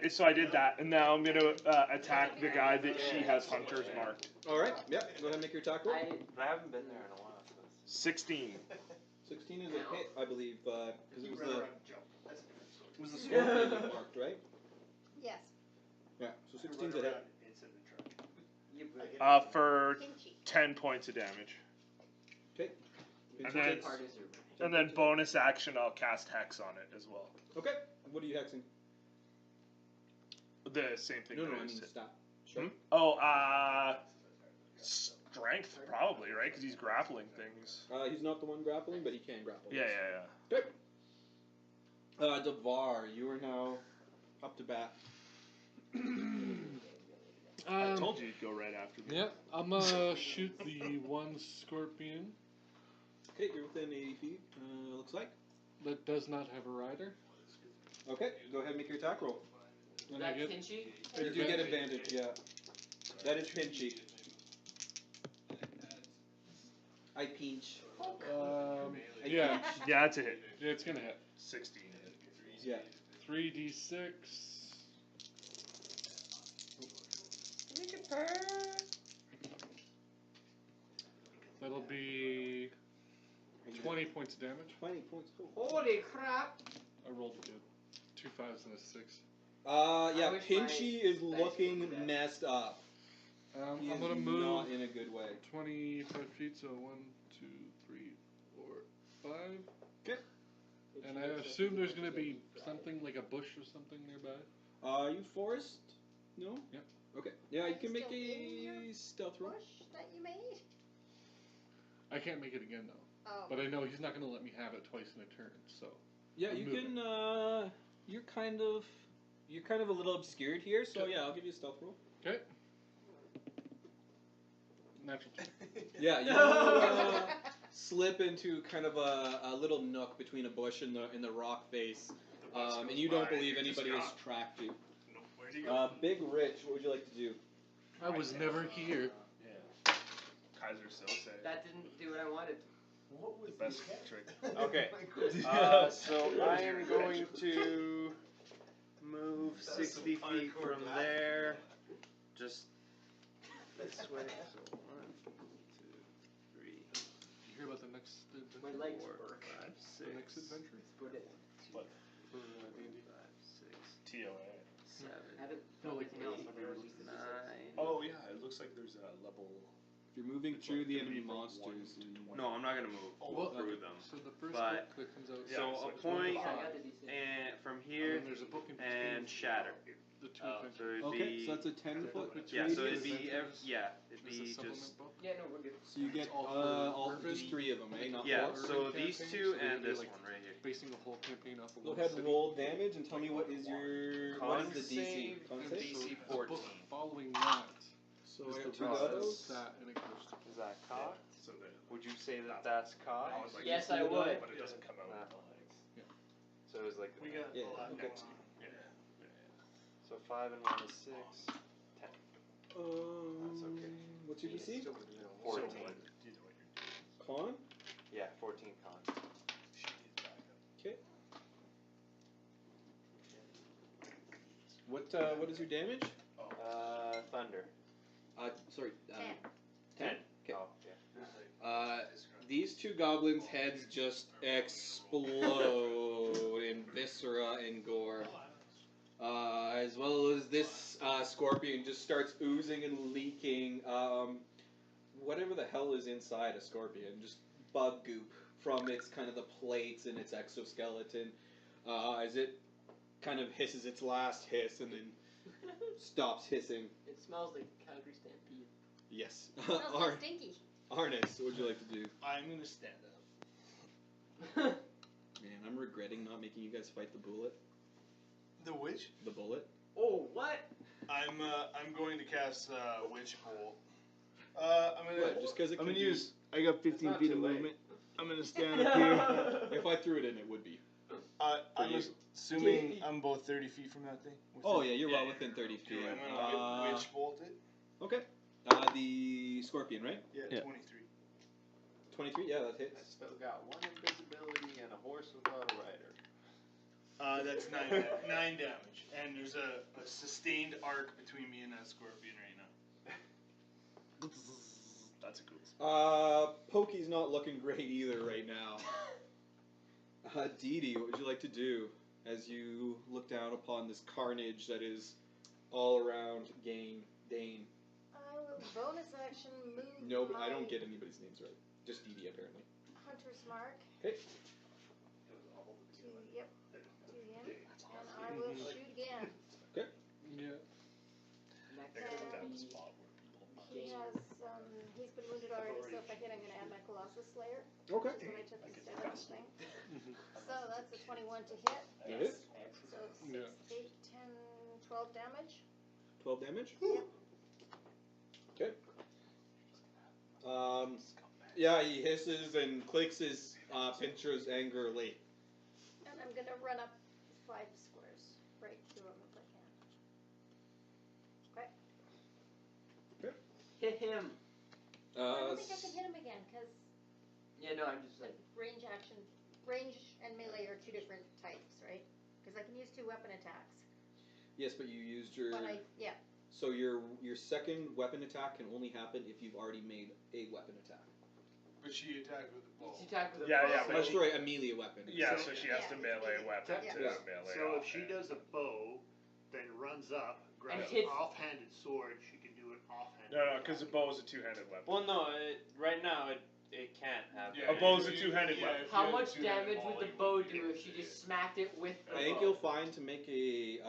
so I did that, and now I'm gonna attack the guy that she has hunters marked. All right. Yeah. Go ahead and make your attack roll. But I haven't been there in a while. So 16. 16 is a hit, I believe, because it was Run the around and jump. That's a different story. it was the scorpion you marked, right? Yes. Yeah. So Run 16's a hit. around and sit in the truck. For Kimchi. 10 points of damage. Okay. And then bonus action, I'll cast Hex on it as well. Okay. What are you hexing? The same thing. No, that I I mean said. stop. Strength probably, right? Because he's grappling things. He's not the one grappling, but he can grapple. Yeah. Okay. Devar, you are now up to bat. I told you you'd go right after me. Yeah, I'm gonna shoot the one scorpion Okay, you're within 80 feet, looks like. that does not have a rider. Okay, go ahead and make your attack roll. Is And I that get Pinchy? You do get advantage, yeah. That is pinchy. I pinch. yeah, Yeah, that's a hit. yeah, it's gonna hit. 16. Yeah. 3d6. That'll be 20 points of damage. 20 points. Holy crap! I rolled good. 2 5s and a 6. Yeah, wish Pinchy my is dice looking would do that. messed up. He I'm is gonna move not in a good way. 25 feet, so 1, 2, 3, 4, 5. Okay. And I assume there's gonna be something like a bush or something nearby. You forest? No? Yep. Okay. Yeah, you can Still make in your a stealth roll. Bush that you made? I can't make it again though. Oh. But I know he's not gonna let me have it twice in a turn, so. Yeah, I'm you moving. can, you're kind of a little obscured here, so Okay. yeah, I'll give you a stealth roll. Okay. Natural 2. Yeah, you slip into kind of a little nook between a bush and the rock face, and you don't believe anybody has tracked you. Nope, where'd he go? Big Rich, what would you like to do? I was never here. Yeah. Kaiser Sose. That didn't do what I wanted. The best trick. Okay. So I am going to move 60 feet from there. Just this way. So 1, 2, 3, Did you hear about the next adventure? My legs 4, work. 5, 6. The next adventure? Put it. What? For D&D? 5, 6, TOA. 7, Haven't No, like anything else I've ever 8, used 9. Oh yeah, it looks like there's a level. If you're moving It's through like the gonna be enemy from monsters, 1 to 20. No, I'm not gonna move Well, through them. So the first But- book that comes out. Yeah, So so a it's point Yeah, I got the DC. and from And here then there's a book in and between shatter. the two So adventures. it'd okay, be so that's a 10-foot yeah. So it'd radius. be it'd There's a be supplement just book. Yeah, no, we're good. So you get It's all for all urban. just 3 of them, eh? Not yeah. 4. So urban these campaigns, 2 so they and do, this like, one right here. Basing the whole campaign off of Go one ahead and city. roll damage and tell me what is your Con what is the DC? save Con and save? DC The 14. book following that So is I the got 2 book autos. that and it goes to Is that cocked? So that. Would you say that that's cocked? I was like, Yes, I would. but it doesn't come out. Ah. until like. So it was like We got Yeah, a lot okay. next. Yeah. so 5 and 1 is 6. 10. That's okay. What's your DC? 14. So what? You know what you're doing. Con? Yeah, 14 con. She did back up. Okay. What is your damage? Thunder. Sorry. 10. 10. Okay. Oh, yeah. These 2 goblins' heads just explode in viscera and gore. As well as this scorpion just starts oozing and leaking whatever the hell is inside a scorpion, just bug goop from its kind of the plates in its exoskeleton as it kind of hisses its last hiss and then stops hissing. It smells like Calgary Stampede. Yes. Smells so stinky. Arnis, what would you like to do? I'm gonna stand up. Man, I'm regretting not making you guys fight the bullet. The witch? The bullet? Oh, what? I'm going to cast Witch Bolt I'm gonna. What? Just because it I'm can gonna be- use. I got 15 not feet too of late. movement. I'm gonna stand up here. If I threw it in, it would be. I'm you. assuming I'm about 30 feet from that thing. Oh yeah, you're well within 30 feet. I'm gonna witch bolt it. Okay. The scorpion, right? Yeah, Yeah. 23. 23. Yeah, that I hits. still got 1 invisibility and a horse without a rider. That's 9 damage, and there's a sustained arc between me and that scorpion right now. That's a cool. Pokey's not looking great either right now. Dee Dee, what would you like to do as you look down upon this carnage that is all around Dane? I will bonus action move. No, but I my don't get anybody's names right. Just Dee Dee, apparently. Hunter's mark. Okay. Yep. To him, and I will shoot again. Yeah. And he has he's been wounded already, so if I hit, I'm going to add my Colossus Slayer. Okay. Which is what I took instead of this thing. So that's a 21 to hit. Yes. So 6, Yeah. 8, 10, 12 damage. 12 damage? Yep. Okay. Yeah, he hisses and clicks his pincers angrily. And I'm going to run up 5 squares right through him if I can. Okay. Hit him. I don't think I can hit him again because Yeah, no, I'm just like. range and melee are 2 different types, right? Because I can use 2 weapon attacks. Yes, but you used your. But yeah. So your second weapon attack can only happen if you've already made a weapon attack. But she attacked with the bow. She attacked with a Yeah, bow. yeah, Oh, but sorry, a melee weapon. Yeah, So- so she has to melee a weapon Yeah. to Yeah. melee So off if she it. does a bow, then runs up, grabs hits- an offhanded sword, she can do it offhanded. No, because the bow is a two-handed weapon. Well, no, right now it can't happen. A bow's a two-handed weapon. How much damage would the bow do if she just smacked it with the I think bow? you'll find to make a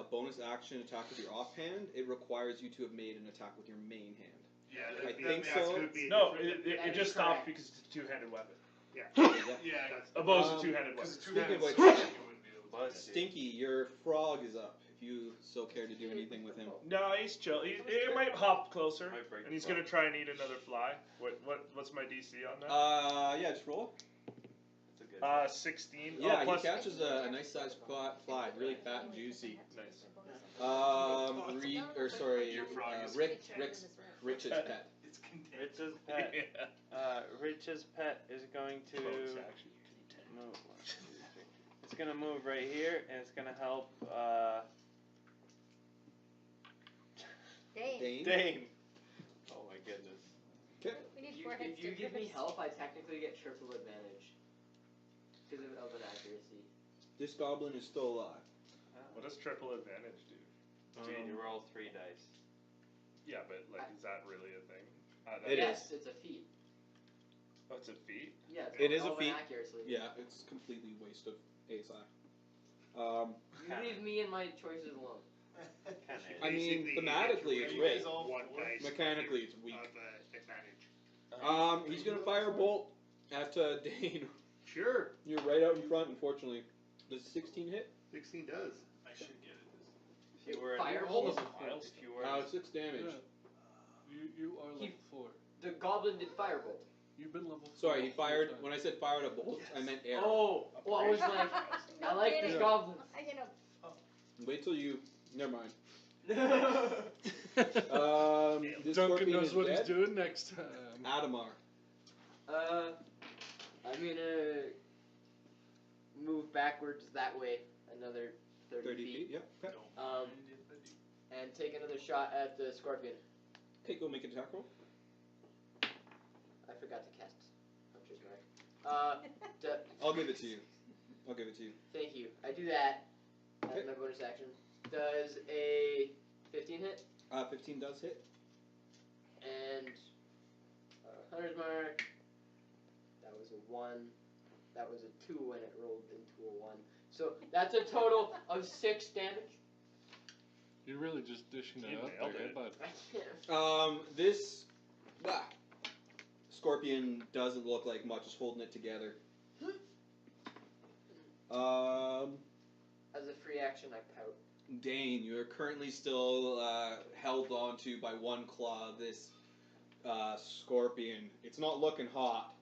bonus action attack with your offhand, it requires you to have made an attack with your main hand. Yeah, I that, think that so. could be a No, different- it That is just stops correct. because it's a two-handed weapon. Yeah. Yeah, That's A bow's a Um, two-handed weapon. because it's Speaking of two-handed which- sword, you wouldn't be able to do Bless that. you. Stinky, your frog is up. If you so care to do anything with him. No, he's chill. He might hop closer, Might break and he's the gonna try and eat another fly. What's my DC on that? Yeah, just roll. That's a good 16. Yeah, oh, plus he catches a nice sized fly, really fat and juicy. Nice. Your frog is Rich's pet. It's contained. Rich's pet. Rich's pet is going to Close, actually. move. 1, 2, 3. It's gonna move right here, and it's gonna help Dane. Dane. Oh my goodness. We need If 4 hits if you to give me hit. help, I technically get triple advantage. Because of an accuracy. This goblin is still alive. What does triple advantage do? So you roll 3 dice. Yeah, but like, is that really a thing? It Yes, it's a feat. Oh, it's a feat. Yeah, it's It is a all feat. accuracy. Yeah, it's completely waste of ASI. You leave me and my choices alone. I mean, Basically, thematically, it's you great. guys all one dice Mechanically, it's weak. Advantage. He's gonna fire a bolt at Dane. Sure. You're right out in front, unfortunately. Does 16 hit? 16 does. I should get it. If you were Firebolt? if you were 6 damage. Yeah. You are level 4. The goblin did firebolt. You've been level 4. Sorry, he the whole fired. time. When I said fired a bolt, I meant arrow. Oh, well, I was like, I like this kidding. goblin. You know, Wait till you. Never mind. uh, This Duncan scorpion knows is what dead. he's doing next time. Adamar. I'm gonna move backwards that way another 30 feet. Yep. Okay. And take another shot at the scorpion. Okay, go make an attack roll. I forgot to cast Hunter's Mark. I'll give it to you. Thank you. I do that as Okay. my bonus action. Does a 15 hit? 15 does hit. And Hunter's Mark. That was a 1. That was a 2 and it rolled into a 1. So that's a total of 6 damage. You're really just dishing it You out nailed there, it. but This scorpion doesn't look like much. Is holding it together. As a free action, I pout. Dane, you are currently still held onto by one claw. This scorpion. It's not looking hot,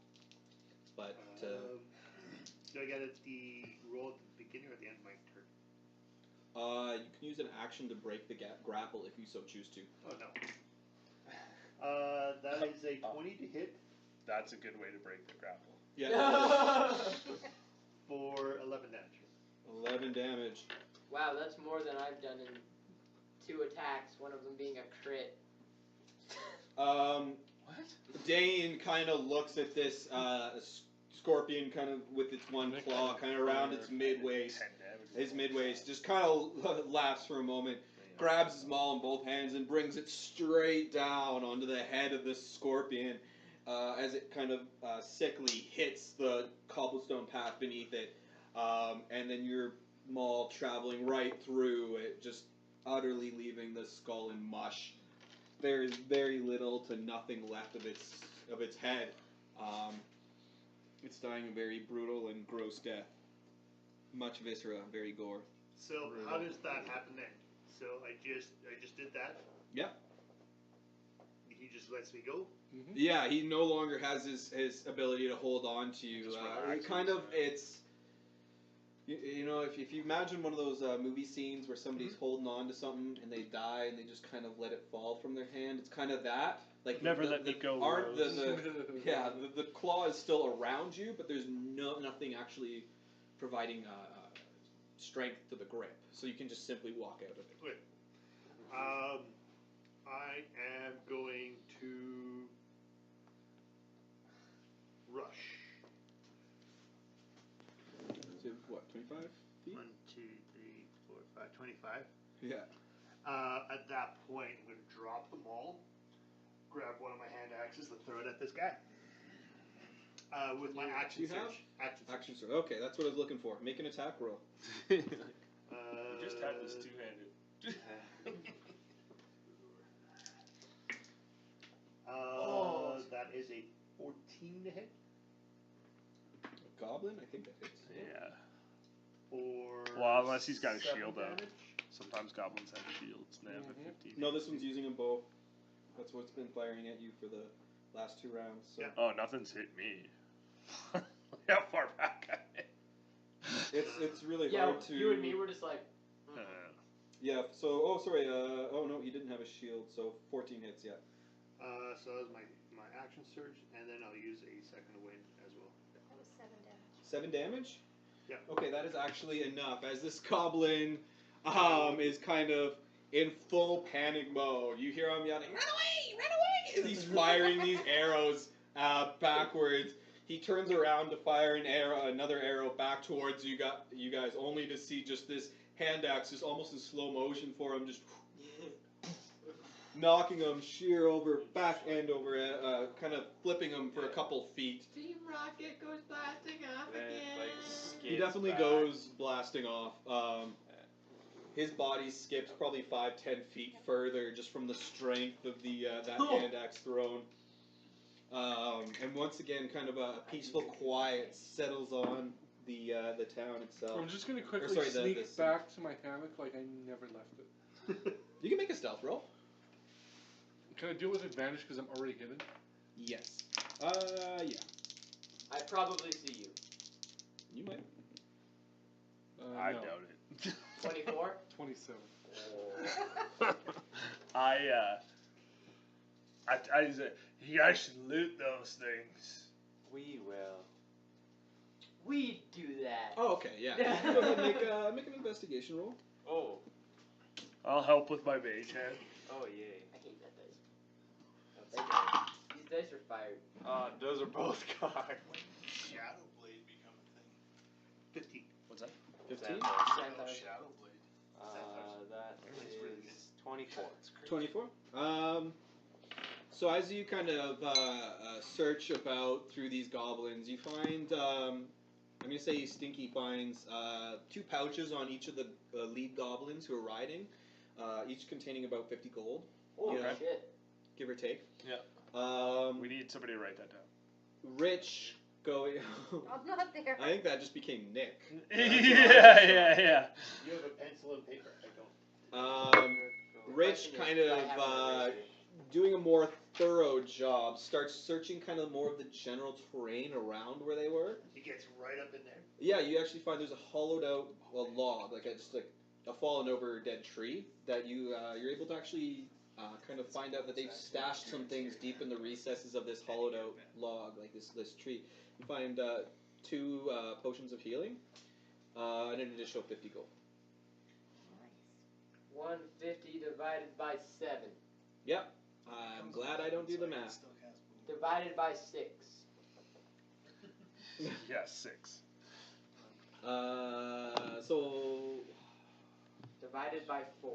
but Do I get it the roll at the beginning or at the end of my turn? you can use an action to break the grapple if you so choose to. Oh no. That is a 20 to hit That's a good way to break the grapple. Yeah. for 11 damage. 11 damage. Wow, that's more than I've done in 2 attacks, one of them being a crit. What? Dane kind of looks at this scorpion kind of with its one claw kind of around its mid-waist. His mid-waist just kind of laughs for a moment, grabs his maul in both hands and brings it straight down onto the head of this scorpion as it kind of sickly hits the cobblestone path beneath it. And then your maul traveling right through it, just utterly leaving the skull in mush. There is very little to nothing left of its head. It's dying a very brutal and gross death. Much viscera, very gore. So how does that happen then? So I just did that. Yep. He just lets me go. Mm-hmm. Yeah, he no longer has his ability to hold on to you. It's you know, if you imagine one of those movie scenes where somebody's holding on to something and they die and they just kind of let it fall from their hand, it's kind of that. Like Never let me go, Rose. The claw is still around you, but there's nothing actually providing strength to the grip, so you can just simply walk out of it. Good. I am going to rush. So what, 25 feet? 1, 2, 3, 4, 5, 25. Yeah. At that point, I'm going to drop the maul, grab one of my hand axes, and throw it at this guy. With my action You surge. have? Action surge. Okay, that's what I was looking for. Make an attack roll. You just had this two-handed. That is a 14 to hit. Goblin? I think that hits. Yeah. Or Well, unless he's got a 7 shield out. damage. Sometimes goblins have shields and they have a 15. No, this one's using a bow. That's what's been firing at you for the last 2 rounds. So. Yeah. Oh, nothing's hit me. How far back I am. It's really Yeah, hard to. you and me were just like. Yeah. So sorry. No, he didn't have a shield. So 14 hits. Yeah. So that was my action surge, and then I'll use a second wind as well. That was 7 damage. 7 damage. Yeah. Okay, that is actually enough. As this goblin is kind of in full panic mode, you hear him yelling, "Run away! Run away!" As he's firing these arrows backwards. He turns around to fire another arrow back towards you guys, only to see just this hand axe, just almost in slow motion for him, just knocking him sheer over, back end over, kind of flipping him for a couple feet. Team Rocket goes blasting off again. He definitely goes blasting off. His body skips probably 5-10 feet further just from the strength of the that hand axe thrown. And once again, kind of a peaceful quiet settles on the town itself. I'm just gonna quickly sorry, sneak the back to my hammock like I never left it. You can make a stealth roll. Can I do it with advantage because I'm already hidden? Yes. Yeah. I probably see you. You might. I No. doubt it. 24? 27. You guys should loot those things. We will. We do that. Oh, okay, yeah. Go ahead and make an investigation roll. Oh. I'll help with my mage hand. Oh, yay. I hate that dice. These dice are fired. Those are both cards. Shadowblade become a thing. 15. What's that? 15? Xanthar. Shadowblade. That is 24. 24. So as you kind of search about through these goblins, you find, I'm going to say Stinky finds 2 pouches on each of the lead goblins who are riding, each containing about 50 gold. Oh, Yeah. shit. Give or take. Yeah. We need somebody to write that down. Rich going. I'm not there. I think that just became Nick. yeah. Yeah. You have a pencil and paper. I don't. Rich kind of doing a more thorough job, starts searching kind of more of the general terrain around where they were. He gets right up in there. Yeah, you actually find there's a hollowed out log, like just like a fallen over dead tree that you're able to actually kind of find out that they've stashed some things deep in the recesses of this hollowed out log, like this tree. You find 2 potions of healing and an additional 50 gold. 150 divided by 7. Yep. I'm glad I don't do the math. Divided by 6. Yeah, 6. So Divided by 4.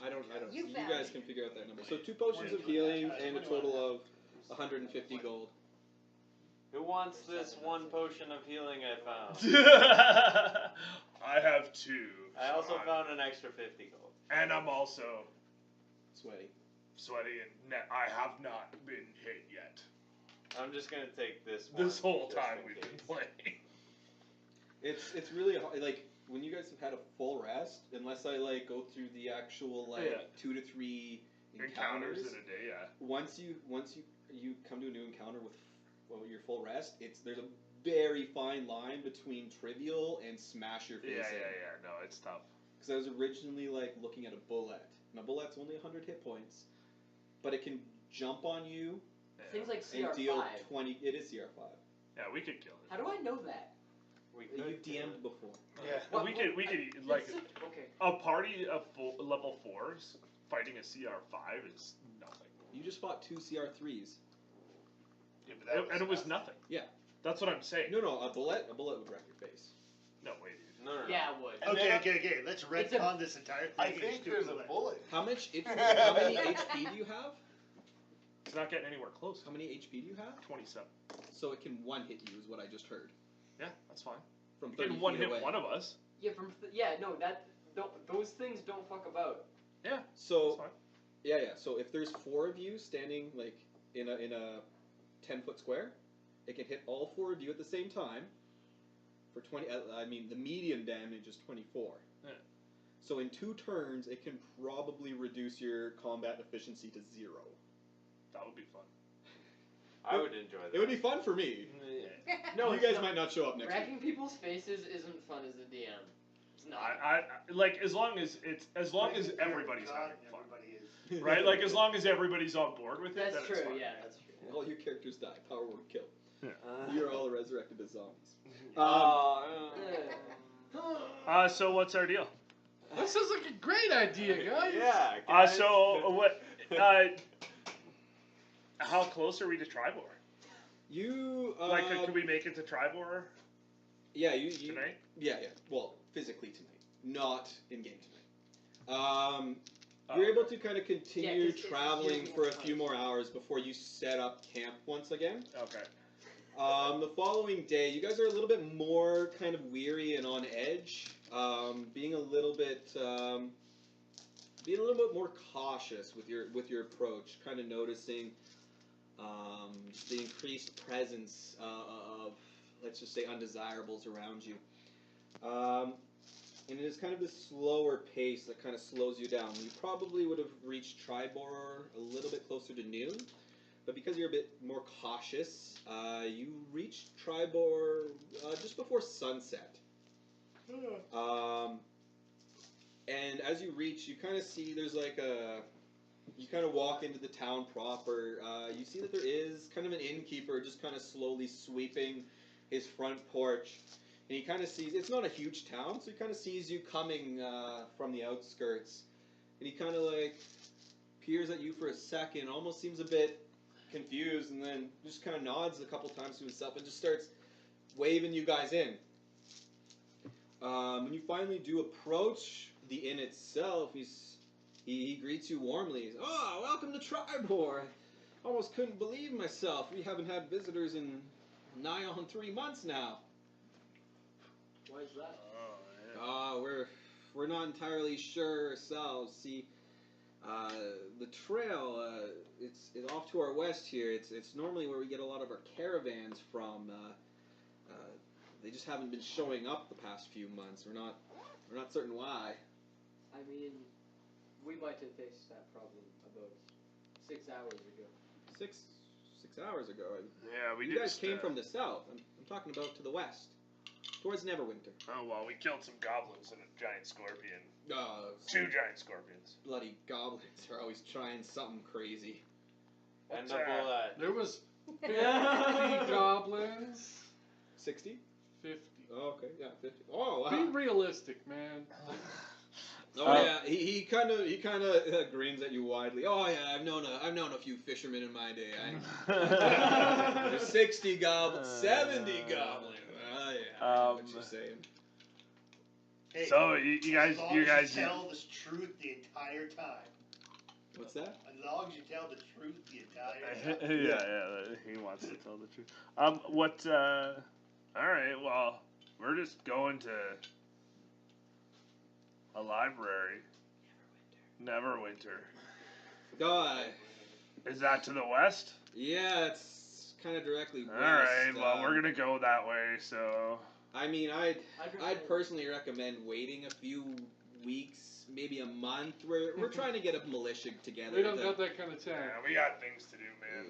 I don't. You You found guys it. can figure out that number. So 2 potions of healing and a total of 150 gold. Who wants this 1 potion of healing I found? I have 2. I also so found an extra 50 gold. And I'm also Sweaty. sweaty, and I have not been hit yet. I'm just gonna take this one. This whole just time in we've case. been playing. It's really hard. Like when you guys have had a full rest, unless I like go through the actual like Yeah. 2 to 3 Encounters encounters. in a day, yeah. Once you come to a new encounter with your full rest, there's a very fine line between trivial and smash your face in. No, it's tough. Because I was originally like looking at a bullet. Now bullet's only 100 hit points, but it can jump on you Things like and deal CR5. 20. It is CR5. Yeah, we could kill it. How do I know that? We You've DM'd before. Yeah, What- we could like Okay. a party of level 4s fighting a CR5 is nothing. You just fought 2 CR3s. Yeah, but that And it was nothing. Yeah. That's what I'm saying. No, a bullet would wreck your face. No, wait, dude. No. Yeah, it would. And Okay. Let's It's a- retcon this entire thing. I think there's a bullet. How many HP do you have? It's not getting anywhere close. How many HP do you have? 27. So it can one hit you, is what I just heard. Yeah, that's fine. From You 30 can one feet hit away. one of us. Yeah, those things don't fuck about. Yeah, So that's fine. yeah. So if there's 4 of you standing like in a 10-foot square, it can hit all 4 of you at the same time. For 20, I mean the medium damage is 24. Yeah. So in 2 turns, it can probably reduce your combat efficiency to 0. That would be fun. I would enjoy that. It would be fun for me. No, You it's guys not. might not show up next week. Wrecking people's faces isn't fun as a DM. It's not. I like as long as everybody's God, having fun, everybody is. right? Like as long as everybody's on board with it. That's then true. It's fun. Yeah, that's true. All your characters die. Power word kill. Uh, You're all resurrected as zombies. So what's our deal? That sounds like a great idea, guys. yeah. guys. So what? How close are we to Tribor? You Like, could we make it to Tribor yeah, you tonight? Yeah. Well, physically tonight, not in game tonight. You're able to kind of continue 'cause it's traveling using for a its few time. more hours before you set up camp once again. Okay. The following day, you guys are a little bit more kind of weary and on edge, being a little bit more cautious with your approach, kind of noticing just the increased presence of, let's just say, undesirables around you. And it is kind of this slower pace that kind of slows you down. You probably would have reached Tribor a little bit closer to noon, but because you're a bit more cautious, you reach Tribor just before sunset. And as you reach, you kind of see there's like you kind of walk into the town proper. You see that there is kind of an innkeeper just kind of slowly sweeping his front porch. And he kind of sees, it's not a huge town, so he kind of sees you coming from the outskirts. And he kind of like peers at you for a second, almost seems a bit confused, and then just kind of nods a couple times to himself and just starts waving you guys in. When you finally do approach the inn itself, he greets you warmly. He's, "Oh, welcome to Tribor. Almost couldn't believe myself. We haven't had visitors in nigh on 3 months now." Why is that? We're not entirely sure ourselves. See, the trail, it's off to our west here. It's normally where we get a lot of our caravans from. They just haven't been showing up the past few months. We're not certain why. I mean, We might have faced that problem about 6 hours ago. 6 hours ago. Yeah, we You did. guys came from the south. I'm talking about to the west, towards Neverwinter. Oh well, we killed some goblins and a giant scorpion. 2 giant scorpions. Bloody goblins are always trying something crazy. And What's, There was 50 goblins. 60? 50. Oh, okay, yeah, 50. Oh, wow. Be realistic, man. Oh yeah, he kind of grins at you widely. Oh yeah, I've known a few fishermen in my day. There's 60 goblins, 70 goblins. Oh yeah, I know what you're saying. Hey, So you guys, as long you as guys. you tell the truth the entire time. What's that? As long as you tell the truth the entire time. Yeah, he wants to tell the truth. All right, well, we're just going to a library. Neverwinter. Is that to the west? Yeah, it's kind of directly west. All right, well, we're gonna go that way. So. I mean, I'd personally recommend waiting a few weeks, maybe a month. We're trying to get a militia together. We don't got that kind of time. Yeah, we got things to do, man.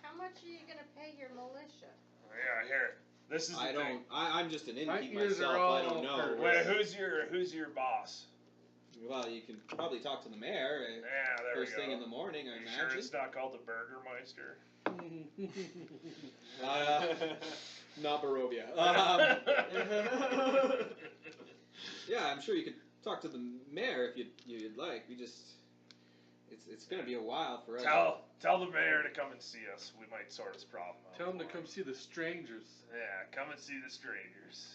How much are you gonna pay your militia? Yeah, here. This is the thing. I'm just an My innkeep ears are myself. all I don't know. hurt. Wait, who's your boss? Well, you can probably talk to the mayor. Yeah, there First we go. thing in the morning, I You imagine. sure it's not called the Burgermeister? Not Barovia. Yeah, I'm sure you could talk to the mayor if you'd like. It's gonna be a while for us. Tell the mayor to come and see us. We might sort his problem out. Tell them to for come him. see the strangers. Yeah, come and see the strangers.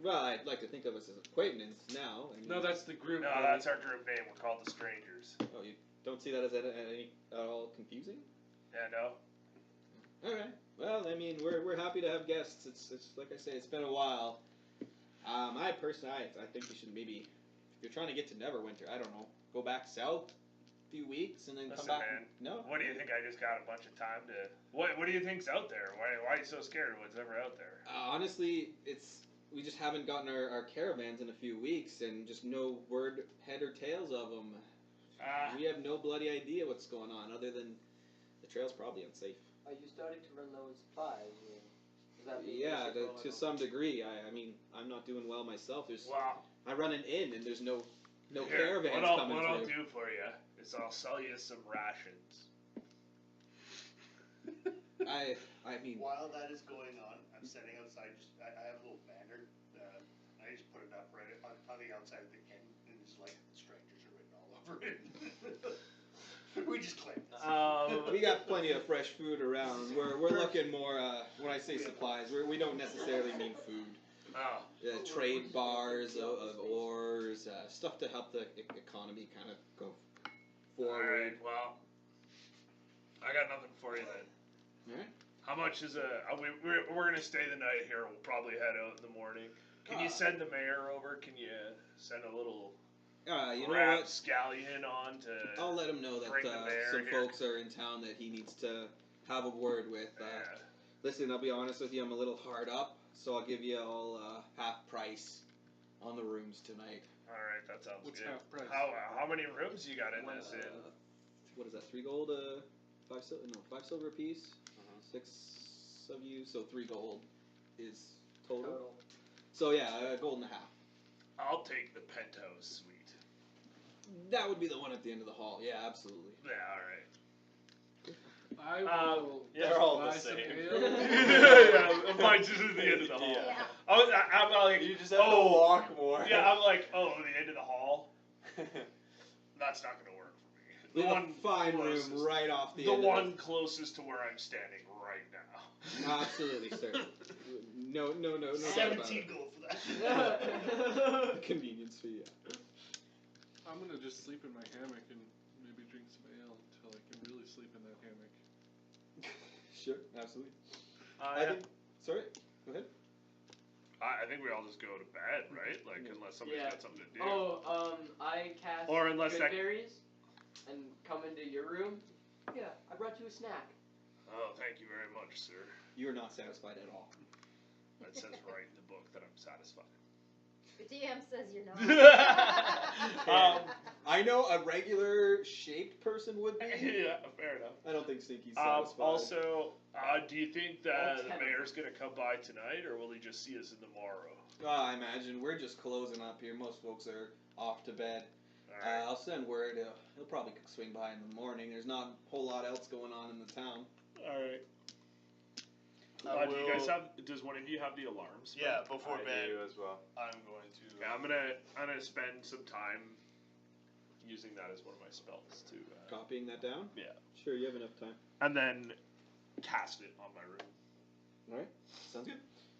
Well, I'd like to think of us as acquaintance now. I mean, No, that's the group. No, that's our group name. We're called the Strangers. Oh, you don't see that as any at all confusing? Yeah, no. All right. Well, I mean, we're happy to have guests. It's like I say, it's been a while. I personally, I think you should maybe, if you're trying to get to Neverwinter, I don't know, go back south a few weeks and then Listen, come back. man. No. What do you think? I just got a bunch of time to. What do you think's out there? Why are you so scared of what's ever out there? Honestly, we just haven't gotten our caravans in a few weeks, and just no word, head or tails of them. We have no bloody idea what's going on, other than the trail's probably unsafe. Are you starting to run low on supplies? Or does that mean Yeah, this is to going some degree. I mean, I'm not doing well myself. Wow. I run an inn, and there's no Here, caravans what coming I'll through. do for you is I'll sell you some rations. I mean, While that is going on, I'm standing outside. I have a little banner. I just put it up right on the outside of the inn, and it's like strangers are written all over it. We just claim this. we got plenty of fresh food around. We're looking more. When I say supplies, we don't necessarily mean food. Oh. Trade bars of ores, stuff to help the economy kind of go forward. All right. Well, I got nothing for you then. All right. How much is we're gonna stay the night here. We'll probably head out in the morning. Can you send the mayor over? Can you send a little You know what? scallion on to? I'll let him know that bring the mayor some here. folks are in town that he needs to have a word with. Yeah. Listen, I'll be honest with you. I'm a little hard up, so I'll give you all half price on the rooms tonight. All right, that sounds What's good. half price? How many rooms you got in this inn? What is that? 3 gold? 5 silver apiece. 6 of you, so 3 gold is total. So yeah, a gold and a half. I'll take the penthouse suite. That would be the one at the end of the hall. Yeah, absolutely. Yeah, all right. I will They're all buy the some same. ale. Yeah, mine's just at the end of the hall. Yeah. I'm like, You just have to walk more. Yeah, I'm like, the end of the hall. That's not gonna work for me. We The have one a fine closest, room right off the the end. one closest to where I'm standing right now. Absolutely, sir. No doubt about 17 it. gold for that. The convenience fee. Yeah. I'm gonna just sleep in my hammock and maybe drink some ale until I can really sleep in that hammock. Sure, absolutely. Yeah. Sorry, go ahead. I think we all just go to bed, right? Like, unless somebody's Yeah. got something to do. I cast Or unless good that- berries and come into your room. Yeah, I brought you a snack. Oh, thank you very much, sir. You're not satisfied at all. That says right in the book that I'm satisfied. Your DM says you're not. I know a regular shaped person would be. Yeah, fair enough. I don't think Stinky's satisfied. Also, do you think that All the 10. mayor's gonna come by tonight, or will he just see us in the morrow? I imagine we're just closing up here. Most folks are off to bed. Alright. I'll send word. He'll probably swing by in the morning. There's not a whole lot else going on in the town. Alright. I Do you guys will- have? Does one of you have the alarms? Yeah, before I bed, do as well. I'm going to. Yeah, I'm gonna spend some time using that as one of my spells to. Copying that down? Yeah. Sure, you have enough time. And then cast it on my room. Alright, sounds good.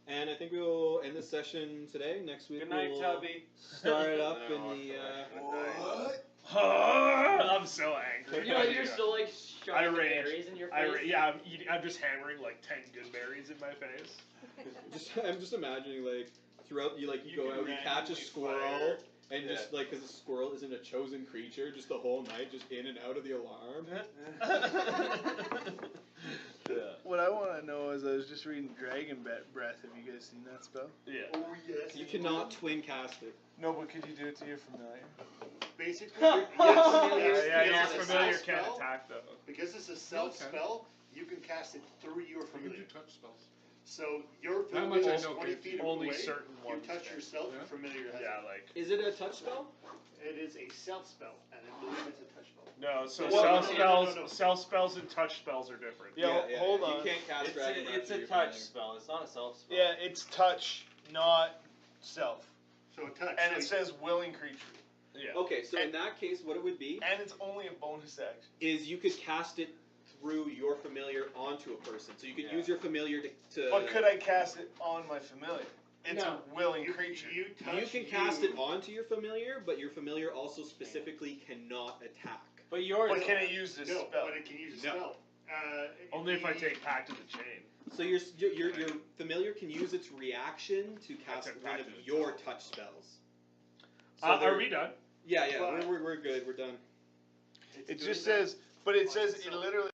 And I think we will end this session today. Next week Good night, we'll Tubby. start it up No, in the. What? I'm so angry. You know, you're still like I shoving the rage. berries in your face. Yeah, I'm just hammering like 10 good berries in my face. I'm just imagining like throughout you You go can out, you catch a randomly squirrel, fire. and just like because the squirrel isn't a chosen creature, just the whole night, just in and out of the alarm. What I want to know is I was just reading Dragon Breath. Have you guys seen that spell? Yeah. Oh yes. You cannot twin cast it. No, but could you do it to your familiar? Basically, Yeah, yes, your it's a familiar self can't spell. attack though. Because it's a self Okay. spell, you can cast it through your You can familiar. do touch spells. So your That familiar much I is know, 20 Gabe. feet Only away. certain You ones touch can. yourself, Yeah. your familiar has Yeah, it. like Is it a touch spell? It is a self spell, and I believe it's a touch spell. no. So Well, self spells and touch spells are different. Yeah, hold on. You can't cast It's Dragon Breath it's through a your touch familiar. spell. It's not a self spell. Yeah, it's touch, not self. So a touch. And so it says willing creature. Yeah. Okay, so in that case, what it would be And it's only a bonus action. is you could cast it through your familiar onto a person. So you could Yeah. use your familiar to. But could I cast it on my familiar? It's No. a willing you, creature. you touch You can cast it you. onto your familiar, but your familiar also specifically cannot attack. But yours. But can it use this No, spell? but it can use a No. spell. Only if I the- take Pact of the Chain. So your familiar can use its reaction to cast took one back of to the your top. touch spells. Are they're- we done? Yeah, But- we're good. We're done. it's It doing just that says, but it on says it itself. literally